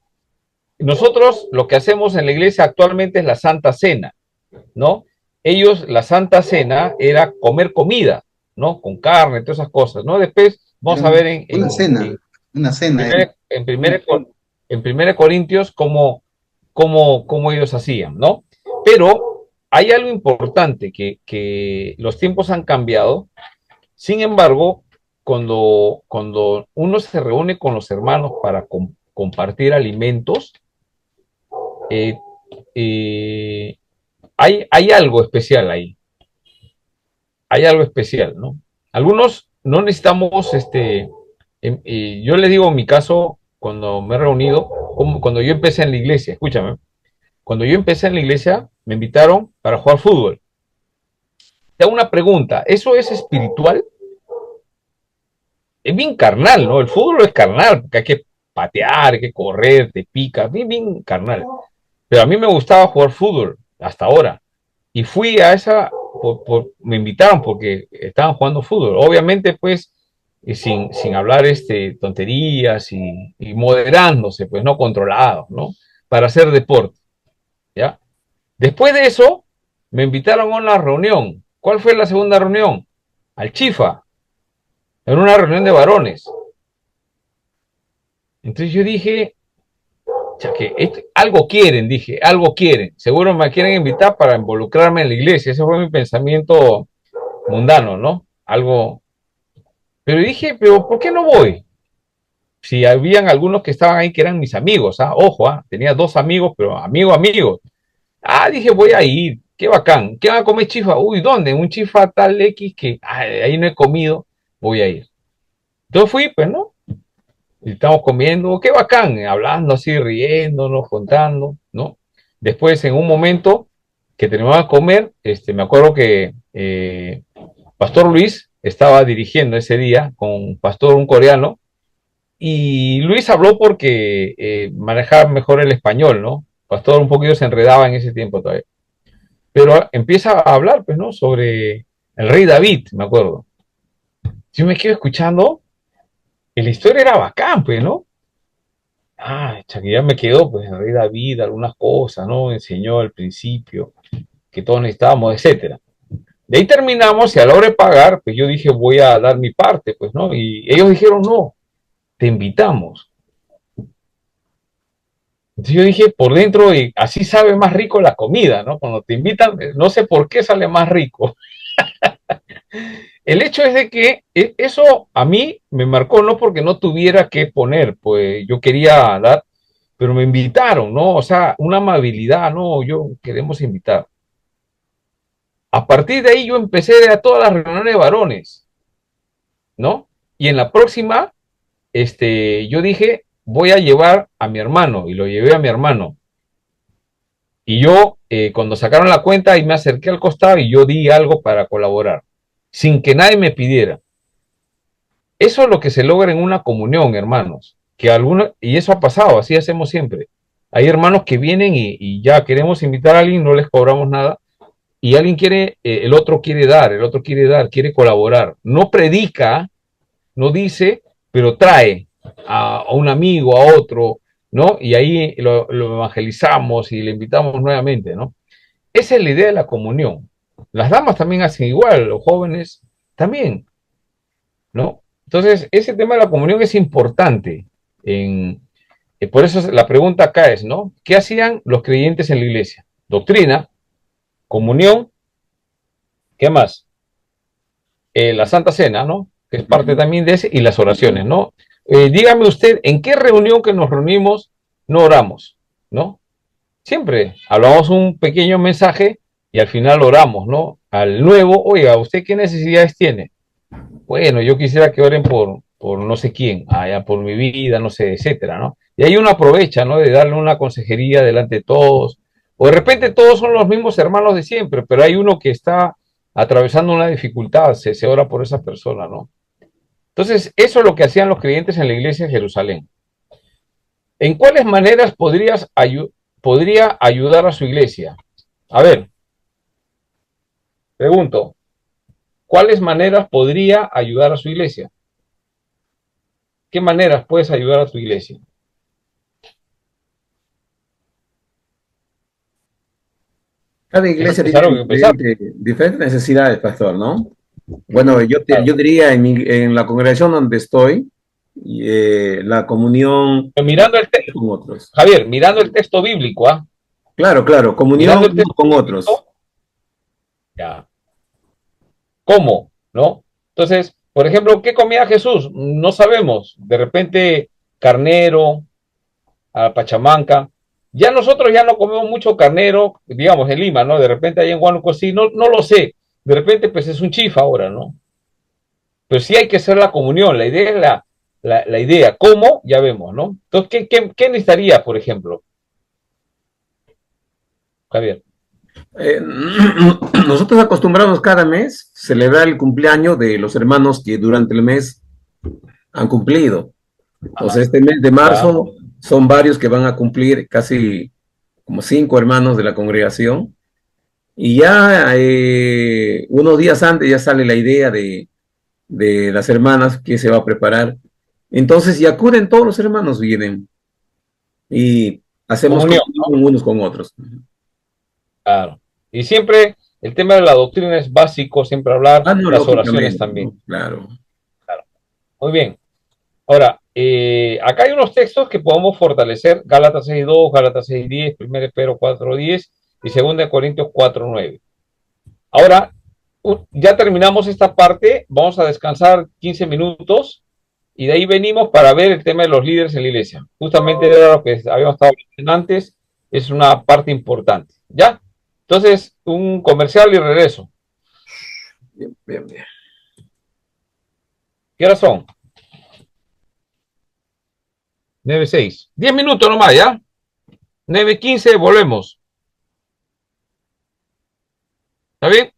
Nosotros lo que hacemos en la iglesia actualmente es la Santa Cena, ¿no? Ellos, la Santa Cena era comer comida, ¿no? Con carne, todas esas cosas, ¿no? Después vamos a ver Una cena. en 1 Corintios cómo ellos hacían, ¿no? Pero hay algo importante, que los tiempos han cambiado. Sin embargo, cuando uno se reúne con los hermanos para compartir alimentos, hay algo especial ahí. Hay algo especial, ¿no? Algunos no necesitamos, yo les digo en mi caso, cuando me he reunido, cuando yo empecé en la iglesia, escúchame, cuando yo empecé en la iglesia, me invitaron para jugar fútbol. Te hago una pregunta, ¿eso es espiritual? Es bien carnal, ¿no? El fútbol es carnal, porque hay que patear, hay que correr, te pica, bien carnal. Pero a mí me gustaba jugar fútbol, hasta ahora. Y fui a esa, me invitaron porque estaban jugando fútbol. Obviamente, pues, sin hablar tonterías y moderándose, pues, no controlados, ¿no? Para hacer deporte, ¿ya? Después de eso, me invitaron a una reunión. ¿Cuál fue la segunda reunión? Al Chifa, en una reunión de varones. Entonces yo dije, algo quieren, dije, algo quieren. Seguro me quieren invitar para involucrarme en la iglesia. Ese fue mi pensamiento mundano, ¿no? Algo. Pero dije, pero ¿por qué no voy? Si habían algunos que estaban ahí que eran mis amigos, ojo, tenía 2 amigos, pero amigos. Dije, voy a ir, qué bacán. ¿Qué van a comer chifa? Uy, ¿dónde? Un chifa tal X que ahí no he comido, voy a ir. Entonces fui, pues, ¿no? Y estamos comiendo, qué bacán, hablando así, riéndonos, contando, ¿no? Después, en un momento que terminamos de comer, me acuerdo que Pastor Luis estaba dirigiendo ese día con un pastor, un coreano, y Luis habló porque manejaba mejor el español, ¿no? Pastor un poquito se enredaba en ese tiempo todavía. Pero empieza a hablar, pues, ¿no? Sobre el rey David, me acuerdo. Yo me quedo escuchando, y la historia era bacán, pues, ¿no? Que ya me quedó, pues, el rey David, algunas cosas, ¿no? Enseñó al principio que todos necesitábamos, etcétera. De ahí terminamos y a la hora de pagar, pues yo dije, voy a dar mi parte, pues, ¿no? Y ellos dijeron, no, te invitamos. Entonces yo dije, por dentro, y así sabe más rico la comida, ¿no? Cuando te invitan, no sé por qué sale más rico. El hecho es de que eso a mí me marcó, no porque no tuviera que poner, pues yo quería dar, pero me invitaron, ¿no? O sea, una amabilidad, ¿no? Yo queremos invitar. A partir de ahí yo empecé a todas las reuniones de varones, ¿no? Y en la próxima, yo dije, voy a llevar a mi hermano, y lo llevé a mi hermano. Y yo, cuando sacaron la cuenta, y me acerqué al costado y yo di algo para colaborar, sin que nadie me pidiera. Eso es lo que se logra en una comunión, hermanos. Y eso ha pasado, así hacemos siempre. Hay hermanos que vienen y ya queremos invitar a alguien, no les cobramos nada, y alguien quiere, el otro quiere dar, quiere colaborar. No predica, no dice, pero trae a un amigo, a otro, ¿no? Y ahí lo evangelizamos y le invitamos nuevamente, ¿no? Esa es la idea de la comunión. Las damas también hacen igual, los jóvenes también, ¿no? Entonces, ese tema de la comunión es importante. Por eso la pregunta acá es, ¿no? ¿Qué hacían los creyentes en la iglesia? Doctrina, comunión, ¿qué más? La Santa Cena, ¿no? Que es parte también de ese, y las oraciones, ¿no? Dígame usted, ¿en qué reunión que nos reunimos no oramos, ¿no? Siempre hablamos un pequeño mensaje y al final oramos, ¿no? Al nuevo, oiga, ¿usted qué necesidades tiene? Bueno, yo quisiera que oren por no sé quién, ya por mi vida, no sé, etcétera, ¿no? Y ahí uno aprovecha, ¿no? De darle una consejería delante de todos. O de repente todos son los mismos hermanos de siempre, pero hay uno que está atravesando una dificultad, se ora por esa persona, ¿no? Entonces, eso es lo que hacían los creyentes en la iglesia de Jerusalén. ¿En cuáles maneras podría ayudar a su iglesia? A ver, pregunto, ¿cuáles maneras podría ayudar a su iglesia? ¿Qué maneras puedes ayudar a tu iglesia? Cada iglesia Es tiene algo que pensar. diferentes necesidades, pastor, ¿no? Bueno, Claro. yo diría en la congregación donde estoy, la comunión Pero mirando el texto, con otros. Javier, mirando el texto bíblico, ¿ah? Claro, claro, comunión Mirando el unos texto con bíblico, otros. ya. ¿Cómo? ¿No? Entonces, por ejemplo, ¿qué comía Jesús? No sabemos. De repente, carnero, a pachamanca. Ya nosotros ya no comemos mucho carnero, digamos, en Lima, ¿no? De repente ahí en Huánuco sí, no lo sé. De repente, pues es un chifa ahora, ¿no? Pero sí hay que hacer la comunión. La idea es la idea. ¿Cómo? Ya vemos, ¿no? Entonces, ¿qué necesitaría, por ejemplo, Javier? Nosotros acostumbramos cada mes celebrar el cumpleaños de los hermanos que durante el mes han cumplido. Entonces, este mes de Ya. marzo son varios que van a cumplir, casi como 5 hermanos de la congregación. Y ya unos días antes ya sale la idea de las hermanas que se va a preparar. Entonces, y acuden todos los hermanos, vienen y hacemos Comunión, comunión unos con otros. claro. Y siempre el tema de la doctrina es básico, siempre hablar, Ah, no, las oraciones lógicamente, también. ¿no? Claro. Claro. Muy bien. Ahora, acá hay unos textos que podemos fortalecer, Gálatas 6.2, Gálatas 6.10, 1 Pedro 4.10 y 2 Corintios 4.9. Ahora, ya terminamos esta parte, vamos a descansar 15 minutos y de ahí venimos para ver el tema de los líderes en la iglesia. Justamente era lo que habíamos estado hablando antes, es una parte importante. ¿Ya? Entonces, un comercial y regreso. Bien, bien, bien. ¿Qué horas son? 9:06. 10 minutos nomás, ¿ya? 9:15, volvemos. ¿Está bien?